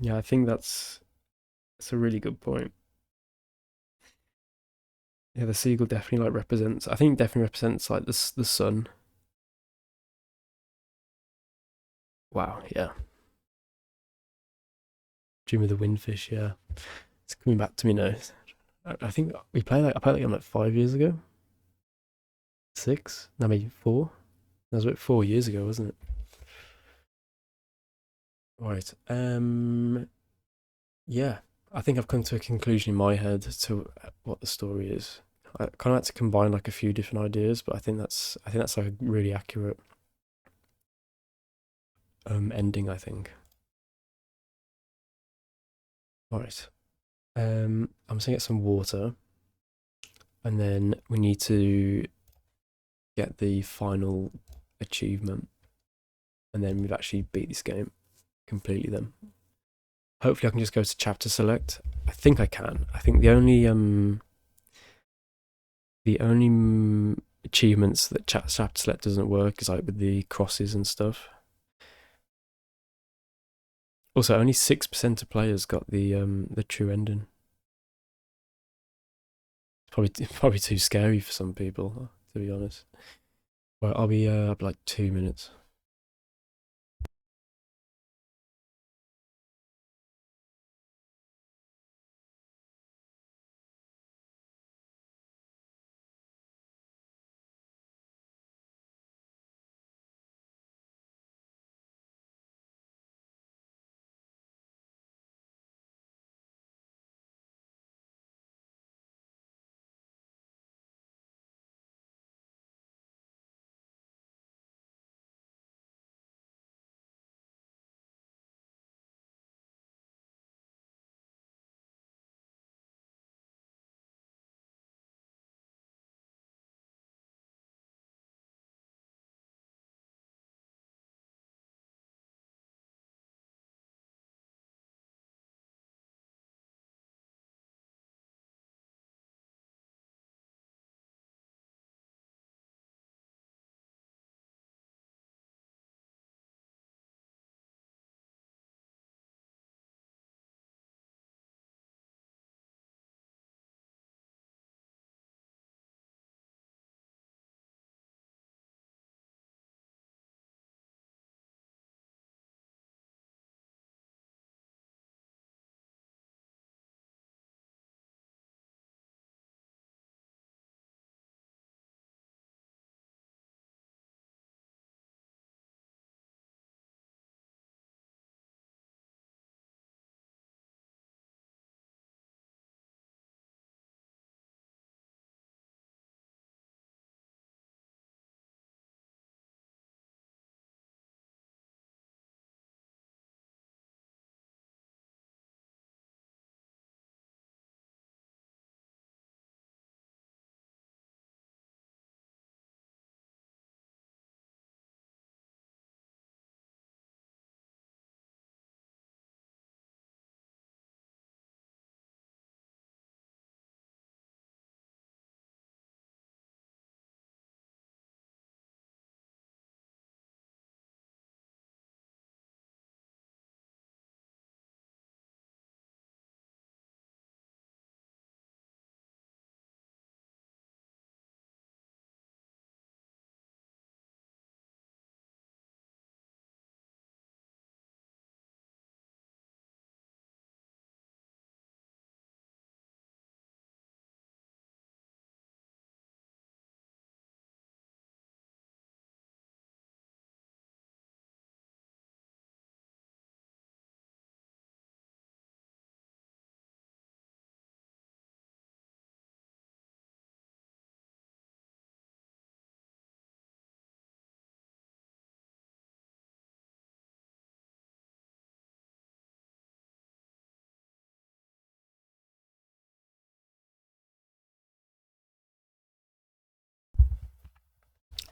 Yeah, I think that's a really good point. Yeah, the seagull definitely like represents. I think it definitely represents like the sun. Wow. Yeah. Dream of the Windfish. Yeah, it's coming back to me now. I think we played like I played that game like 5 years ago. 6? No, maybe 4. That was about 4 years ago, wasn't it? Right. Yeah. I think I've come to a conclusion in my head to what the story is. I kind of had to combine like a few different ideas, but I think that's like a really accurate ending. I think. All right. I'm just gonna get some water, and then we need to get the final achievement, and then we've actually beat this game completely. Then hopefully I can just go to chapter select. I think I can. I think the only achievements that chapter select doesn't work is like with the crosses and stuff. Also, only 6% of players got the true ending. Probably too scary for some people, to be honest. Well, I'll be up like 2 minutes.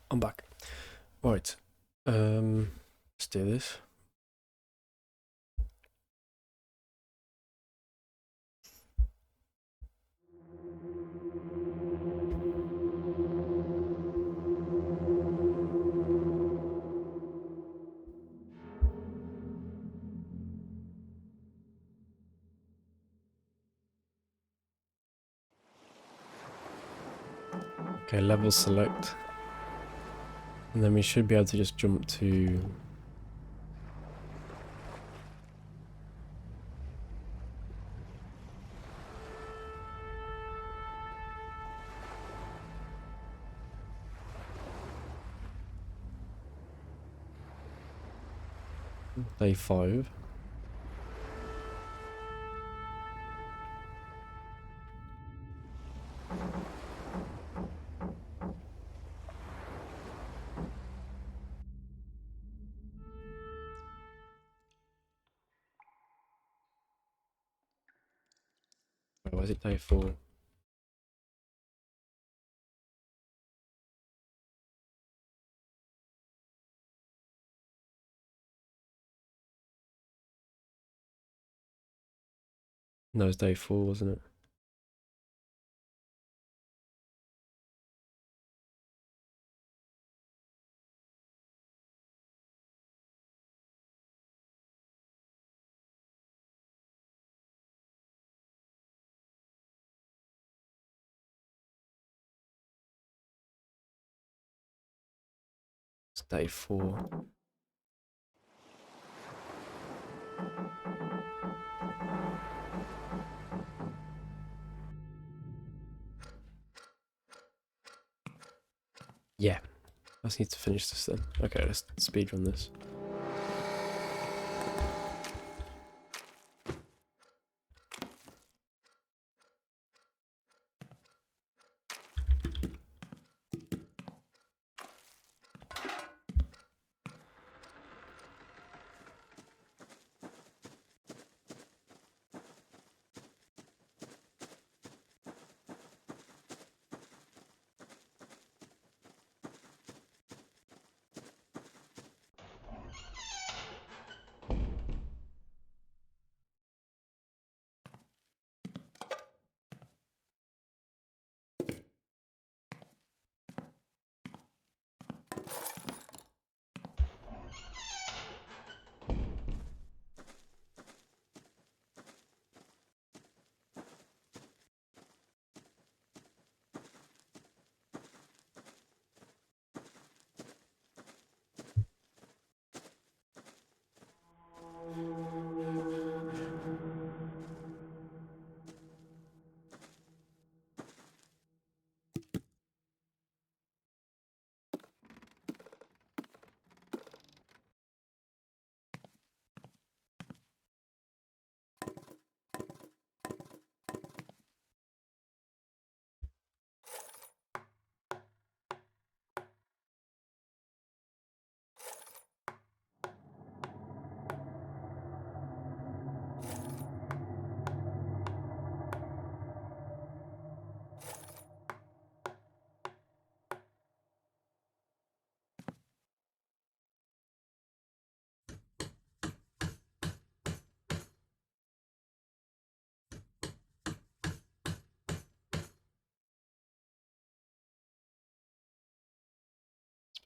I'm back. Right. Let's do this. Okay, level select. And then we should be able to just jump to... Day 5. Why is it day 4? No, it's day 4, wasn't it? It's day 4. Yeah. I just need to finish this then. Okay, let's speedrun this.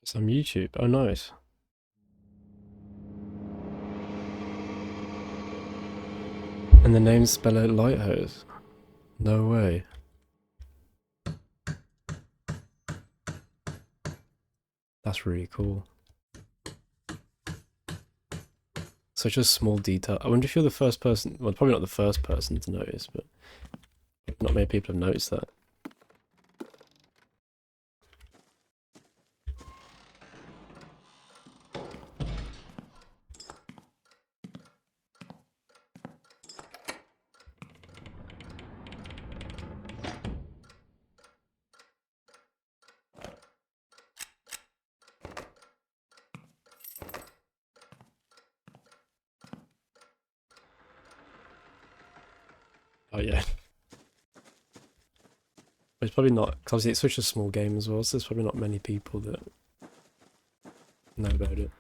It's on YouTube. Oh, nice. And the names spell out lighthouse. No way. That's really cool. Such a small detail. I wonder if you're the first person, well, probably not the first person to notice, but not many people have noticed that. Oh yeah. But it's probably not, because obviously it's such a small game as well, so there's probably not many people that know about it.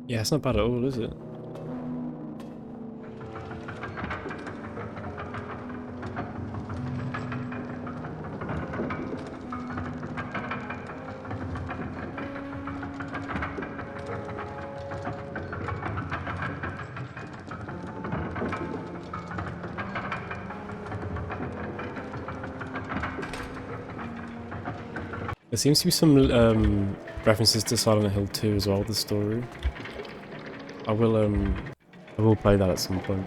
Yeah, it's not bad at all, is it? There seems to be some references to Silent Hill 2 as well, the story. I will play that at some point.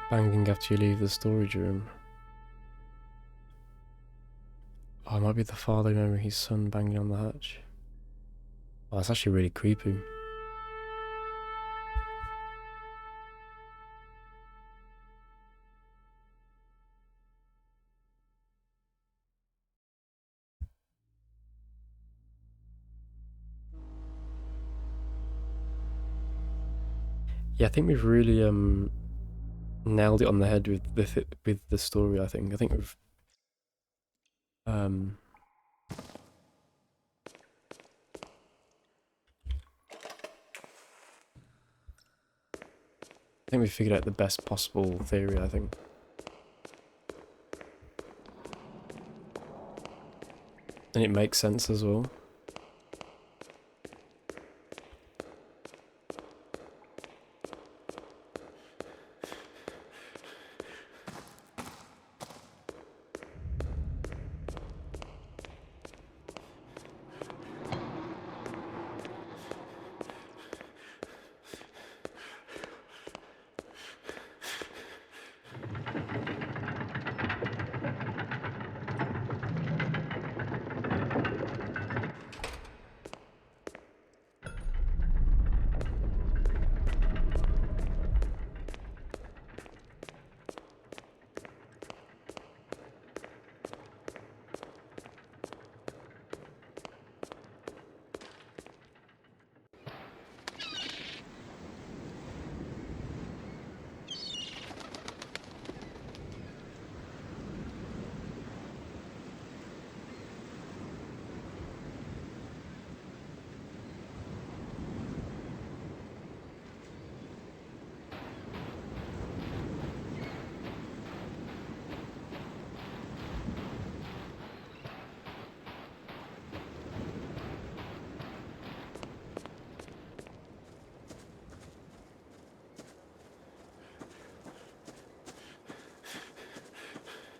Banging after you leave the storage room. Oh, it might be the father remembering his son banging on the hatch. Oh, that's actually really creepy. Yeah, I think we've really nailed it on the head with the story. I think we've um I think we figured out the best possible theory. I think. And it makes sense as well.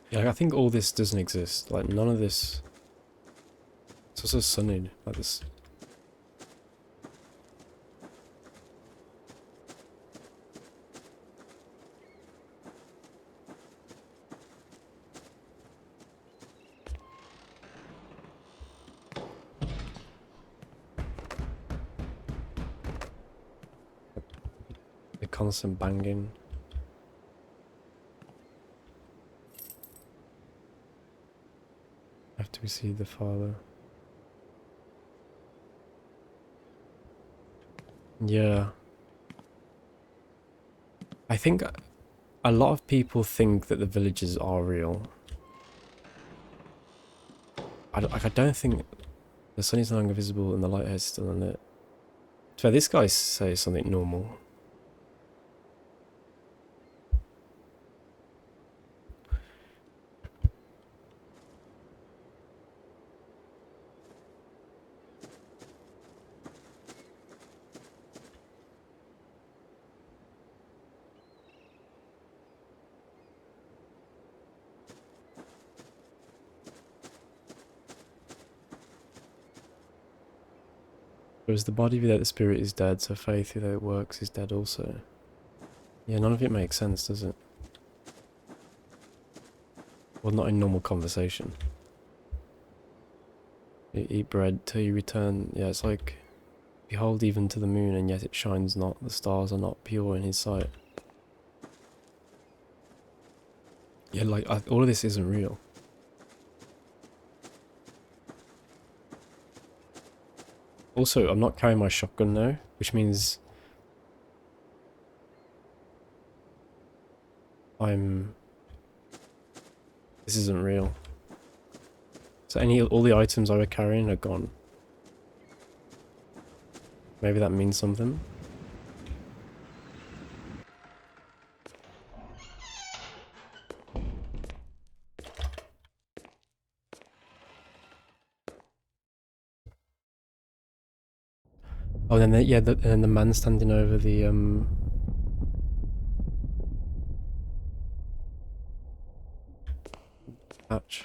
Yeah, like, I think all this doesn't exist. Like none of this. It's also sunny. Like this. The constant banging. after we see the father. Yeah. I think a lot of people think that the villages are real. I don't think the sun is no longer visible and the lighthouse is still unlit. So this guy says something normal. Whereas the body without the spirit is dead, so faith without it works is dead also. Yeah, none of it makes sense, does it? Well, not in normal conversation. You eat bread till you return. Yeah, it's like, behold even to the moon, and yet it shines not. The stars are not pure in his sight. Yeah, like, all of this isn't real. Also, I'm not carrying my shotgun now, which means this isn't real. So all the items I were carrying are gone. Maybe that means something. Oh, then and then the man standing over the hatch.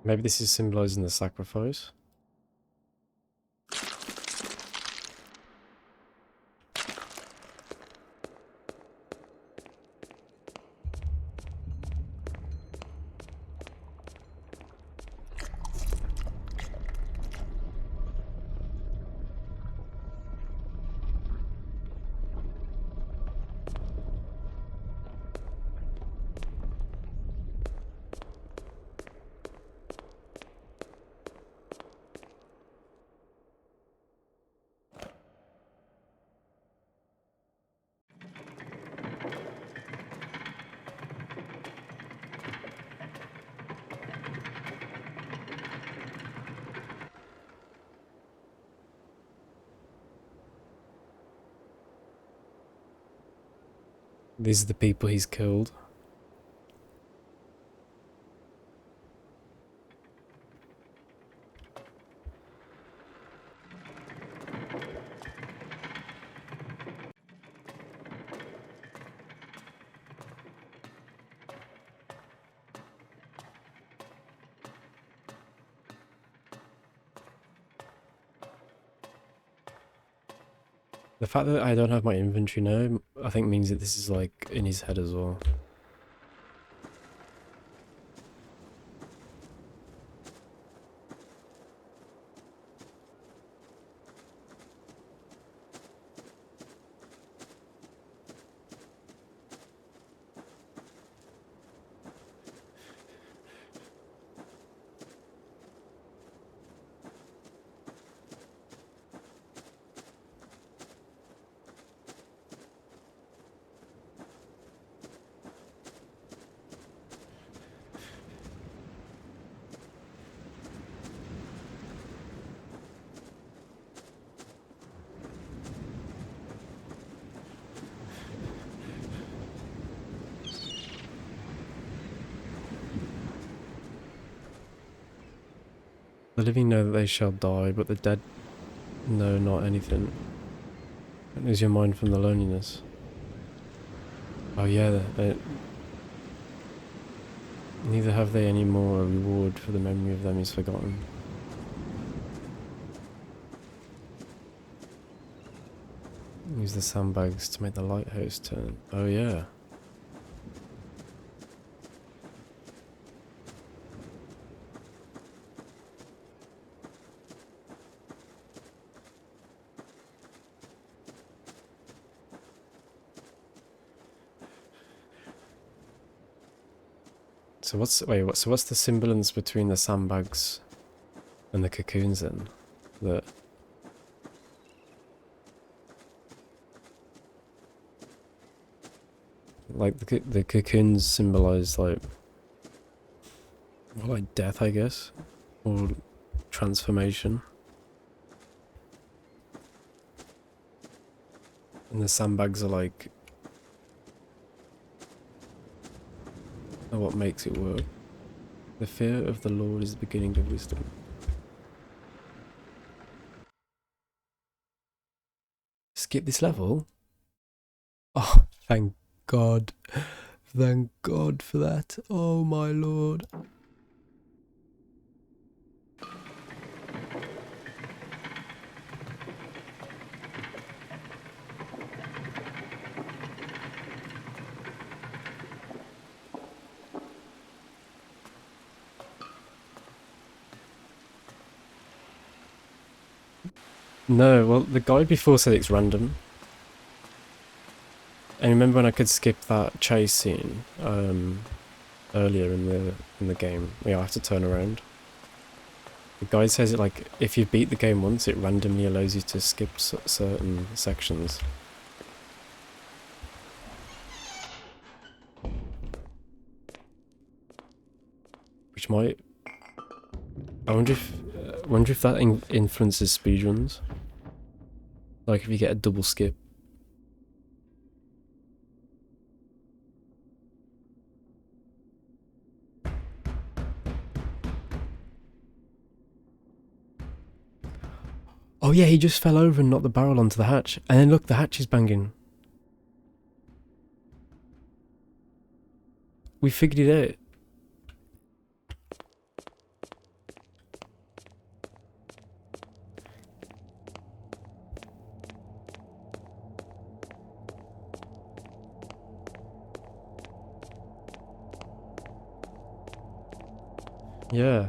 Maybe this is symbolizing the sacrifice. These are the people he's killed. The fact that I don't have my inventory now, I think means that this is like in his head as well. living know that they shall die, but the dead know not anything. Don't lose your mind from the loneliness. Oh yeah, neither have they any more a reward, for the memory of them is forgotten. Use the sandbags to make the lighthouse turn. Oh yeah. So what's the semblance between the sandbags and the cocoons then? That like the cocoons symbolize like death, I guess, or transformation, and the sandbags are like what makes it work. The fear of the Lord is the beginning of wisdom. Skip this level? Oh, thank God. Thank God for that. Oh my Lord. No, well, the guide before said it's random. And remember when I could skip that chase scene earlier in the game? Yeah, I have to turn around. The guide says it like if you beat the game once, it randomly allows you to skip certain sections. Which might. I wonder if that influences speedruns. Like if you get a double skip. Oh yeah, he just fell over and knocked the barrel onto the hatch. And then look, the hatch is banging. We figured it out. Yeah.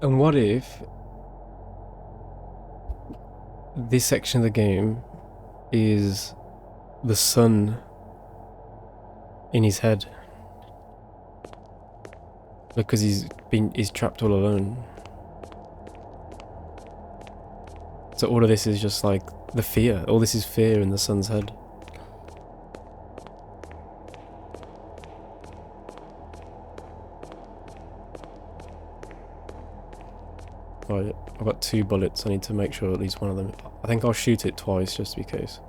And what if this section of the game is the sun in his head? Because he's trapped all alone. So all of this is just like the fear. All this is fear in the sun's head. Right, I've got 2 bullets. I need to make sure at least one of them. I think I'll shoot it twice just in case.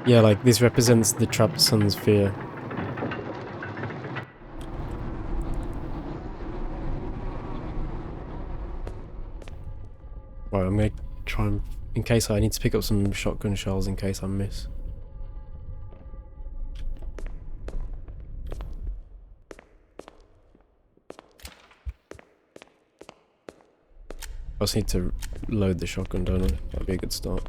Yeah, like this represents the trapped sun's fear. Right, I'm gonna try and, in case I need to pick up some shotgun shells in case I miss. I just need to load the shotgun, don't I? That'd be a good start.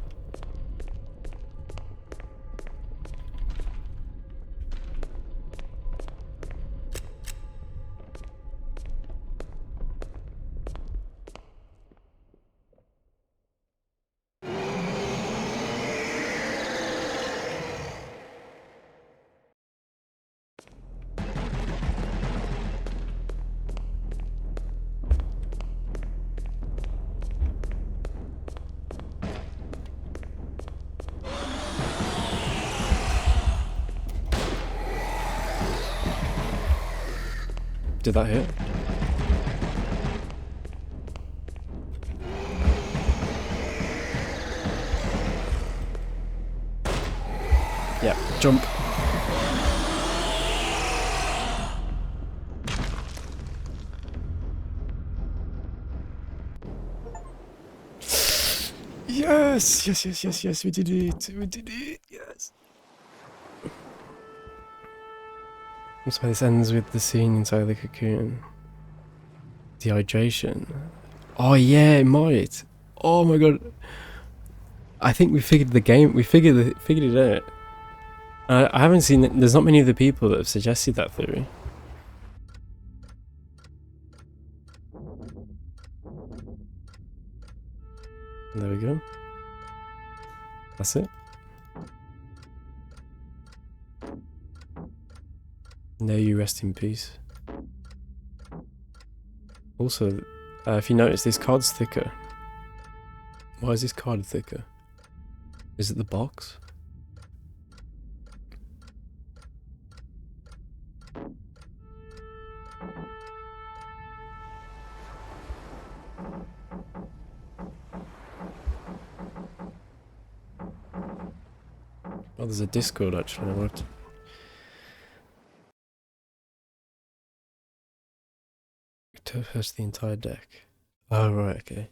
Did that hit? jump. Yes, yes, yes, yes, yes, we did it. We did it, yes. That's why this ends with the scene inside the cocoon. Dehydration. Oh yeah, it might. Oh my god. I think we figured the game. We figured it out. I haven't seen it. There's not many of the people that have suggested that theory. There we go. That's it. Now you rest in peace. Also, if you notice, this card's thicker. Why is this card thicker? Is it the box? Oh, there's a Discord actually. What? Has the entire deck. Oh right, okay.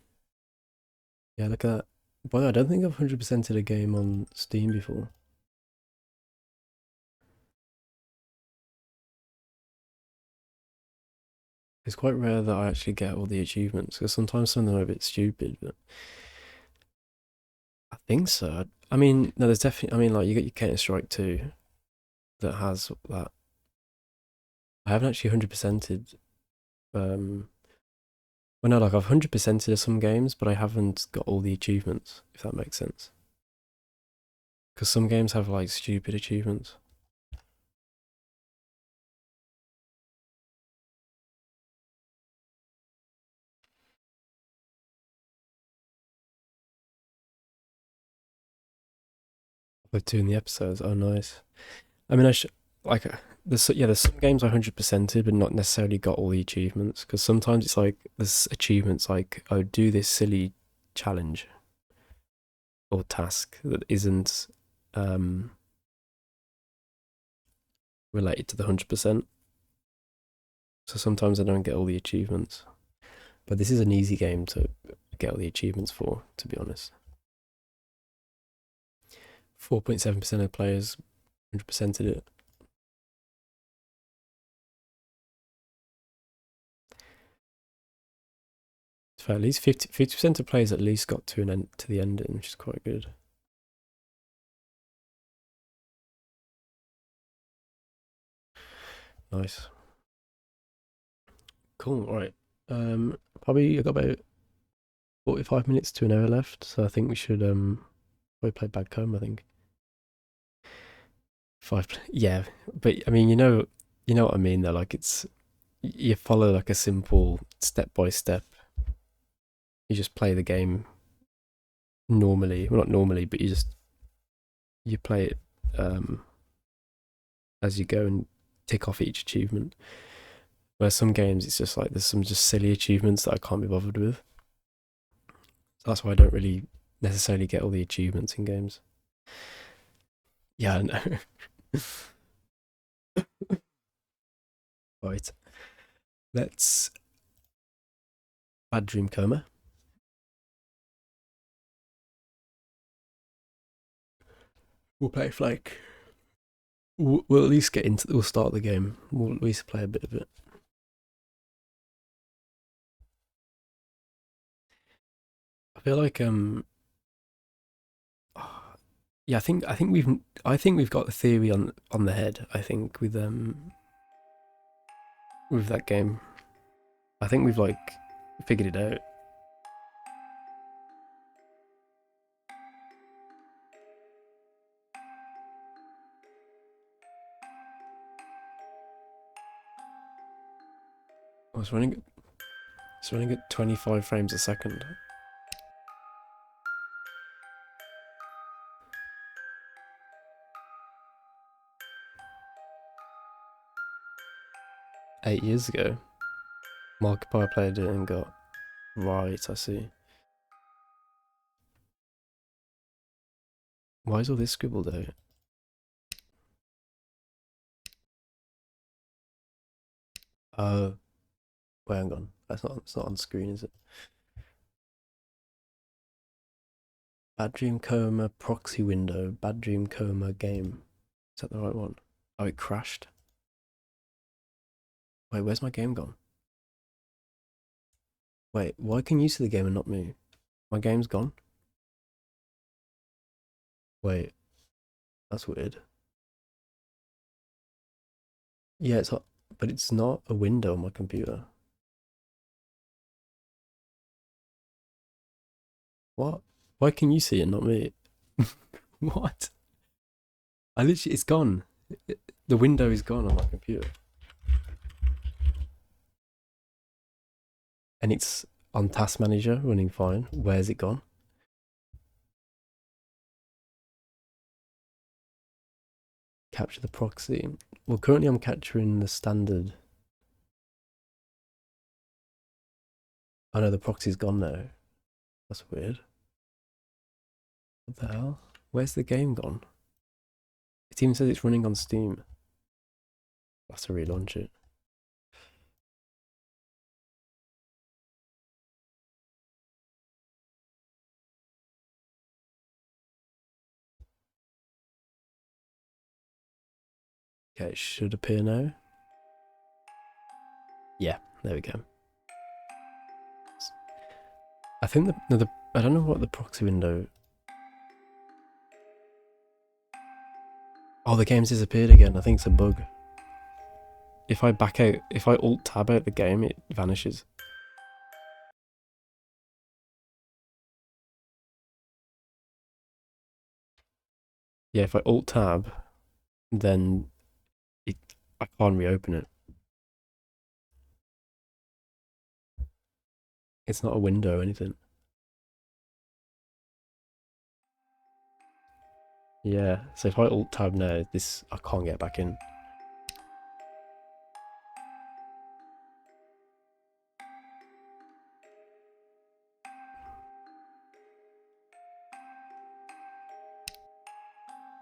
Yeah, look at that. Boy, I don't think I've 100%ed a game on Steam before. It's quite rare that I actually get all the achievements, because sometimes some of them are a bit stupid, but I think so. I mean, no, there's definitely, I mean, like, you got your Counter-Strike 2 that has that. I haven't actually 100%ed, well, no, like, I've 100%ed some games, but I haven't got all the achievements, if that makes sense. Because some games have, like, stupid achievements. Like doing the episodes, oh nice. I mean, like, there's some games I 100%ed, but not necessarily got all the achievements. Because sometimes it's like there's achievements like, oh, do this silly challenge or task that isn't related to the 100%. So sometimes I don't get all the achievements. But this is an easy game to get all the achievements for, to be honest. 4.7% of players 100%ed it. So at least 50% of players at least got to the ending, which is quite good. Nice. Cool. All right. Probably I got about 45 minutes to an hour left, so I think we should probably play Bad Coma, I think. Yeah, but I mean, you know what I mean though. Like, it's, you follow like a simple step by step. You just play the game normally. Well, not normally, but you play it as you go and tick off each achievement. Where some games it's just like there's some just silly achievements that I can't be bothered with. So that's why I don't really necessarily get all the achievements in games. Yeah, I know. Right. Let's Bad Dream Coma. We'll play for like, we'll at least get into, we'll start the game. We'll at least play a bit of it. I feel like yeah, I think we've got the theory on the head. I think with that game, I think we've like figured it out. I was running. It's running at 25 frames a second. $8 years ago, Markiplier played it and got right. I see. Why is all this scribbled out? Oh, wait, hang on. It's not on screen, is it? Bad Dream Coma proxy window. Bad Dream Coma game. Is that the right one? Oh, it crashed. Wait, where's my game gone? Wait, why can you see the game and not me? My game's gone? Wait, that's weird. Yeah, but it's not a window on my computer. What? Why can you see it, not me? What? It's gone. The window is gone on my computer. And it's on Task Manager running fine. Where's it gone? Capture the proxy. Well, currently I'm capturing the standard. Oh no, the proxy's gone now. That's weird. What the hell? Where's the game gone? It even says it's running on Steam. I'll have to relaunch it. Okay, it should appear now. Yeah, there we go. I think I don't know what the proxy window. Oh, the game's disappeared again. I think it's a bug. If I back out, if I alt tab out the game, it vanishes. Yeah, if I alt tab, then I can't reopen it. It's not a window or anything. Yeah, so if I alt tab now, I can't get back in.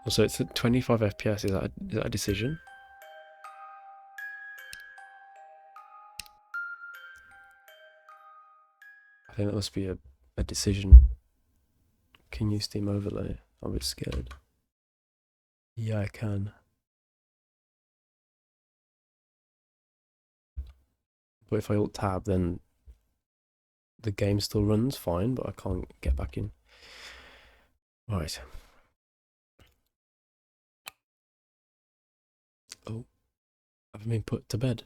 Also, it's at 25 FPS. Is that a decision? I think that must be a decision. Can you Steam overlay? I'm a bit scared. Yeah, I can. But if I alt tab, then the game still runs fine, but I can't get back in. Right. Oh, I've been put to bed.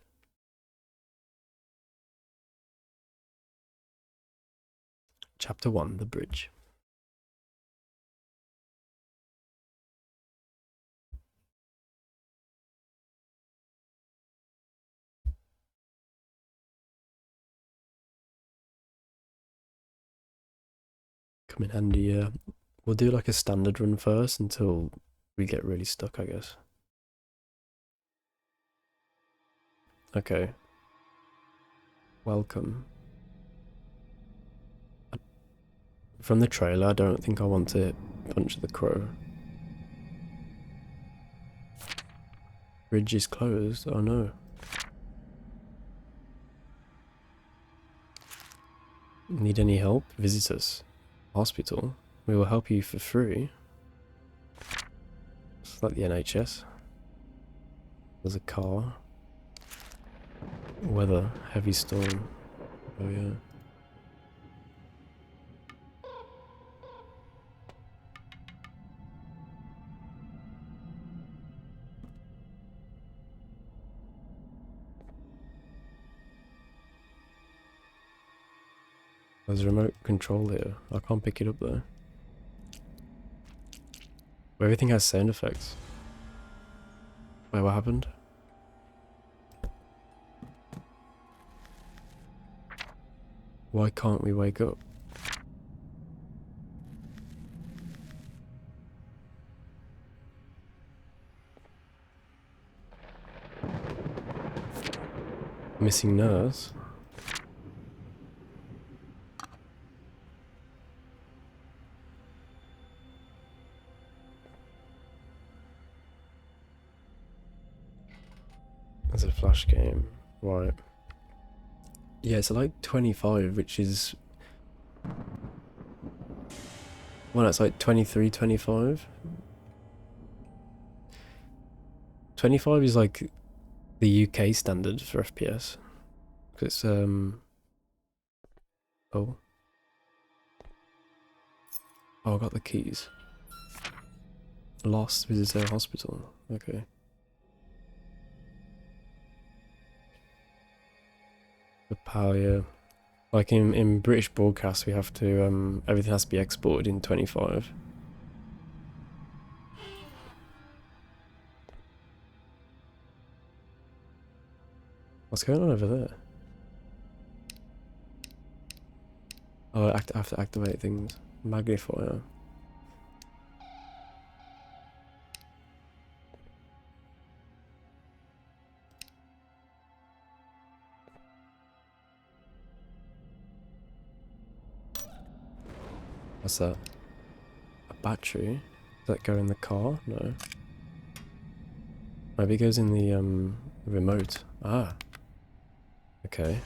Chapter 1, The Bridge. Come in handy, we'll do like a standard run first until we get really stuck, I guess. Okay. Welcome. From the trailer, I don't think I want to punch the crow. Bridge is closed. Oh no. Need any help? Visit us. Hospital. We will help you for free. It's like the NHS. There's a car. Weather. Heavy storm. Oh yeah. There's a remote control here. I can't pick it up though. Everything has sound effects. Wait, what happened? Why can't we wake up? Missing nurse? There's a flash game. Right. Yeah, it's like 25, which is... Well, it's like 23, 25. 25 is like the UK standard for FPS. 'Cause it's, Oh. Oh, I got the keys. Lost visitor hospital. Okay. The power, yeah. Like in British broadcast, we have to, everything has to be exported in 25. What's going on over there? Oh, I have to activate things. Magnifier. What's that? A battery? Does that go in the car? No. Maybe it goes in the remote. Ah. Okay.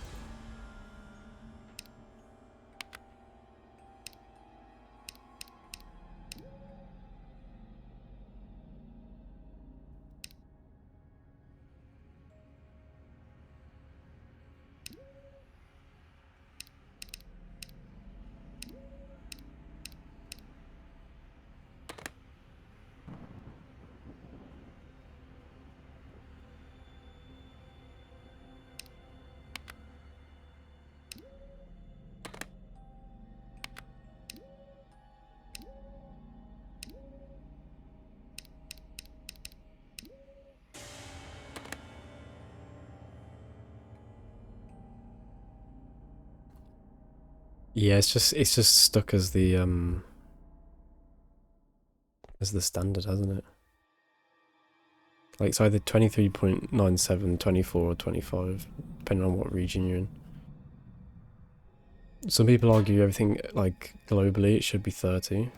Yeah, it's just stuck as the standard, hasn't it? Like it's either 23.97, 24 or 25, depending on what region you're in. Some people argue everything, like, globally it should be 30.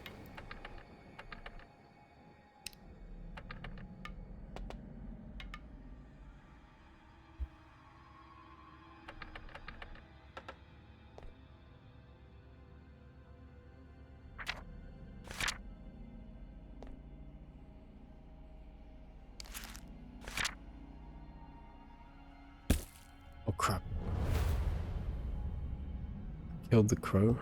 Oh crap. Killed the crow.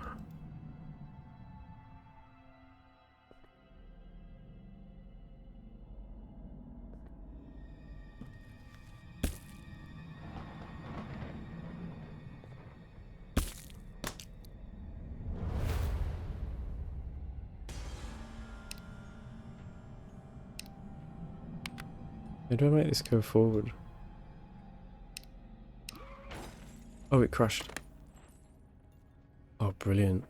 How do I make this go forward? Oh, it crashed. Oh, brilliant.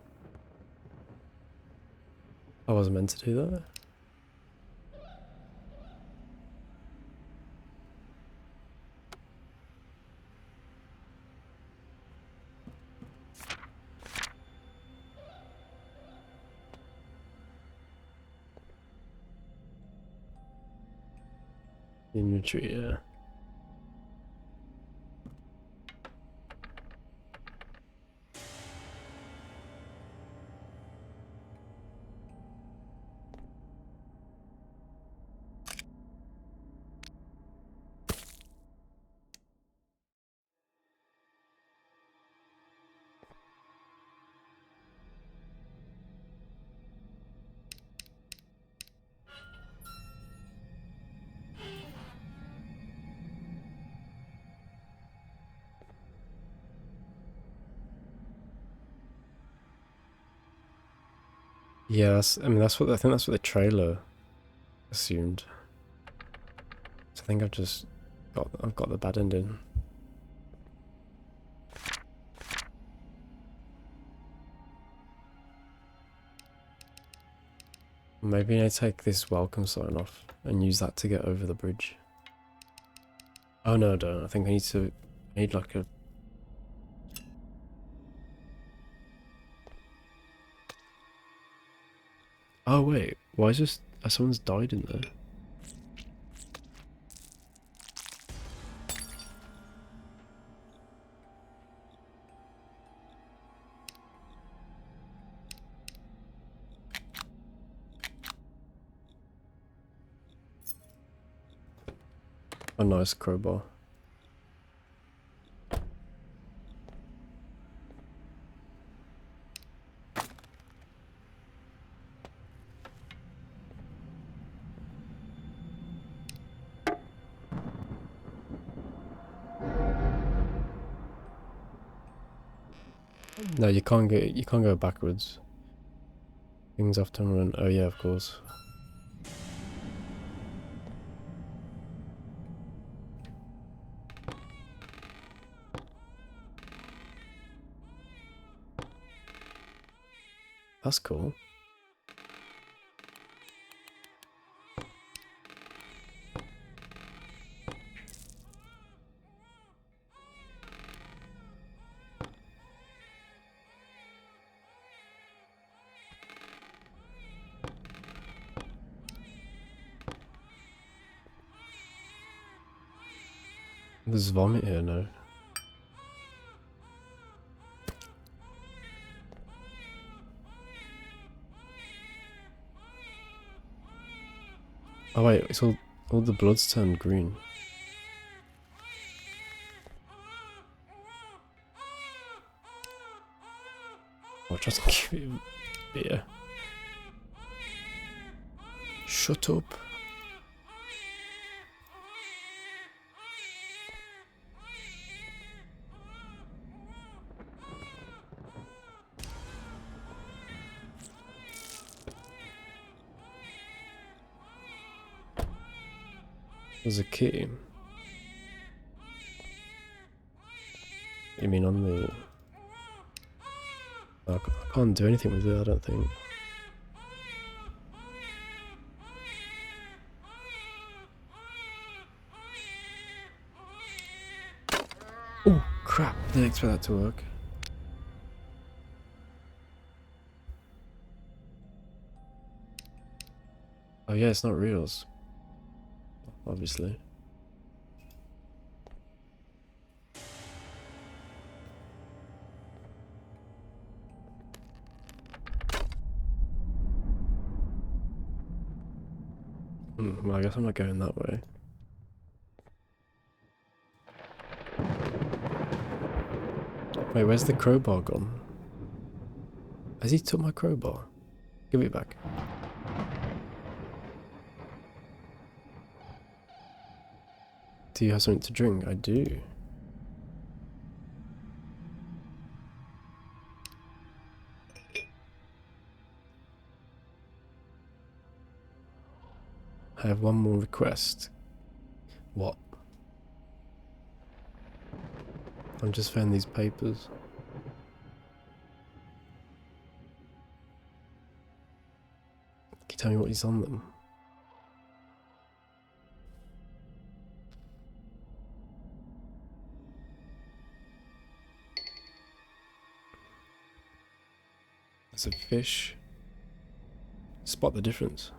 I wasn't meant to do that. Inventory, yeah. Yeah, I mean, that's what I think. That's what the trailer assumed. So I think I've got the bad ending. Maybe I take this welcome sign off and use that to get over the bridge. Oh no, I don't. I think I need like a... Oh wait, why is this... someone's died in there. A nice crowbar. No, you can't go backwards. Things have to run. Oh yeah, of course. That's cool. There's vomit here now. Oh wait, it's all the blood's turned green. Oh, just give it beer. Shut up. There's a key. You mean on the... I can't do anything with it, I don't think. Oh crap, didn't expect that to work. Oh yeah, it's not reals. Obviously. Well, I guess I'm not going that way. Wait, where's the crowbar gone? Has he took my crowbar? Give it back. Do you have something to drink? I do. I have one more request. What? I'm just found these papers. Can you tell me what is on them? There's a fish. Spot the difference.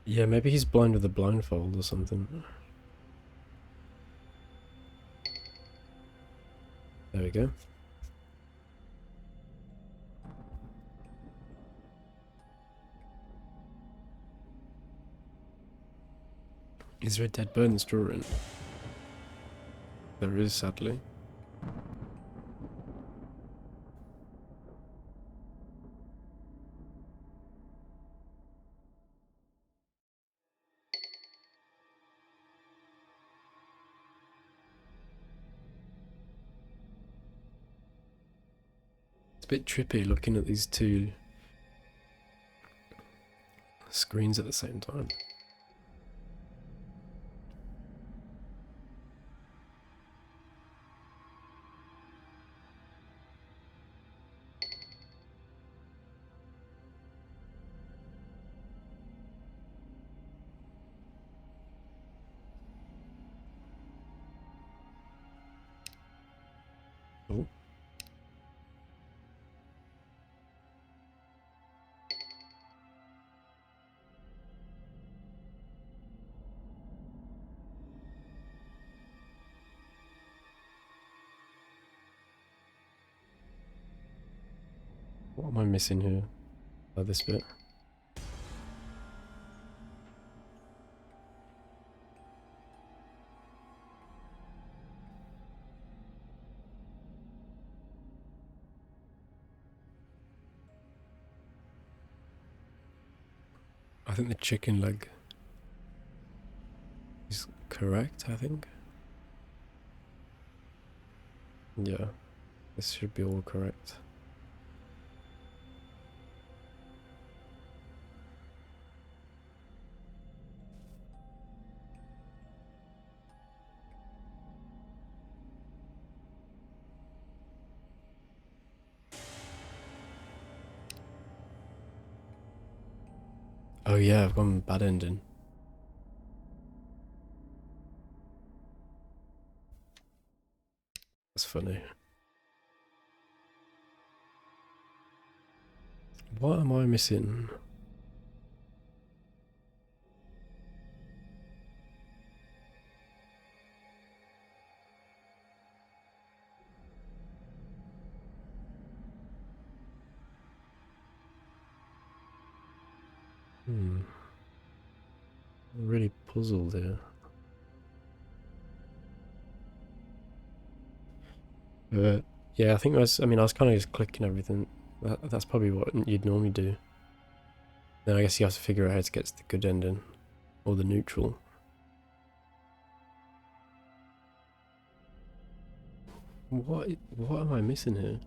Yeah, maybe he's blind with a blindfold or something. There we go. Is there a dead bird in the storeroom? There is, sadly. It's a bit trippy looking at these two screens at the same time. Oh. What am I missing here? Oh, this bit. I think the chicken leg is correct, I think. Yeah, this should be all correct. Oh yeah, I've gone bad ending. That's funny. What am I missing? I'm really puzzled here. But yeah, I think I was kind of just clicking everything. That's probably what you'd normally do. Then I guess you have to figure out how to get to the good ending. Or the neutral. What am I missing here?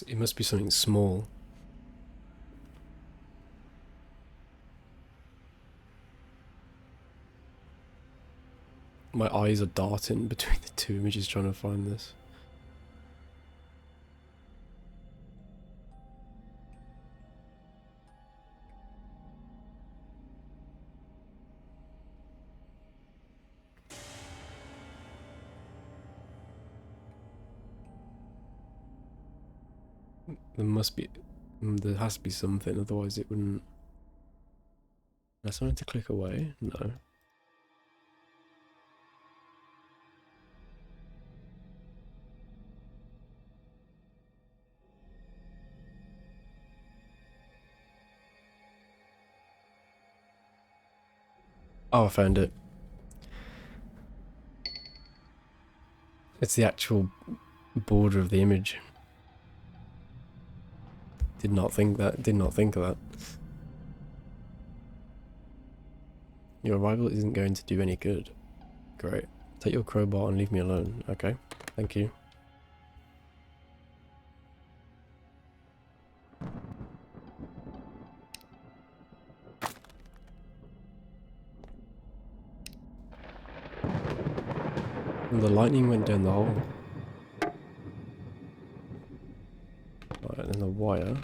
It must be something small. My eyes are darting between the two images trying to find this. There has to be something, otherwise it wouldn't. That's something to click away? No. Oh, I found it. It's the actual border of the image. Did not think of that. Your arrival isn't going to do any good. Great. Take your crowbar and leave me alone. Okay. Thank you. And the lightning went down the hole. Right, and the wire.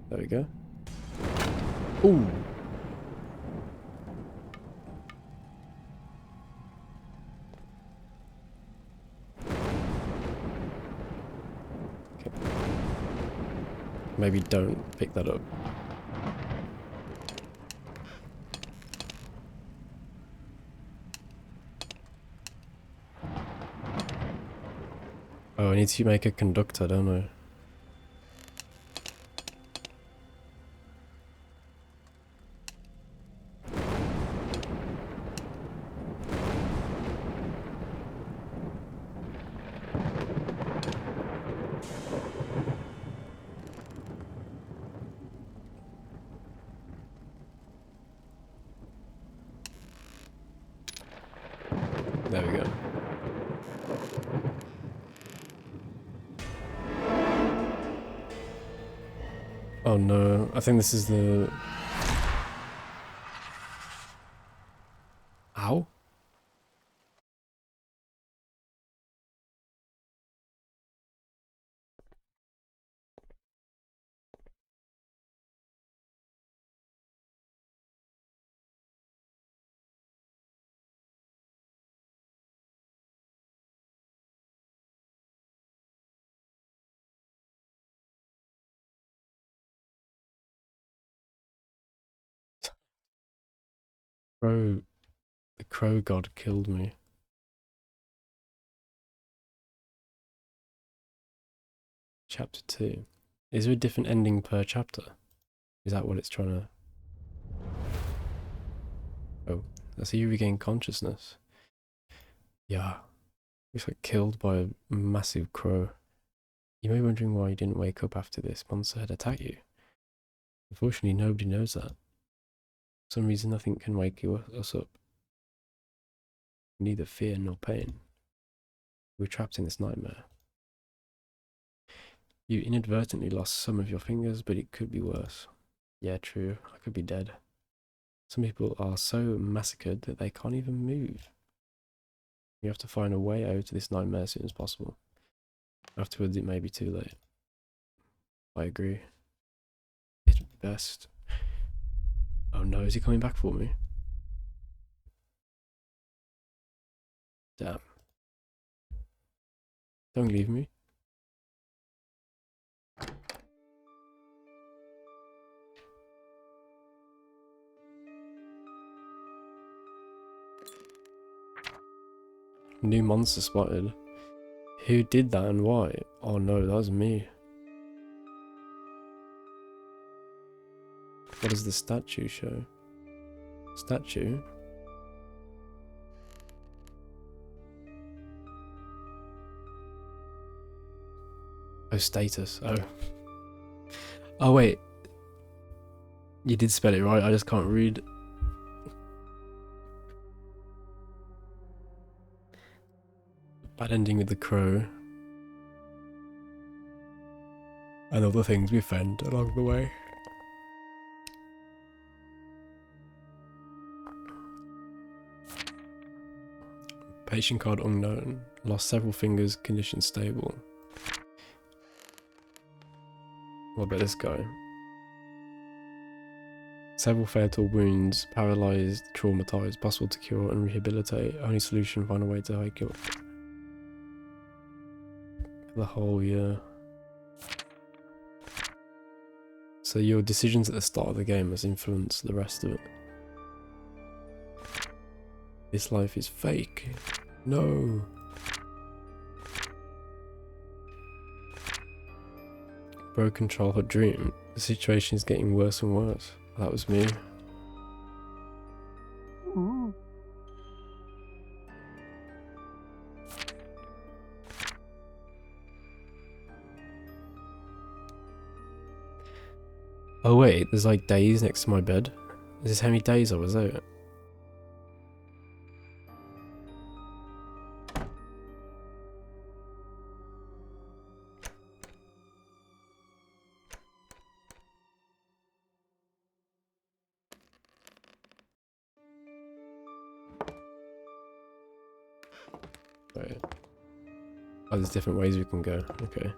There we go. Ooh! Okay. Maybe don't pick that up. Oh, I need to make a conductor, don't I? There we go. Oh no, I think this is the... Ow? Crow, the crow god killed me. Chapter 2. Is there a different ending per chapter? Is that what it's trying to... Oh, that's how you regain consciousness. Yeah. He's like killed by a massive crow. You may be wondering why you didn't wake up after this monster had attacked you. Unfortunately, nobody knows that. For some reason, nothing can wake us up. Neither fear nor pain. We're trapped in this nightmare. You inadvertently lost some of your fingers, but it could be worse. Yeah, true. I could be dead. Some people are so massacred that they can't even move. You have to find a way out of this nightmare as soon as possible. Afterwards, it may be too late. I agree. It's best. Oh no, is he coming back for me? Damn. Don't leave me. New monster spotted. Who did that and why? Oh no, that was me. What does the statue show? Statue? Oh, status. Oh. Oh wait. You did spell it right, I just can't read. Bad ending with the crow. And all the things we found along the way. Patient card unknown. Lost several fingers, condition stable. What about this guy? Several fatal wounds, paralysed, traumatised, possible to cure and rehabilitate. Only solution, find a way to hike up. The whole year. So your decisions at the start of the game has influenced the rest of it. This life is fake. No. Broken childhood dream. The situation is getting worse and worse. That was me. Oh wait, there's like days next to my bed. Is this how many days I was out? Wait. Oh, there's different ways we can go. Okay.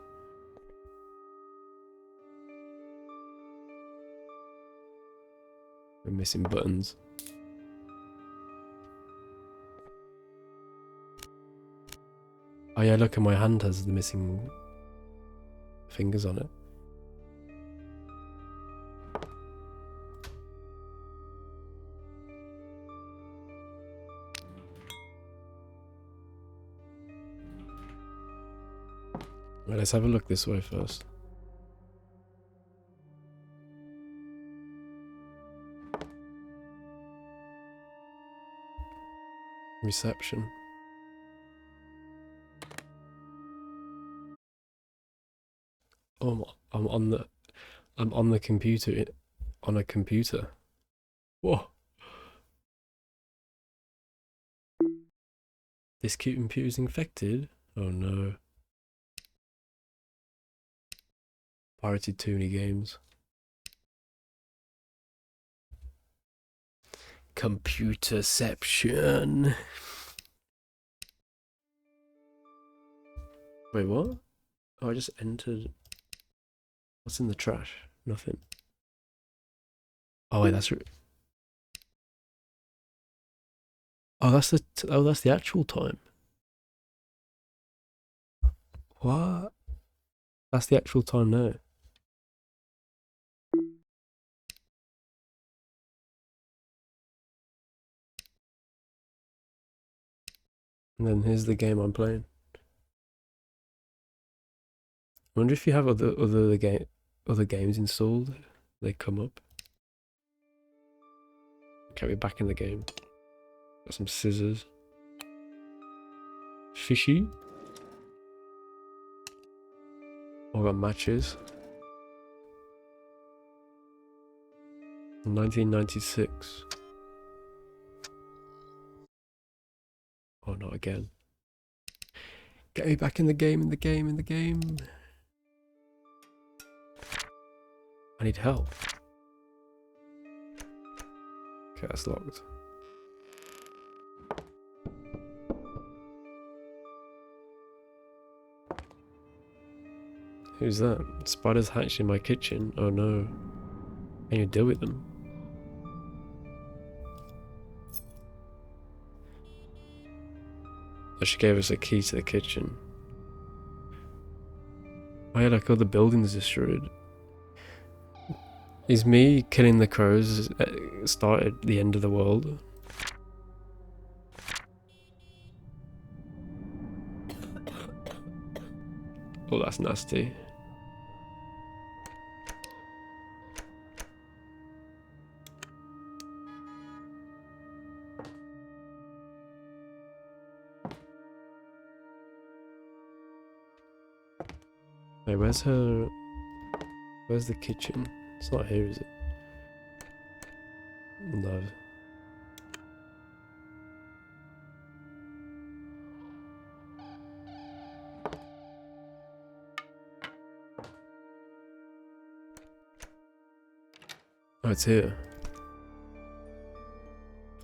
We're missing buttons. Oh yeah, look, at my hand has the missing fingers on it. Right, let's have a look this way first. Reception. Oh, I'm on the computer. On a computer. Whoa. This computer is infected? Oh no. Pirated too many games. Computerception. Wait, what? Oh, I just entered. What's in the trash? Nothing. Oh wait, that's oh, that's the actual time. What? That's the actual time now. And then here's the game I'm playing. I wonder if you have other games installed, they come up. Okay, we're back in the game. Got some scissors. Fishy. Oh, got matches. 1996. Oh, not again. Get me back in the game, in the game. I need help. Okay, that's locked. Who's that? Spiders hatched in my kitchen. Oh no. Can you deal with them? Oh, she gave us a key to the kitchen. I had like all the buildings destroyed. Is me killing the crows started the end of the world? Oh, that's nasty. Wait, where's the kitchen? It's not here, is it? No. Oh, it's here.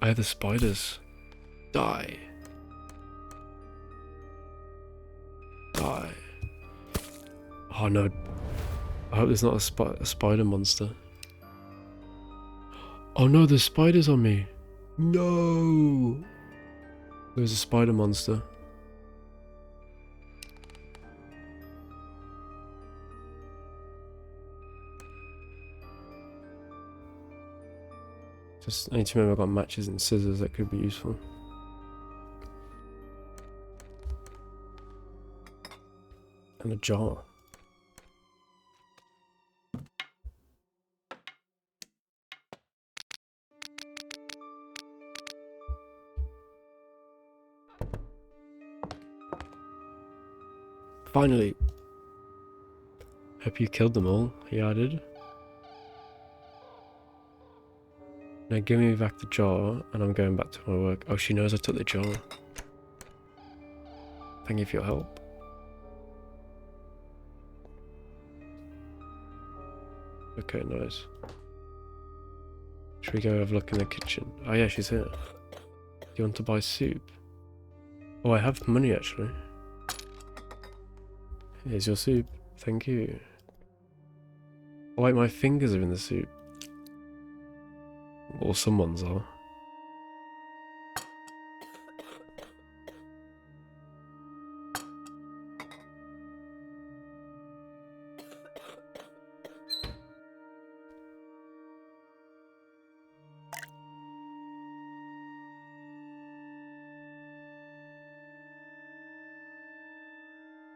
I have the spiders. Die. Die. Oh no. I hope there's not a spider monster. Oh no, there's spiders on me. No. There's a spider monster. Just, I need to remember I've got matches and scissors that could be useful. And a jar. Finally. Hope you killed them all. Yeah, I did. Now give me back the jar and I'm going back to my work. Oh, she knows I took the jar. Thank you for your help. Okay, nice. Should we go have a look in the kitchen? Oh yeah, she's here. Do you want to buy soup? Oh, I have money actually. Here's your soup. Thank you. Oh wait, my fingers are in the soup. Or someone's are.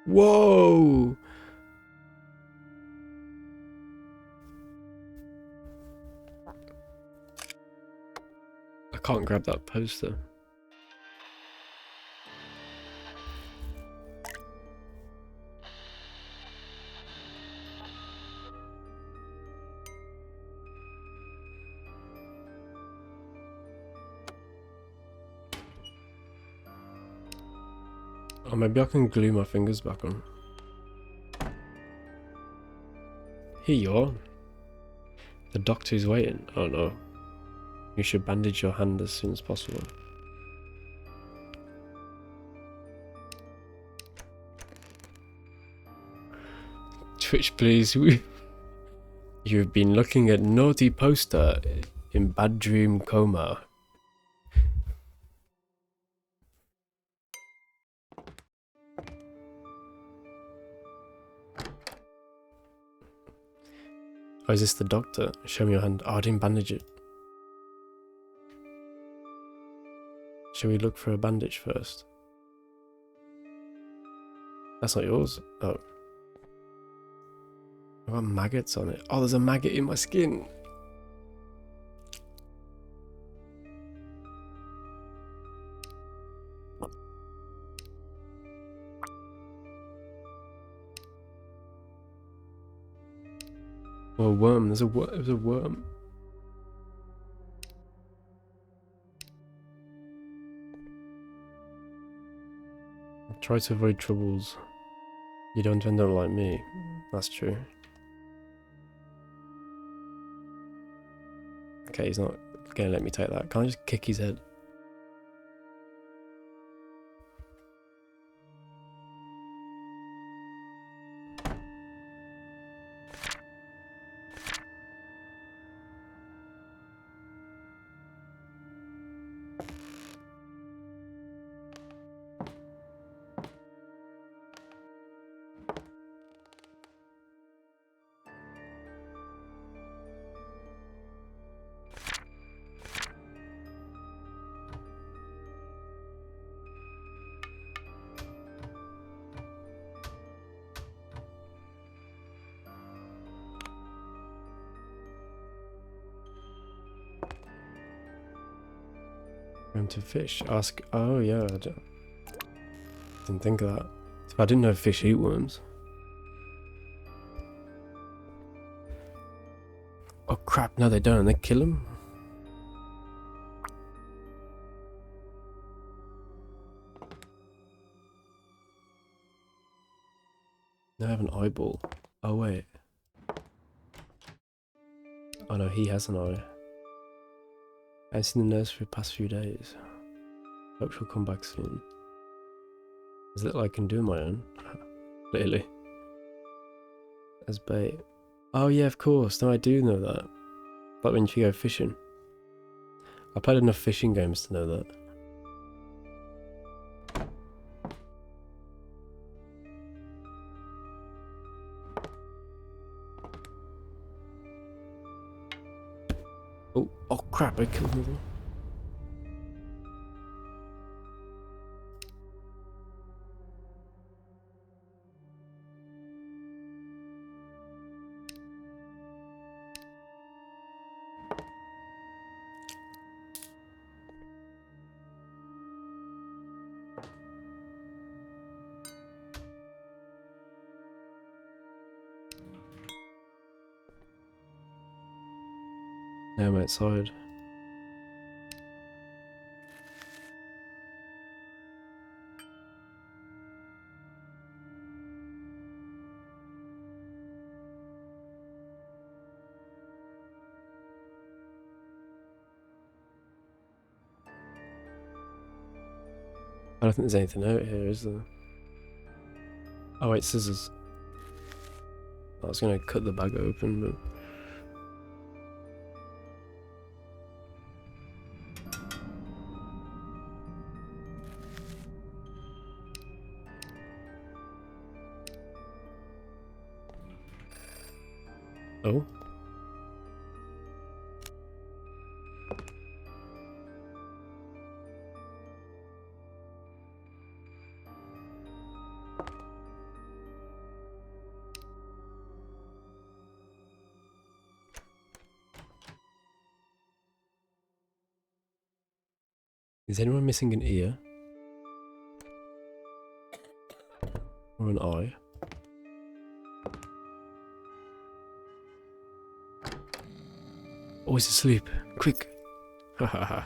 Whoa! I can't grab that poster. Oh, maybe I can glue my fingers back on. Here you are. The doctor's waiting. Oh no. You should bandage your hand as soon as possible. Twitch, please. You've been looking at naughty poster in bad dream coma. Oh, is this the doctor? Show me your hand. Oh, I didn't bandage it. Shall we look for a bandage first? That's not yours. Oh. I've got maggots on it. Oh, there's a maggot in my skin. Oh, a worm. There's a worm. Try to avoid troubles. You don't end up like me. That's true. Okay, he's not gonna let me take that. Can't I just kick his head? Room to fish. Ask. Oh yeah, didn't think of that. I didn't know fish eat worms. Oh crap! No, they don't. They kill them. They have an eyeball. Oh wait. Oh no, he has an eye. I haven't seen the nurse for the past few days. Hope she'll come back soon. Is it like I can do my own? Clearly. As bait. Oh yeah, of course. No, I do know that. Like when you go fishing. I played enough fishing games to know that. Oh crap, I killed another one. Now I'm outside. I don't think there's anything out here, is there? Oh wait, scissors. I was gonna cut the bag open, but... Oh? Is anyone missing an ear? Or an eye? Oh, he's asleep. Quick! Hahaha.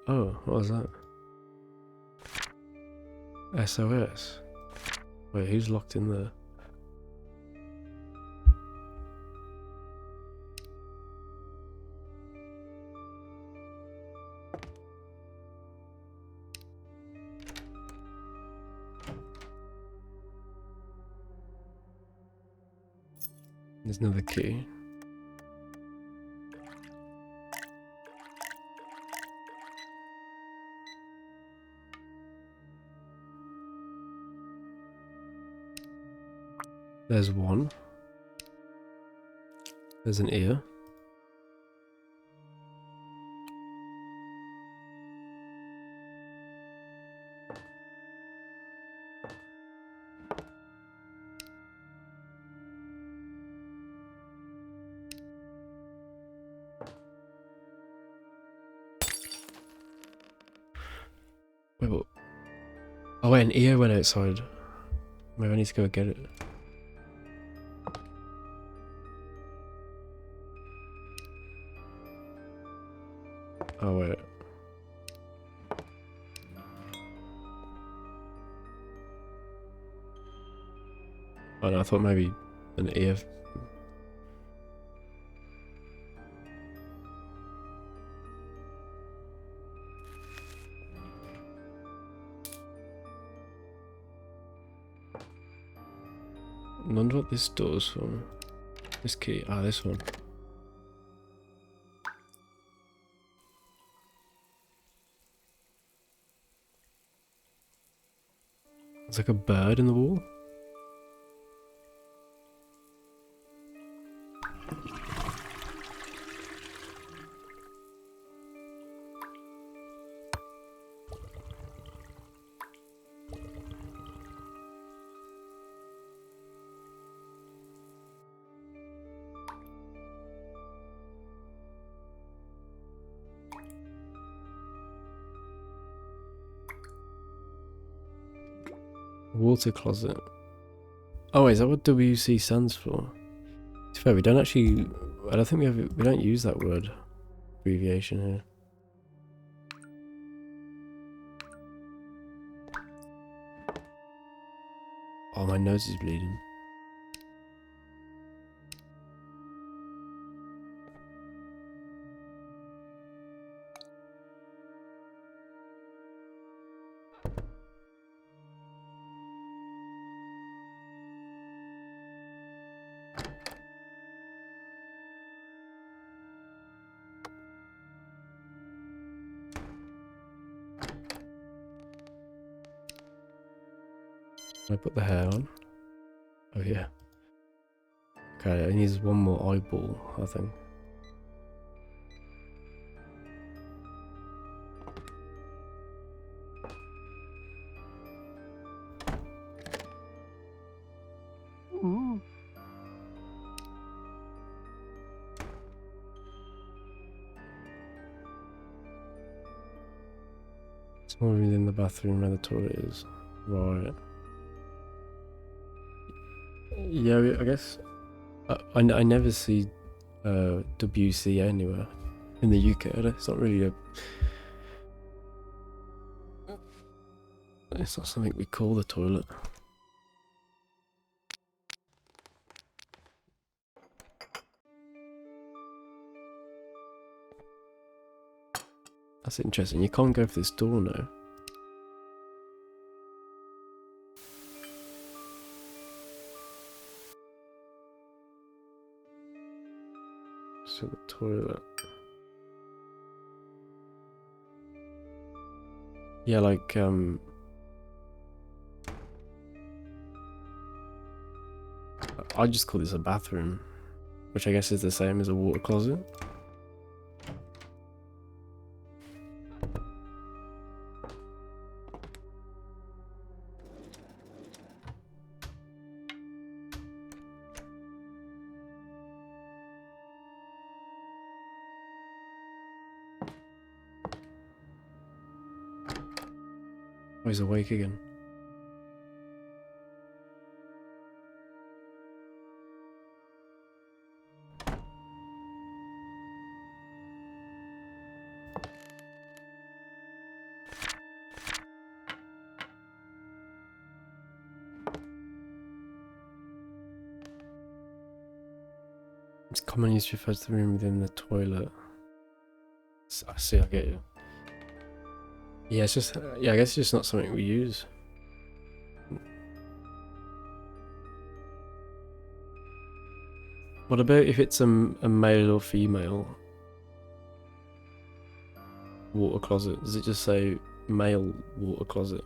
Oh, what was that? SOS. Wait, who's locked in there? There's another key. There's one. There's an ear. Oh wait, an ear went outside. Maybe I need to go get it. Oh wait. Oh no, I thought maybe an ear. I wonder what this door's for. This key. Ah, this one. It's like a bird in the wall. Water closet. Oh, wait, is that what WC stands for? To be fair, we don't actually. I don't think we don't use that word abbreviation here. Oh, my nose is bleeding. Can I put the hair on? Oh yeah. Okay, it needs one more eyeball, I think. It's more within the bathroom where the toilet is. Right. Yeah, I guess I never see WC anywhere in the UK. It's not really it's not something we call the toilet. That's interesting. You can't go for this door now. So the toilet. Yeah, like I just call this a bathroom, which I guess is the same as a water closet. Oh, he's awake again. It's commonly used to refer to the room within the toilet. I see, I get you. Yeah, it's just, yeah, I guess it's just not something we use. What about if it's a male or female water closet? Does it just say male water closet?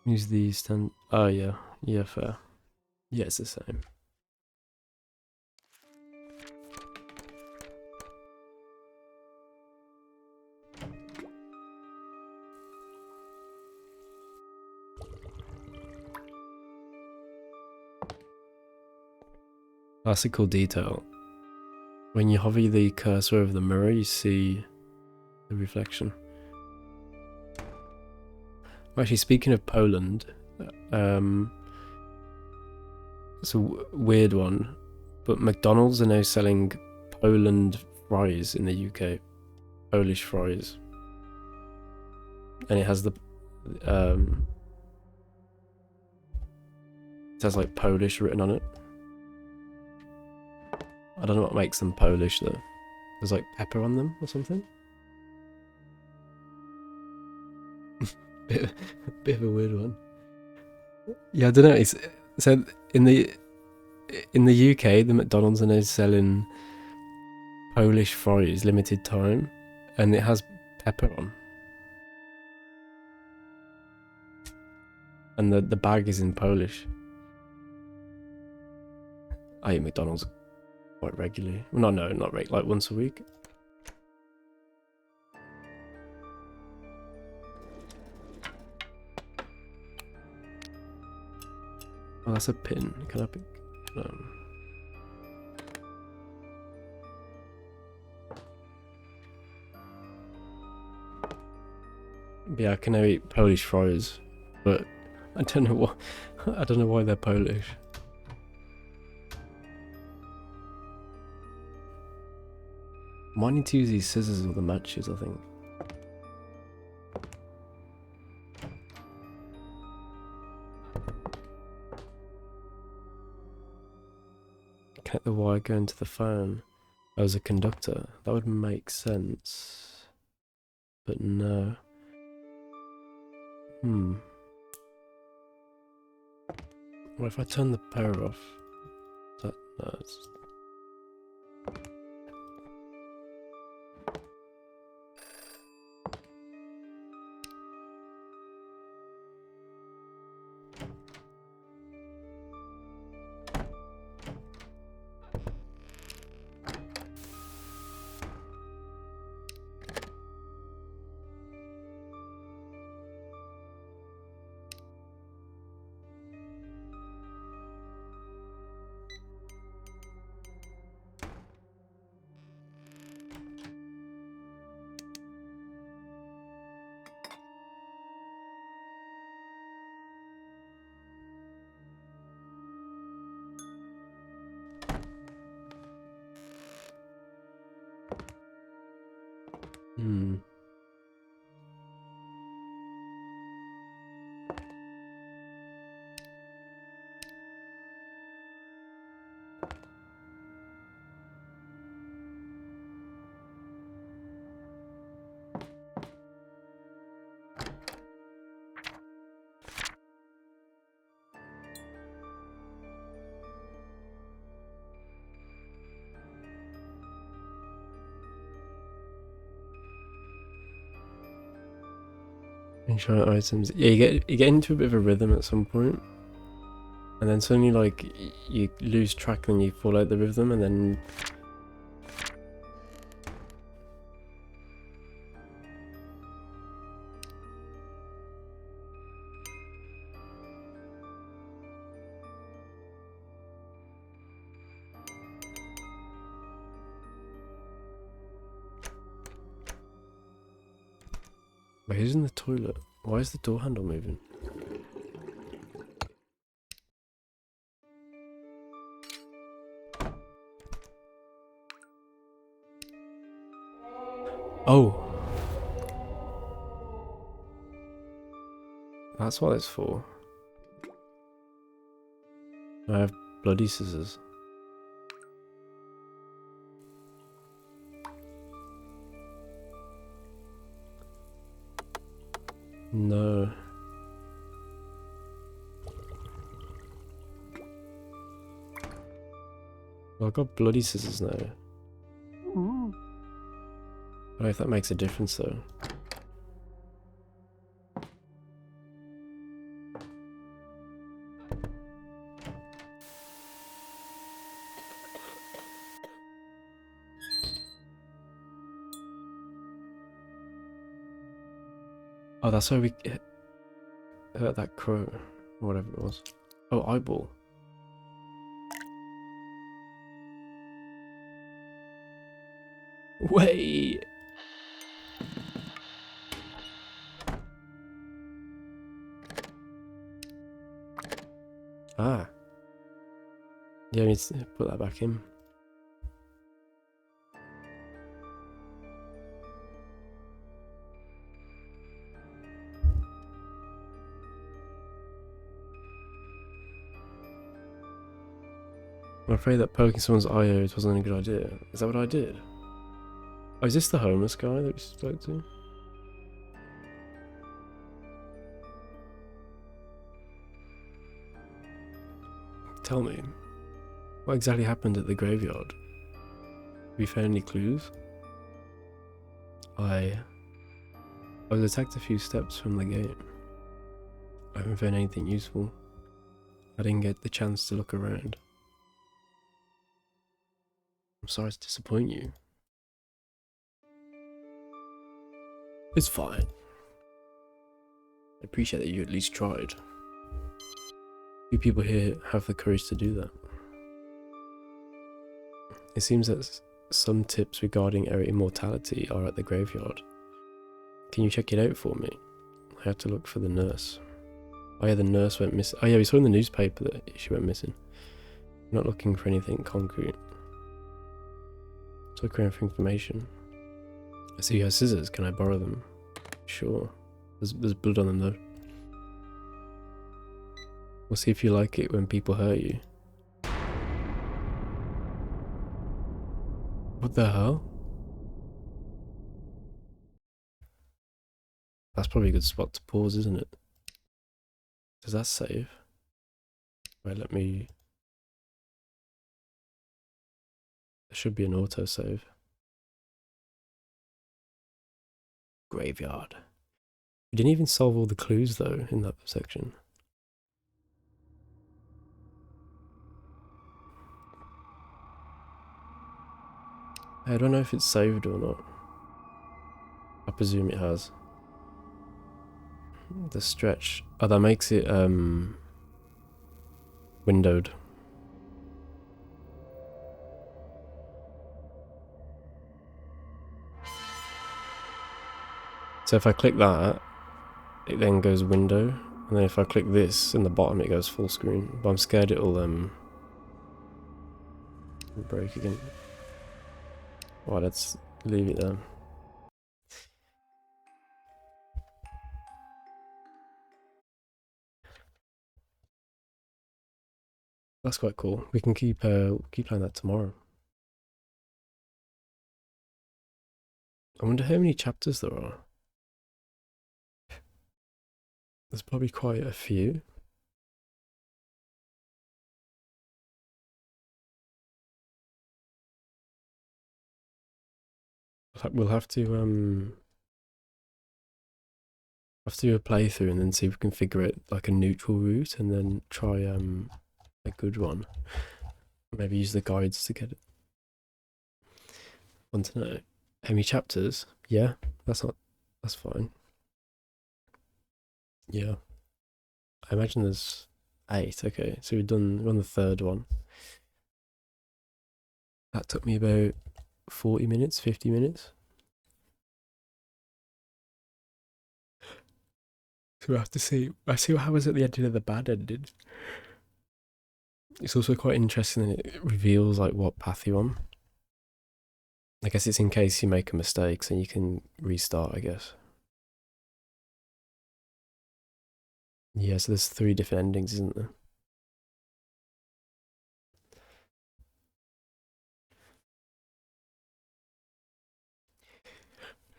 Use the stand. Oh yeah, yeah, fair. Yeah, it's the same. That's a cool detail. When you hover the cursor over the mirror, you see the reflection. Actually, speaking of Poland, it's a weird one, but McDonald's are now selling Poland fries in the UK. Polish fries. And it has the it has like Polish written on it. I don't know what makes them Polish though. There's like pepper on them or something. bit of a weird one. Yeah, I don't know. It's so in the UK, the McDonald's are now selling Polish fries limited time, and it has pepper on, and the bag is in Polish. I eat McDonald's quite regularly. Well, not like once a week. Oh, that's a pin. Can I pick? Yeah, I can now eat Polish fries, but I don't know what. I don't know why they're Polish. Might need to use these scissors with the matches, I think. Connect the wire going to the phone as a conductor. That would make sense. But no. What if I turn the power off? No, it's... Enchant items. Yeah, you get into a bit of a rhythm at some point, and then suddenly like you lose track and you fall out the rhythm, and then wait, who's in the toilet? Why is the door handle moving? Oh. That's what it's for. I have bloody scissors. No. Well, I've got bloody scissors now. I don't know if that makes a difference though. Oh, that's how we hurt that crow, or whatever it was. Oh, eyeball. Wait. Ah. Yeah, I need to put that back in. I'm afraid that poking someone's eye out wasn't a good idea. Is that what I did? Oh, is this the homeless guy that we spoke to? Tell me, what exactly happened at the graveyard? Have you found any clues? I was attacked a few steps from the gate. I haven't found anything useful. I didn't get the chance to look around. I'm sorry to disappoint you. It's fine. I appreciate that you at least tried. Few people here have the courage to do that. It seems that some tips regarding our immortality are at the graveyard. Can you check it out for me? I have to look for the nurse. Oh yeah, the nurse went missing. Oh yeah, we saw in the newspaper that she went missing. I'm not looking for anything concrete. Just looking for information. I see you have scissors. Can I borrow them? Sure. There's blood on them though. We'll see if you like it when people hurt you. What the hell? That's probably a good spot to pause, isn't it? Does that save? Wait, let me... There should be an autosave. Graveyard. We didn't even solve all the clues though in that section. I don't know if it's saved or not. I presume it has. The stretch. Oh, that makes it windowed. So if I click that, it then goes window, and then if I click this in the bottom, it goes full screen. But I'm scared it'll break again. Well, let's leave it there. That's quite cool. We can keep playing that tomorrow. I wonder how many chapters there are. There's probably quite a few. We'll have to do a playthrough and then see if we can figure it like a neutral route and then try a good one. Maybe use the guides to get it. Want to know how many chapters? Yeah, that's fine. Yeah, I imagine there's 8. Okay, so we're on the third one. That took me about 40 minutes, 50 minutes. So we'll have to see. I see what happens at the ending of the bad ending. It's also quite interesting that it reveals like what path you're on. I guess it's in case you make a mistake, so you can restart, I guess. Yeah, so there's 3 different endings, isn't there?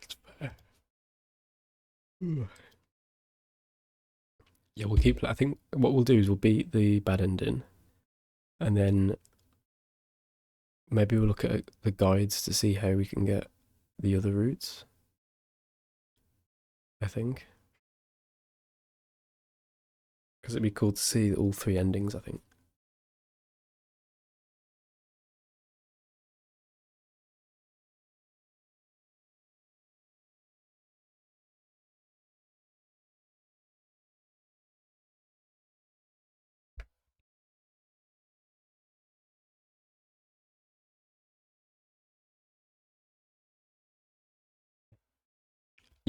It's fair. Yeah, we'll keep. I think what we'll do is we'll beat the bad ending, and then maybe we'll look at the guides to see how we can get the other routes. I think. Because it'd be cool to see all 3 endings, I think.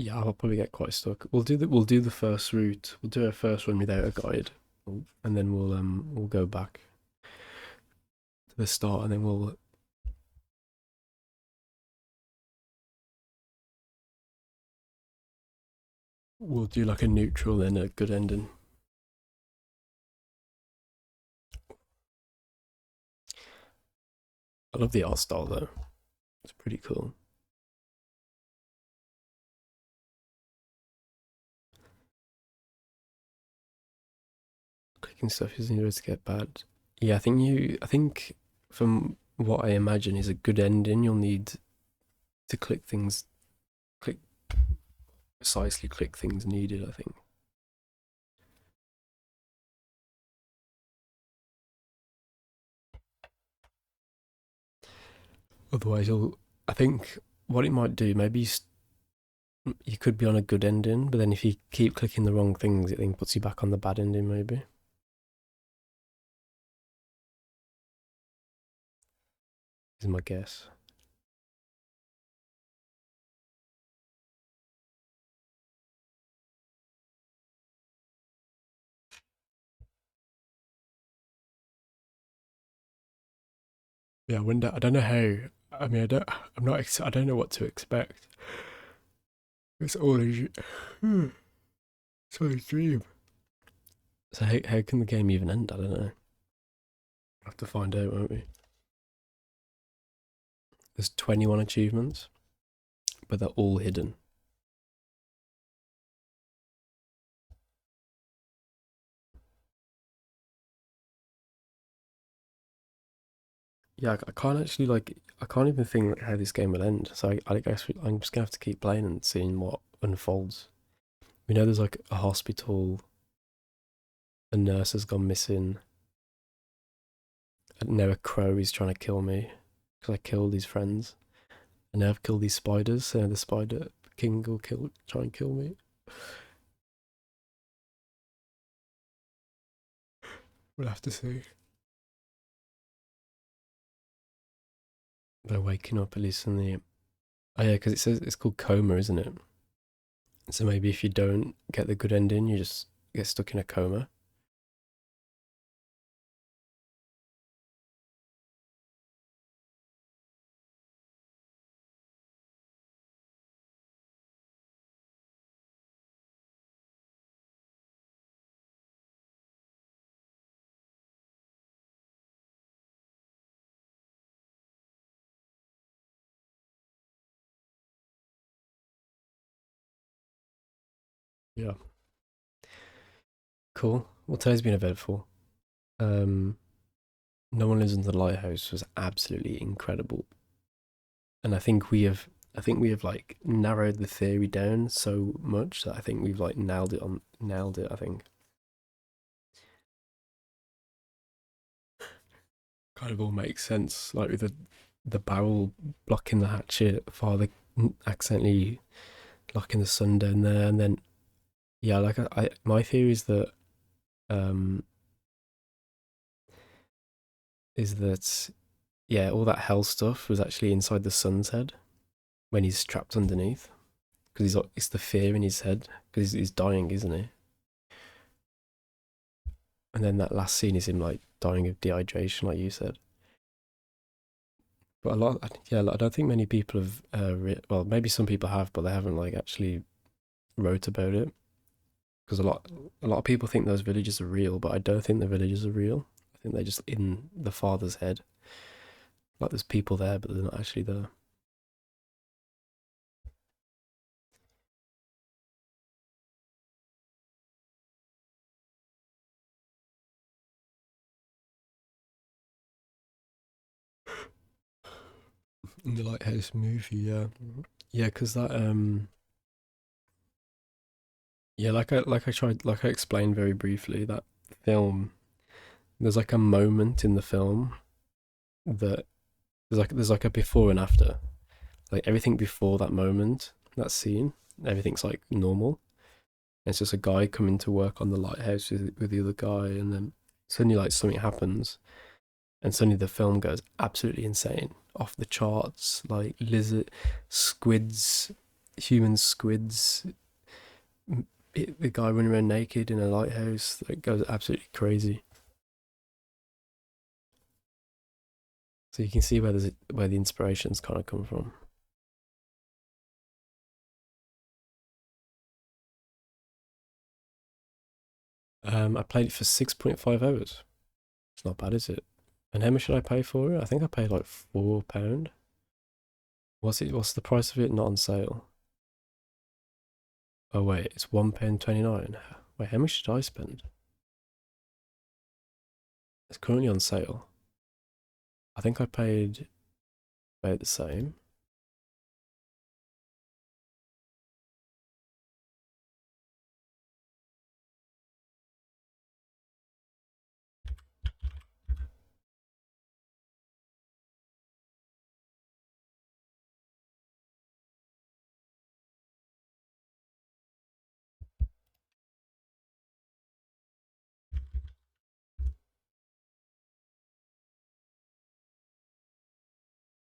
Yeah, I'll probably get quite stuck. We'll do the first route. We'll do a first run without a guide, and then we'll go back to the start, and then we'll do like a neutral and a good ending. I love the art style though. It's pretty cool. Clicking stuff is needed to get bad. Yeah, I think from what I imagine is a good ending, you'll need to click precisely click things needed, I think. Otherwise, I think what it might do, maybe you could be on a good ending, but then if you keep clicking the wrong things, it then puts you back on the bad ending, maybe. Is my guess. Yeah, I don't know how. I mean, I don't know what to expect. It's all a, it's all a dream. So how can the game even end? I don't know. We'll have to find out, won't we? There's 21 achievements, but they're all hidden. Yeah, I can't actually I can't even think how this game will end. So I guess I'm just gonna have to keep playing and seeing what unfolds. We know there's like a hospital, a nurse has gone missing, and now a crow is trying to kill me because I killed his friends, and now I've killed these spiders. So the spider king will try and kill me. We'll have to see. They're waking up at least in the. Oh yeah, because it says it's called Coma, isn't it? So maybe if you don't get the good ending, you just get stuck in a coma. Yeah. Cool. Well, today's been eventful. Um, No One Lives in the Lighthouse was absolutely incredible, and I think we have like narrowed the theory down so much that I think we've like nailed it. I think kind of all makes sense, like with the barrel blocking the hatchet, father accidentally locking the sun down there, and then yeah, like my theory um is that yeah, all that hell stuff was actually inside the sun's head when he's trapped underneath because it's the fear in his head because he's dying, isn't he? And then that last scene is him like dying of dehydration, like you said. But yeah, I don't think many people have. Well, maybe some people have, but they haven't like actually wrote about it because a lot of people think those villages are real, but I don't think the villages are real. I think they're just in the father's head. Like there's people there, but they're not actually there. In the Lighthouse movie, yeah, yeah, because that yeah, like I explained very briefly, that film. There's like a moment in the film that there's like a before and after. Like everything before that moment, that scene, everything's like normal. And it's just a guy coming to work on the lighthouse with the other guy, and then suddenly like something happens, and suddenly the film goes absolutely insane, off the charts, like lizard, squids human squids, the guy running around naked in a lighthouse that goes absolutely crazy. So you can see where the inspirations kind of come from. I played it for 6.5 hours. It's not bad, is it? And how much should I pay for it? I think I paid like £4. What's the price of it not on sale? Oh wait, it's £1.29. Wait, how much did I spend? It's currently on sale. I think I paid about the same.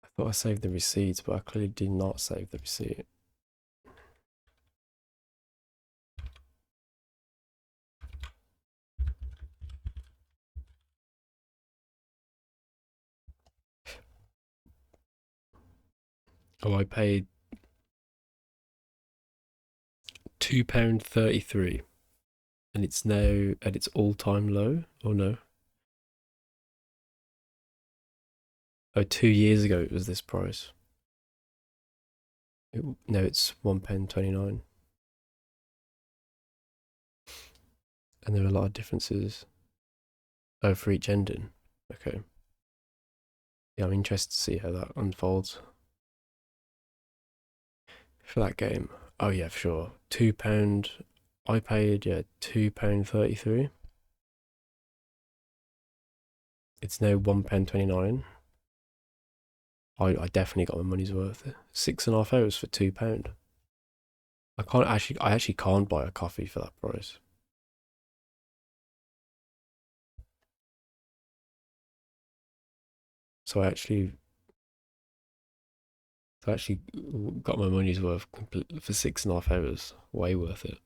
I thought I saved the receipts, but I clearly did not save the receipt. Oh, I paid £2.33, and it's now at its all-time low. Oh no. Oh, 2 years ago it was this price. No, it's £1.29. And there are a lot of differences. Oh, for each ending. Okay. Yeah, I'm interested to see how that unfolds. For that game. Oh yeah, for sure. £2. I paid, £2.33. It's now £1.29. I definitely got my money's worth. 6.5 hours for £2. I actually can't buy a coffee for that price. So I actually got my money's worth for 6.5 hours. Way worth it.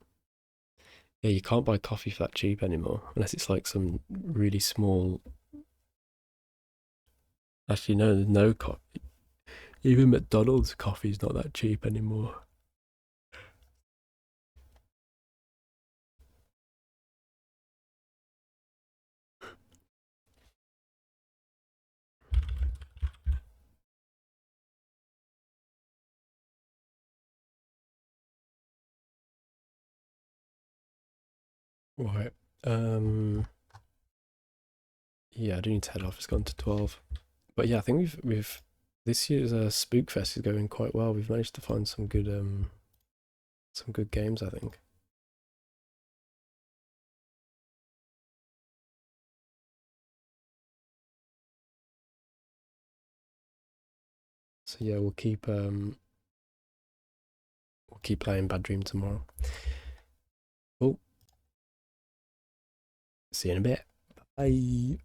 Yeah, you can't buy coffee for that cheap anymore, unless it's like some really small. Actually, no, there's no coffee. Even McDonald's coffee's not that cheap anymore. Right. Yeah, I do need to head off. It's gone to 12. But yeah, I think we've this year's Spook Fest is going quite well. We've managed to find some good games, I think. So yeah, we'll keep playing Bad Dream tomorrow. Oh, see you in a bit. Bye.